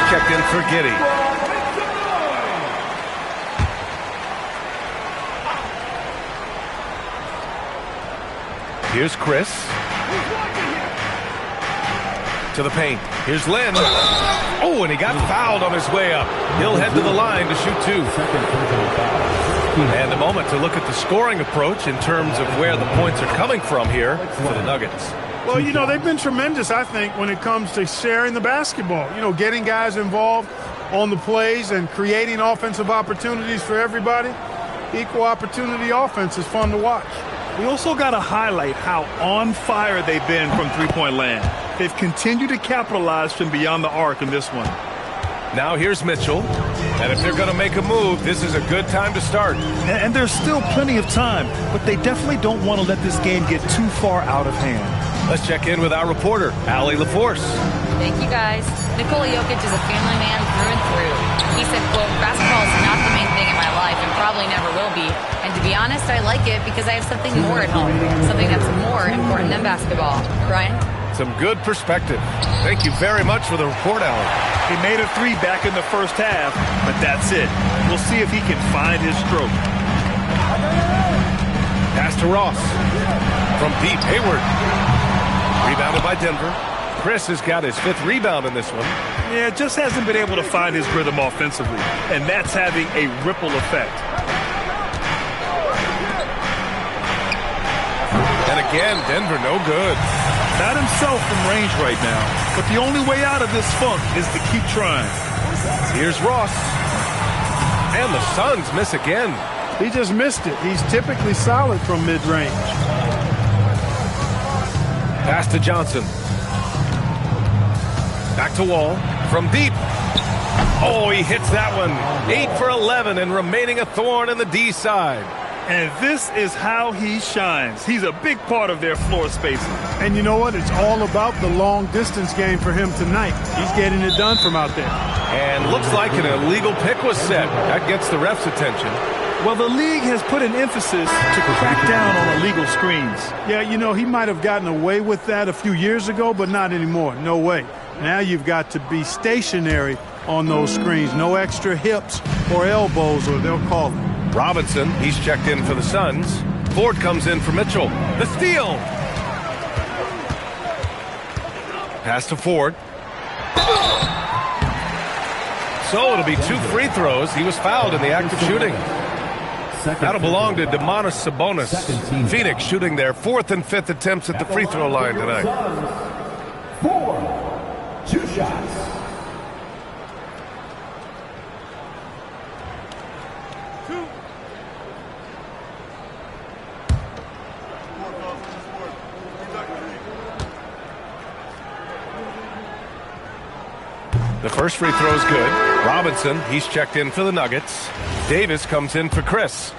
J: checked in for Giddey. Here's Chris. To the paint. Here's Lynn. Oh, and he got fouled on his way up. He'll head to the line to shoot 2. And a moment to look at the scoring approach in terms of where the points are coming from here for the Nuggets.
P: Well, you know, they've been tremendous, I think, when it comes to sharing the basketball. You know, getting guys involved on the plays and creating offensive opportunities for everybody. Equal opportunity offense is fun to watch.
M: We also got to highlight how on fire they've been from three-point land. They've continued to capitalize from beyond the arc in this one.
J: Now here's Mitchell. And if they're going to make a move, this is a good time to start.
M: And there's still plenty of time, but they definitely don't want to let this game get too far out of hand.
J: Let's check in with our reporter, Allie LaForce.
A: Thank you, guys. Nikola Jokic is a family man through and through. He said, quote, basketball is not the main thing in my life and probably never will be. And to be honest, I like it because I have something more at home, something that's more important than basketball. Brian?
J: Some good perspective. Thank you very much for the report, Allie.
M: He made a 3 back in the first half, but that's it. We'll see if he can find his stroke.
J: Pass to Ross. From deep, Hayward. Rebounded by Denver. Chris has got his 5th rebound in this one.
M: Yeah, just hasn't been able to find his rhythm offensively, and that's having a ripple effect.
J: And again, Denver no good.
M: Not himself from range right now, but the only way out of this funk is to keep trying.
J: Here's Ross. And the Suns miss again.
P: He just missed it. He's typically solid from mid-range.
J: Pass to Johnson. Back to Wall. From deep. Oh, he hits that one. 8 for 11 and remaining a thorn in the D side.
M: And this is how he shines. He's a big part of their floor spacing.
P: And you know what? It's all about the long-distance game for him tonight. He's getting it done from out there.
J: And looks like an illegal pick was set. That gets the ref's attention.
M: Well, the league has put an emphasis to crack down on illegal screens.
P: Yeah, you know, he might have gotten away with that a few years ago, but not anymore. No way. Now you've got to be stationary on those screens. No extra hips or elbows, or they'll call it.
J: Robinson, he's checked in for the Suns. Ford comes in for Mitchell. The steal. Pass to Ford. So it'll be 2 free throws. He was fouled in the act of shooting. That'll belong to Domantas Sabonis. Phoenix shooting their 4th and 5th attempts at the free throw line tonight.
I: 4, 2 shots.
J: The first free throw is good. Robinson, he's checked in for the Nuggets. Davis comes in for Chris.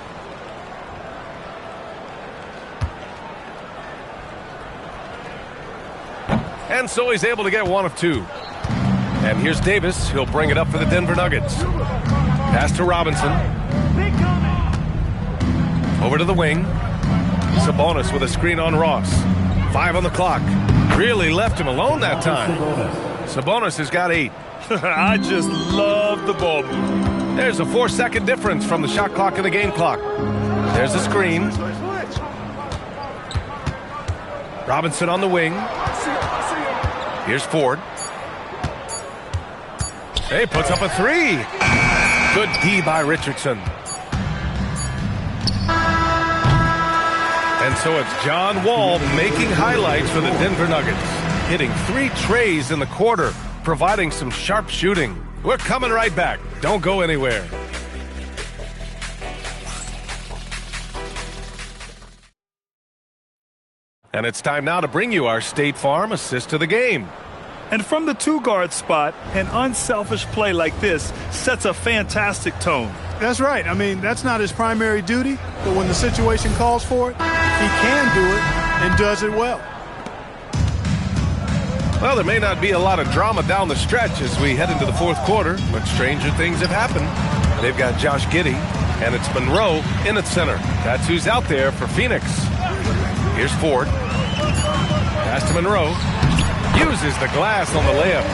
J: And so he's able to get 1 of 2. And here's Davis. He'll bring it up for the Denver Nuggets. Pass to Robinson. Over to the wing. Sabonis with a screen on Ross. 5 on the clock. Really left him alone that time. Sabonis has got 8.
M: I just love the ball movement.
J: There's a 4-second difference from the shot clock and the game clock. There's the screen. Robinson on the wing. Here's Ford. Hey, puts up a 3. Good D by Richardson. And so it's John Wall making highlights for the Denver Nuggets. Hitting 3 trays in the quarter, providing some sharp shooting. We're coming right back. Don't go anywhere. And it's time now to bring you our State Farm assist to the game.
M: And from the 2-guard spot, an unselfish play like this sets a fantastic tone.
P: That's right. I mean, that's not his primary duty, but when the situation calls for it, he can do it and does it well.
J: Well, there may not be a lot of drama down the stretch as we head into the 4th quarter, but stranger things have happened. They've got Josh Giddey, and it's Monroe in at center. That's who's out there for Phoenix. Here's Ford. Pass to Monroe. Uses the glass on the layup.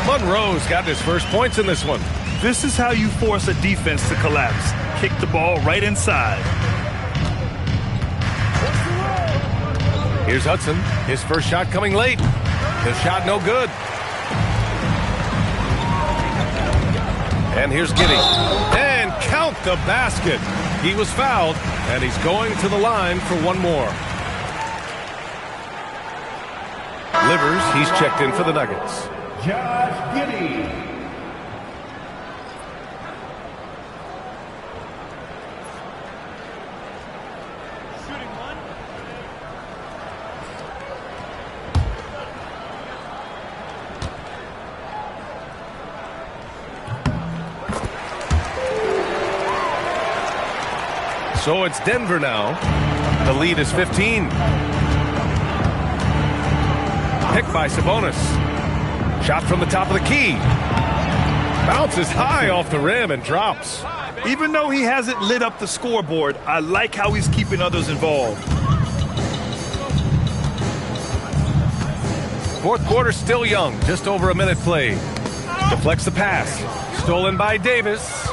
J: Monroe's got his first points in this one.
M: This is how you force a defense to collapse. Kick the ball right inside.
J: Here's Hudson. His first shot coming late. The shot no good. And here's Giddey. And count the basket. He was fouled, and he's going to the line for one more. Livers, he's checked in for the Nuggets.
I: Josh Giddey.
J: So it's Denver now. The lead is 15. Pick by Sabonis. Shot from the top of the key. Bounces high off the rim and drops.
M: Even though he hasn't lit up the scoreboard, I like how he's keeping others involved.
J: Fourth quarter still young. Just over a minute played. Deflects the pass. Stolen by Davis.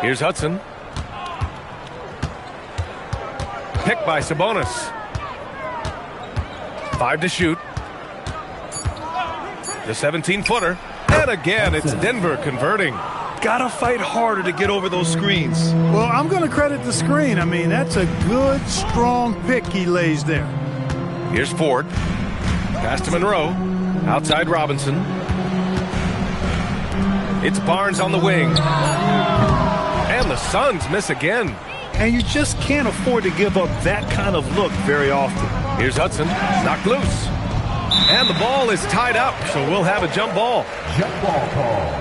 J: Here's Hudson. Pick by Sabonis. 5 to shoot. The 17-footer. And again, it's Denver converting.
M: Gotta fight harder to get over those screens.
P: Well, I'm going to credit the screen. I mean, that's a good, strong pick he lays there.
J: Here's Ford. Pass to Monroe. Outside Robinson. It's Barnes on the wing. And the Suns miss again.
M: And you just can't afford to give up that kind of look very often.
J: Here's Hudson. Knocked loose. And the ball is tied up, so we'll have a jump ball.
I: Jump ball call.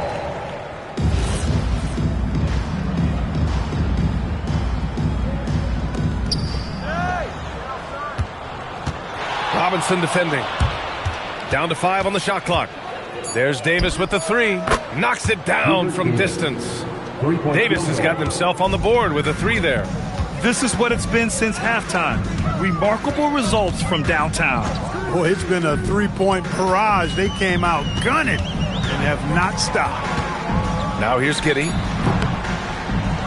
J: Robinson defending. Down to 5 on the shot clock. There's Davis with the 3. Knocks it down from distance. Davis has gotten himself on the board with a 3 there.
M: This is what it's been since halftime. Remarkable results from downtown.
P: Boy, it's been a three-point barrage. They came out gunning and have not stopped.
J: Now here's Giddey.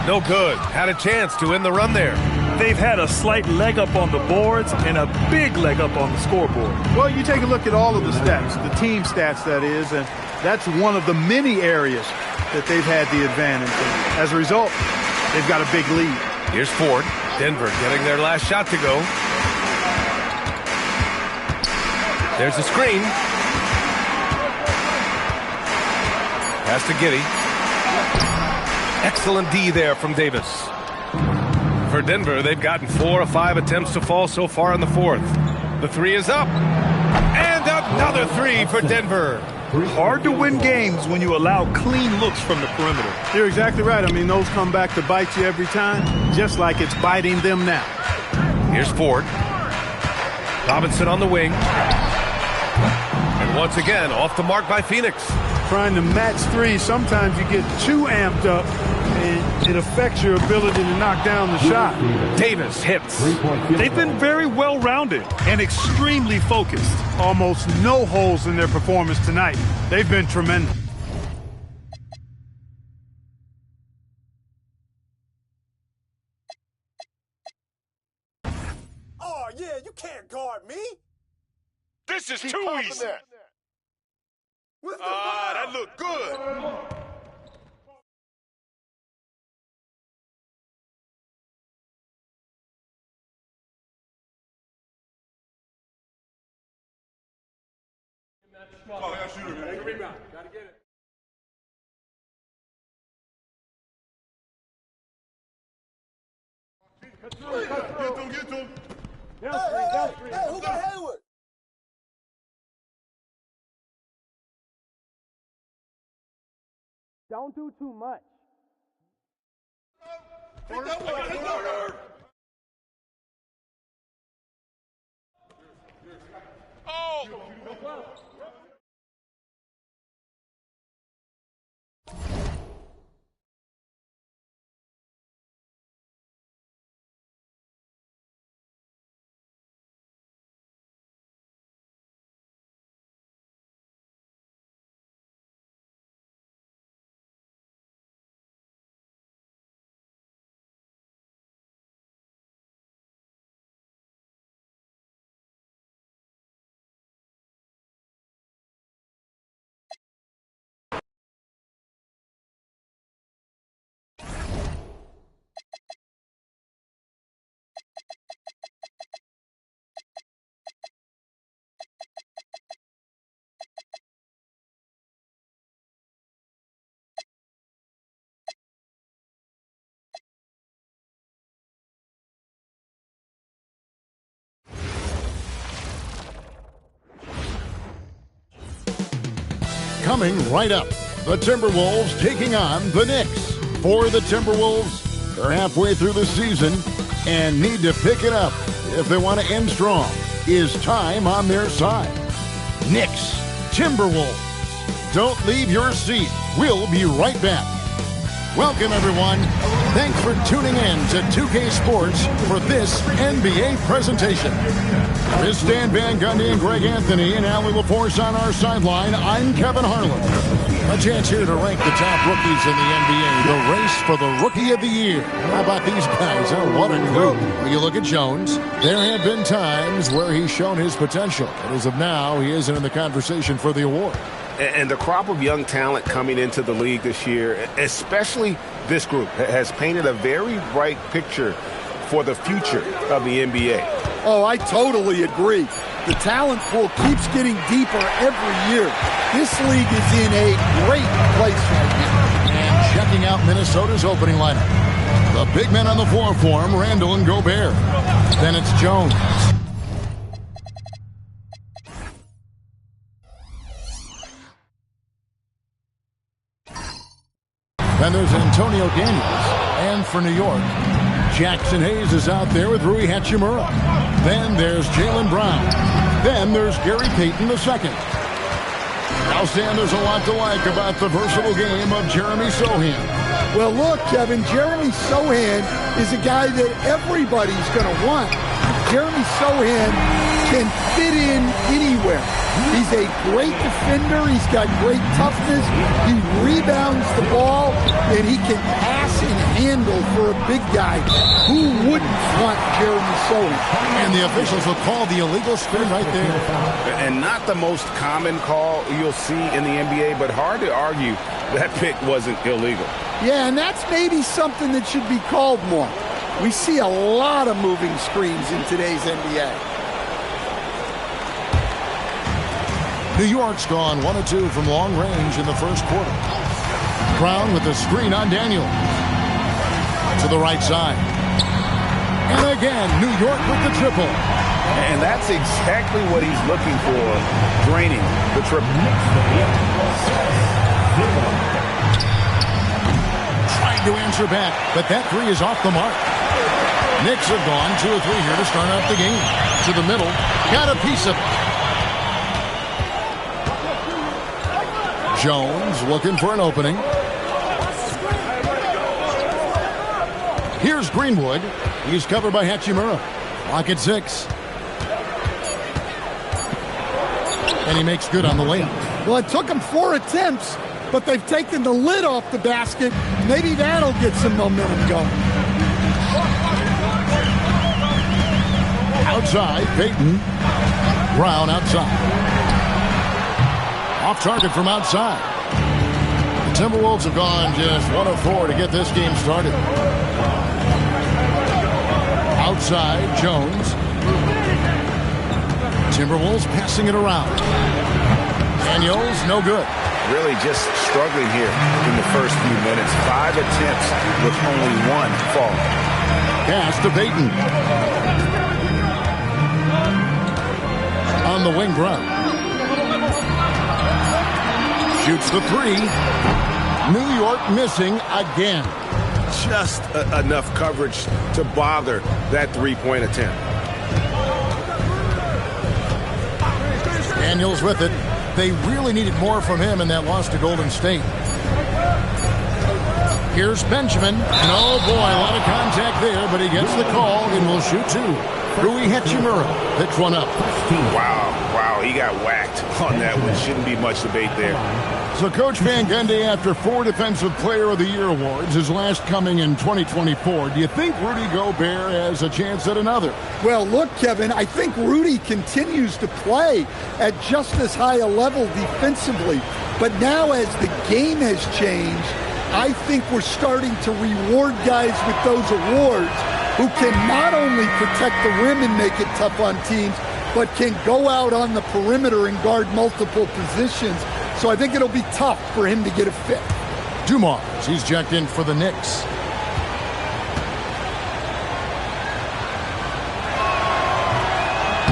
J: No good. Had a chance to end the run there.
M: They've had a slight leg up on the boards and a big leg up on the scoreboard.
P: Well, you take a look at all of the stats, the team stats, that is, and that's one of the many areas that they've had the advantage. And as a result, they've got a big lead.
J: Here's Ford. Denver getting their last shot to go. There's the screen. Pass to Giddey. Excellent D there from Davis. For Denver, they've gotten 4 of 5 attempts to fall so far in the fourth. The 3 is up. And another 3 for Denver.
M: Hard to win games when you allow clean looks from the perimeter.
P: You're exactly right. I mean, those come back to bite you every time, just like it's biting them now.
J: Here's Ford. Robinson on the wing. And once again, off the mark by Phoenix.
P: Trying to match 3, sometimes you get too amped up, and it affects your ability to knock down the shot.
J: Davis hits.
M: They've been very well-rounded and extremely focused.
P: Almost no holes in their performance tonight. They've been tremendous.
Q: Oh, yeah, you can't guard me.
R: This is too easy. That looked good. Oh, yeah, shoot it, man. Rebound. Gotta get it. Get to him, get to him.
Q: Hey, who got Hayward?
N: Don't do too much.
R: Take that one, take that one. Oh!
B: coming right up. The Timberwolves taking on the Knicks. For the Timberwolves, they're halfway through the season and need to pick it up if they want to end strong. Is time on their side? Knicks, Timberwolves. Don't leave your seat. We'll be right back. Welcome, everyone. Thanks for tuning in to 2K Sports for this NBA presentation. With Stan Van Gundy and Greg Anthony and Allie LaForce on our sideline, I'm Kevin Harlan. A chance here to rank the top rookies in the NBA. The race for the Rookie of the Year. How about these guys? Oh, what a group. When you look at Jones, there have been times where he's shown his potential. But as of now, he isn't in the conversation for the award.
O: And the crop of young talent coming into the league this year, especially this group, has painted a very bright picture for the future of the NBA.
S: Oh, I totally agree. The talent pool keeps getting deeper every year. This league is in a great place right now.
B: And checking out Minnesota's opening lineup. The big men on the floor for him, Randall and Gobert. Then it's Jones. Then there's Antonio Daniels. And for New York, Jackson Hayes is out there with Rui Hachimura. Then there's Jaylen Brown. Then there's Gary Payton II. Now, Stan, there's a lot to like about the versatile game of Jeremy Sohan.
S: Well, look, Kevin, Jeremy Sohan is a guy that everybody's going to want. Jeremy Sohan can fit in anywhere. He's a great defender. He's got great toughness. He rebounds the ball, and he can pass and handle for a big guy. Who wouldn't want Jeremy Sohan?
B: And the officials will call the illegal spin right there.
O: And not the most common call you'll see in the NBA, but hard to argue that pick wasn't illegal.
S: Yeah, and that's maybe something that should be called more. We see a lot of moving screens in today's NBA.
B: New York's gone 1 of 2 from long range in the first quarter. Brown with the screen on Daniel. To the right side. And again, New York with the triple.
O: And that's exactly what he's looking for, draining the triple.
B: Trying to answer back, but that three is off the mark. Knicks have gone 2 of 3 here to start out the game. To the middle, got a piece of it. Jones looking for an opening. Here's Greenwood. He's covered by Hachimura. Lock at 6. And he makes good on the layup.
S: Well, it took him 4 attempts, but they've taken the lid off the basket. Maybe that'll get some momentum going.
B: Outside, Payton. Brown outside. Off target from outside. The Timberwolves have gone just 1 of 4 to get this game started. Outside, Jones. Timberwolves passing it around. Daniels, no good.
O: Really just struggling here in the first few minutes. 5 attempts with only 1 fall.
B: Pass to Payton. On the wing, Brown. Shoots the 3. New York missing again.
O: Just enough coverage to bother that 3-point attempt.
B: Daniels with it. They really needed more from him in that loss to Golden State. Here's Benjamin. And oh boy, a lot of contact there, but he gets the call and will shoot 2. Rui Hachimura picks one up.
O: Wow, he got whacked on that one. Shouldn't be much debate there.
B: So Coach Van Gundy, after 4 Defensive Player of the Year awards, his last coming in 2024, do you think Rudy Gobert has a chance at another?
S: Well, look, Kevin, I think Rudy continues to play at just as high a level defensively. But now as the game has changed, I think we're starting to reward guys with those awards who can not only protect the rim and make it tough on teams, but can go out on the perimeter and guard multiple positions. So I think it'll be tough for him to get a 5th.
B: Dumars, he's checked in for the Knicks.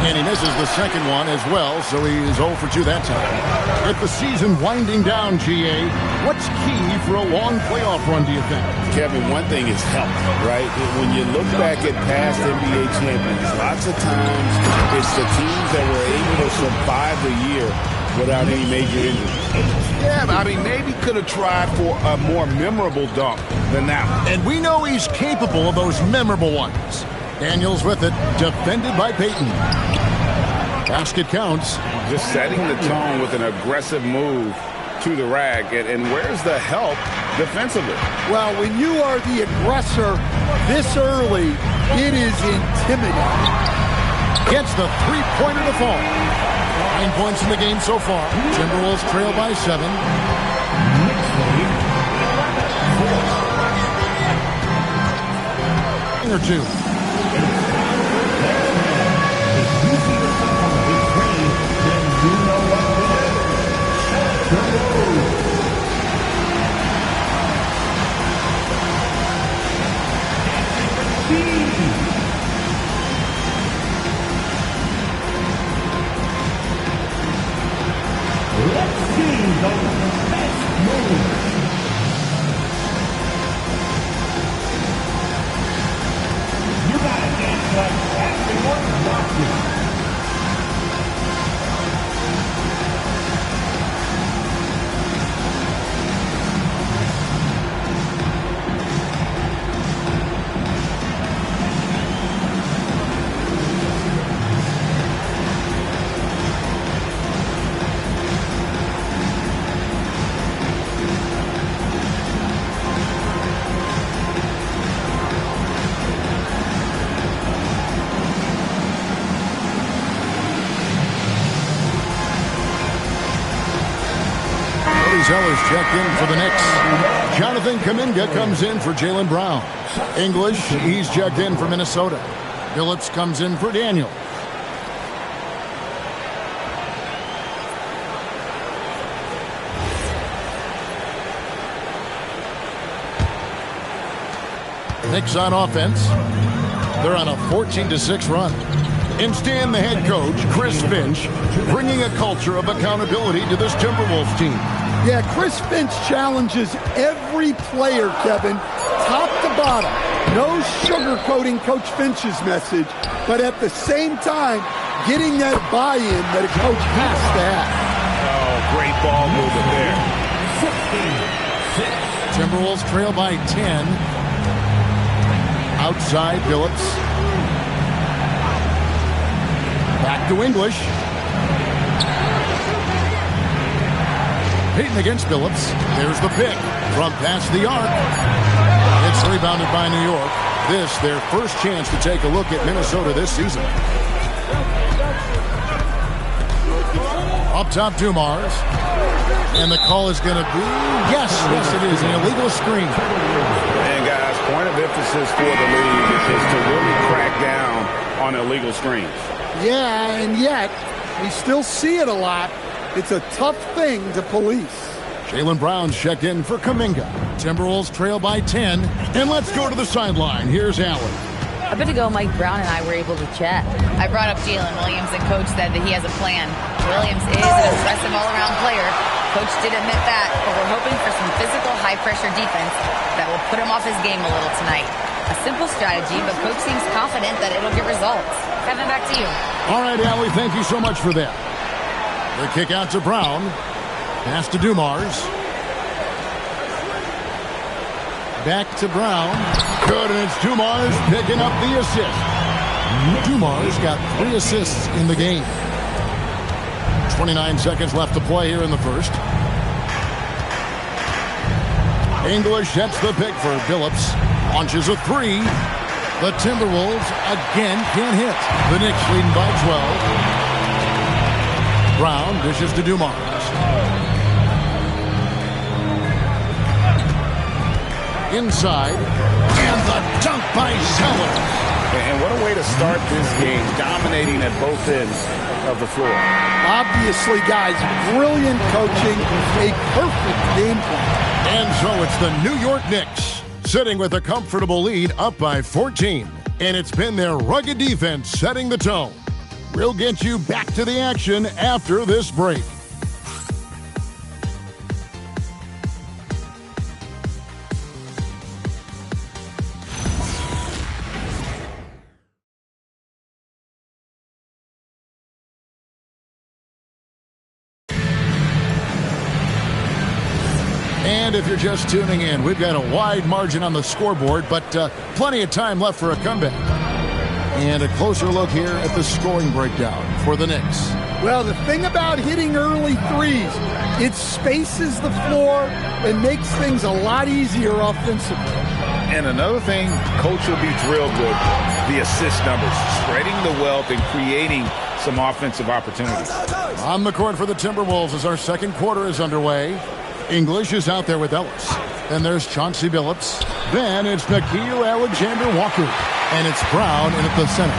B: And he misses the second one as well, so he's 0 for 2 that time. With the season winding down, GA, what's key for a long playoff run, do you think?
F: Kevin, one thing is health, right? When you look back at past NBA champions, lots of times it's the teams that were able to survive the year without any major injuries.
O: Yeah, I mean, maybe could have tried for a more memorable dunk than that one.
B: And we know he's capable of those memorable ones. Daniels with it, defended by Payton. Basket counts.
O: Just setting the tone with an aggressive move to the rack. And where's the help defensively?
S: Well, when you are the aggressor this early, it is intimidating.
B: Gets the three-pointer to fall. 9 points in the game so far. Timberwolves trail by 7. Or 2.
I: Let's see the best move. You gotta dance like everyone watching.
B: Zeller's checked in for the Knicks. Jonathan Kuminga comes in for Jaylen Brown. English, he's checked in for Minnesota. Phillips comes in for Daniel. Knicks on offense. They're on a 14-6 run. And Stan, the head coach, Chris Finch, bringing a culture of accountability to this Timberwolves team.
S: Yeah, Chris Finch challenges every player, Kevin, top to bottom. No sugarcoating Coach Finch's message, but at the same time, getting that buy-in that a coach has to have.
O: Oh, great ball movement there.
B: Timberwolves trail by 10. Outside, Phillips. Back to English. Payton against Phillips. There's the pick from past the arc. It's rebounded by New York. This, their first chance to take a look at Minnesota this season. Up top, Dumars. And the call is going to be, yes, it is, an illegal screen.
O: And guys, point of emphasis for the league is to really crack down on illegal screens.
S: Yeah, and yet, we still see it a lot. It's a tough thing to police.
B: Jaylen Brown's checked in for Kuminga. Timberwolves trail by 10. And let's go to the sideline. Here's Allen.
A: A bit ago, Mike Brown and I were able to chat. I brought up Jalen Williams, and Coach said that he has a plan. Williams is an impressive all-around player. Coach did admit that, but we're hoping for some physical, high-pressure defense that will put him off his game a little tonight. A simple strategy, but Coach seems confident that it'll get results. Kevin, back to you.
B: All right, Allie, thank you so much for that. The kick out to Brown. Pass to Dumars. Back to Brown. Good, and it's Dumars picking up the assist. Dumars got 3 assists in the game. 29 seconds left to play here in the first. English sets the pick for Phillips. Launches a 3. The Timberwolves again can't hit. The Knicks leading by 12. Brown dishes to Dumars. Inside. And the dunk by Zeller.
O: And what a way to start this game, dominating at both ends of the floor.
S: Obviously, guys, brilliant coaching, a perfect game plan.
B: And so it's the New York Knicks sitting with a comfortable lead up by 14. And it's been their rugged defense setting the tone. We'll get you back to the action after this break. And if you're just tuning in, we've got a wide margin on the scoreboard, but plenty of time left for a comeback. And a closer look here at the scoring breakdown for the Knicks.
S: Well, the thing about hitting early threes, it spaces the floor and makes things a lot easier offensively.
F: And another thing, Coach will be thrilled with the assist numbers, spreading the wealth and creating some offensive opportunities.
B: On the court for the Timberwolves as our second quarter is underway. English is out there with Ellis. Then there's Chauncey Billups. Then it's Nickeil Alexander-Walker. And it's Brown in at the center.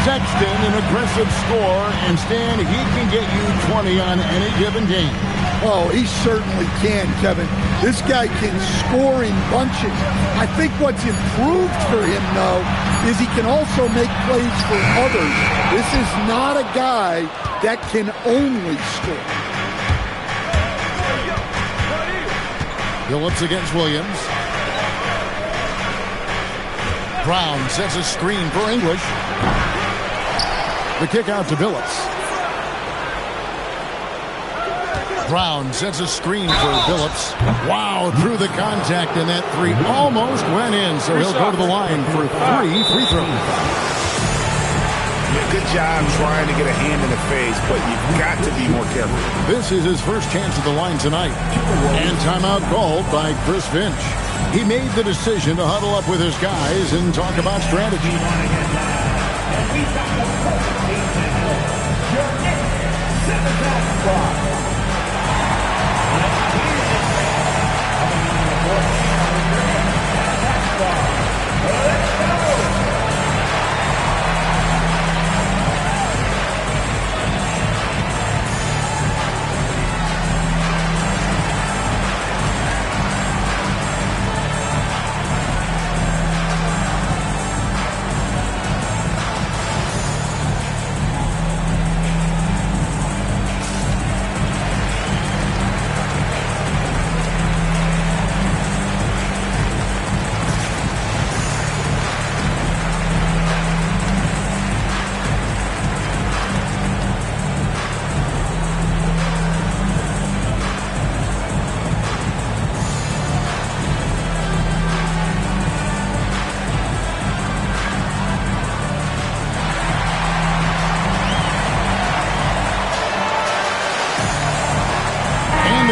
B: Sexton, an aggressive scorer, and Stan, he can get you 20 on any given game.
S: Oh, he certainly can, Kevin. This guy can score in bunches. I think what's improved for him, though, is he can also make plays for others. This is not a guy that can only score.
B: Billups against Williams. Brown sets a screen for English. The kick out to Billups. Brown sets a screen for Billups. Wow, through the contact, and that three almost went in, so he'll go to the line for 3 free throws.
F: Good job trying to get a hand in the face, but you've got to be more careful.
B: This is his first chance at the line tonight. And timeout called by Chris Finch. He made the decision to huddle up with his guys and talk about strategy.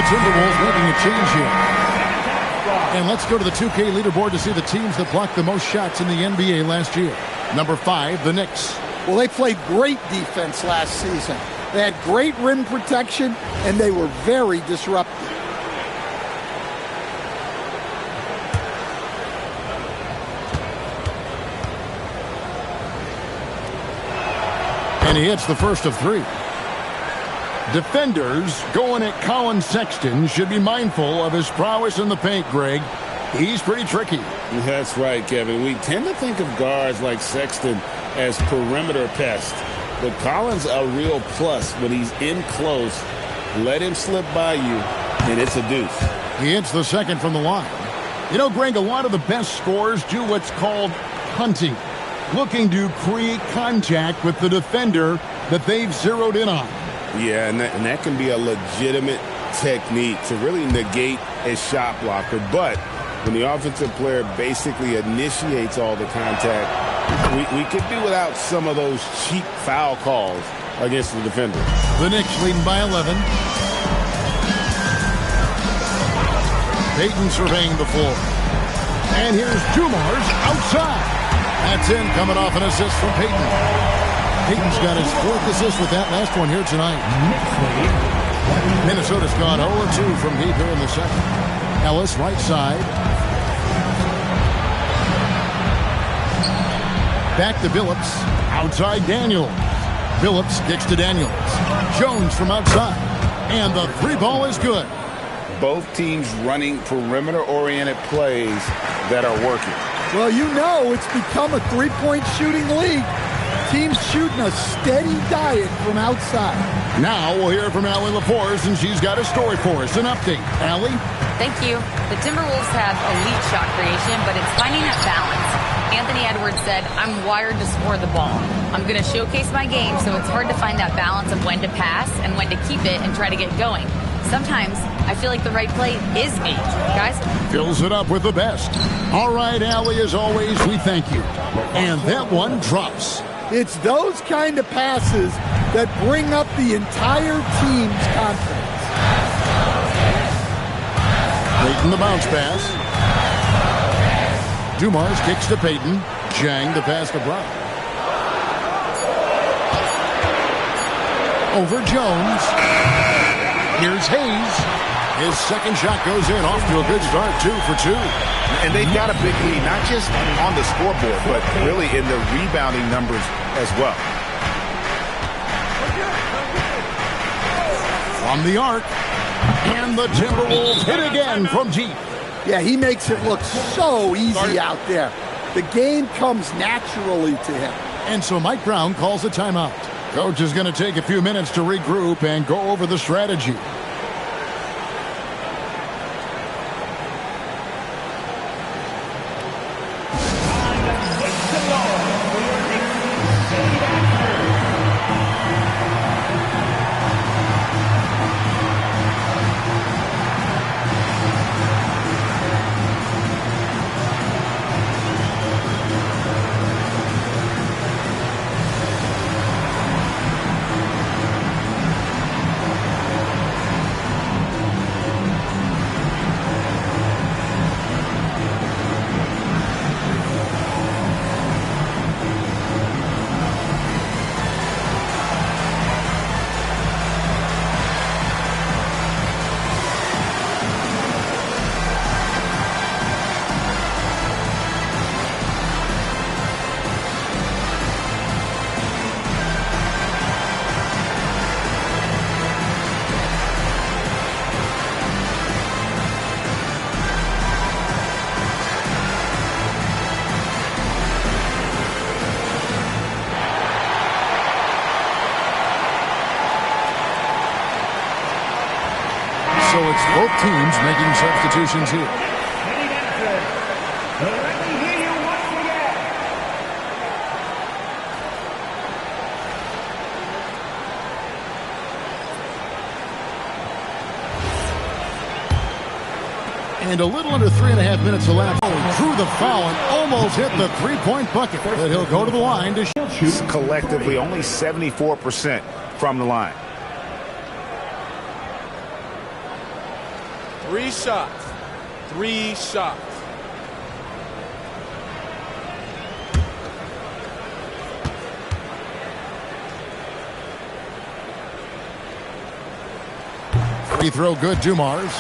B: Timberwolves making a change here. And let's go to the 2K leaderboard to see the teams that blocked the most shots in the NBA last year. Number 5, the Knicks.
S: Well, they played great defense last season. They had great rim protection, and they were very disruptive.
B: And he hits the first of 3. Defenders going at Colin Sexton should be mindful of his prowess in the paint, Greg. He's pretty tricky.
F: That's right, Kevin. We tend to think of guards like Sexton as perimeter pests, but Collins a real plus when he's in close. Let him slip by you, and it's a deuce.
B: He hits the second from the line. You know, Greg, a lot of the best scorers do what's called hunting, looking to create contact with the defender that they've zeroed in on.
F: Yeah, and that can be a legitimate technique to really negate a shot blocker. But when the offensive player basically initiates all the contact, we could do without some of those cheap foul calls against the defender.
B: The Knicks leading by 11. Payton surveying the floor. And here's Dumars outside. That's in, coming off an assist from Payton. Payton's got his 4th assist with that last one here tonight. Minnesota's gone 0-2 from deep here in the second. Ellis, right side. Back to Billups. Outside Daniels. Billups kicks to Daniels. Jones from outside. And the 3 ball is good.
F: Both teams running perimeter-oriented plays that are working.
S: Well, you know it's become a 3-point shooting league. team's shooting a steady diet from outside.
B: Now we'll hear from Allie LaForce, and she's got a story for us. An update. Allie?
A: Thank you. The Timberwolves have elite shot creation, but it's finding that balance. Anthony Edwards said, I'm wired to score the ball. I'm going to showcase my game, so it's hard to find that balance of when to pass and when to keep it and try to get going. Sometimes I feel like the right play is me. Guys?
B: Fills it up with the best. All right, Allie, as always, we thank you. And that one drops.
S: It's those kind of passes that bring up the entire team's confidence.
B: Payton the bounce pass. Dumars kicks to Payton. Jang the pass to Brown. Over Jones. Here's Hayes. His second shot goes in. Off to a good start. 2 for 2.
O: And they've got a big lead, not just on the scoreboard, but really in the rebounding numbers as well.
B: From the arc. And the Timberwolves hit again from deep.
S: Yeah, he makes it look so easy out there. The game comes naturally to him.
B: And so Mike Brown calls a timeout. Coach is going to take a few minutes to regroup and go over the strategy. So it's both teams making substitutions here. And a little under 3.5 minutes elapsed. Drew the foul and almost hit the three-point bucket. But he'll go to the line to shoot.
O: Collectively, only 74% from the line.
T: 3 shots. 3 shots.
B: Free throw good, Dumars.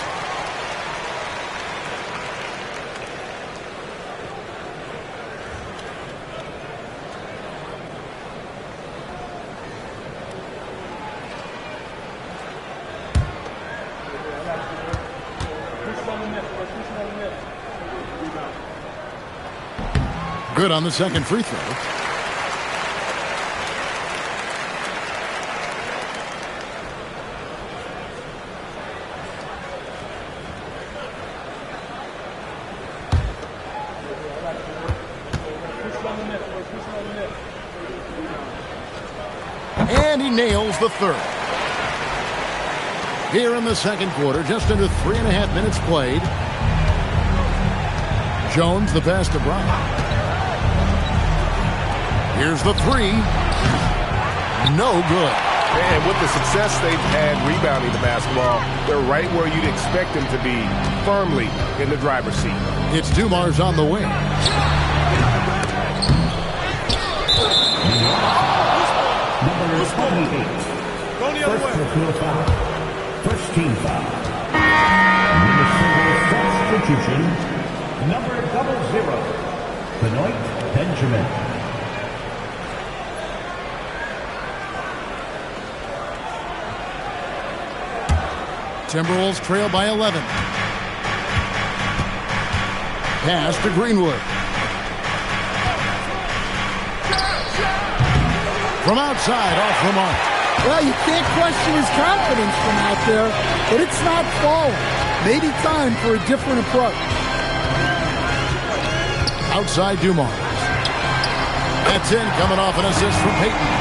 B: Good on the second free throw. And he nails the third. Here in the second quarter, just under 3.5 minutes played. Jones the pass to Brown. Here's the three. No good.
O: And with the success they've had rebounding the basketball, they're right where you'd expect them to be, firmly in the driver's seat.
B: It's Dumars on the wing.
I: Number 28. First personal foul. First team foul. Minnesota substitution. Number 00. Benoit Benjamin.
B: Timberwolves trail by 11. Pass to Greenwood. from outside off the mark.
S: Well, you can't question his confidence from out there, but it's not falling. Maybe time for a different approach.
B: Outside Dumars. That's in, coming off an assist from Peyton.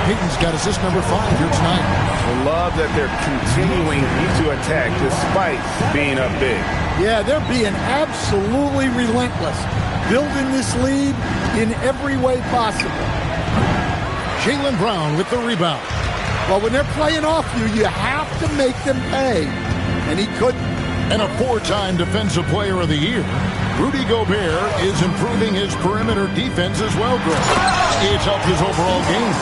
B: Peyton's got assist number 5 here tonight.
O: I love that they're continuing to attack despite being up big.
S: Yeah, they're being absolutely relentless, building this lead in every way possible.
B: Jaylen Brown with the rebound.
S: Well, when they're playing off you, you have to make them pay, and he couldn't.
B: And a 4-time Defensive Player of the Year, Rudy Gobert is improving his perimeter defense as well, Greg. It's helped his overall game.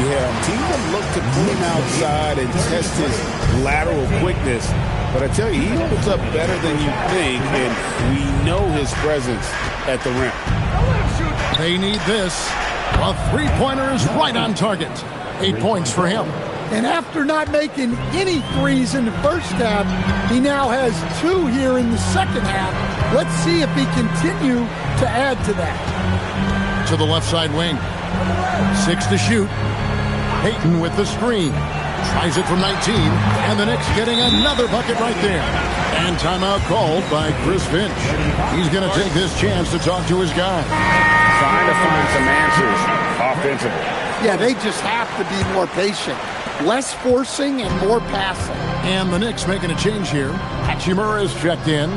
F: Yeah, teams have looked to put him outside and test his lateral quickness. But I tell you, he holds up better than you think, and we know his presence at the rim.
B: They need this. A three-pointer is right on target. 8 points for him.
S: And after not making any threes in the first half, he now has 2 here in the second half. Let's see if he continue to add to that.
B: To the left side wing. 6 to shoot. Peyton with the screen. Tries it from 19. And the Knicks getting another bucket right there. And timeout called by Chris Finch. He's going to take this chance to talk to his guy.
O: Trying to find some answers offensively.
S: Yeah, they just have to be more patient. Less forcing and more passing.
B: And the Knicks making a change here. Hachimura is checked in.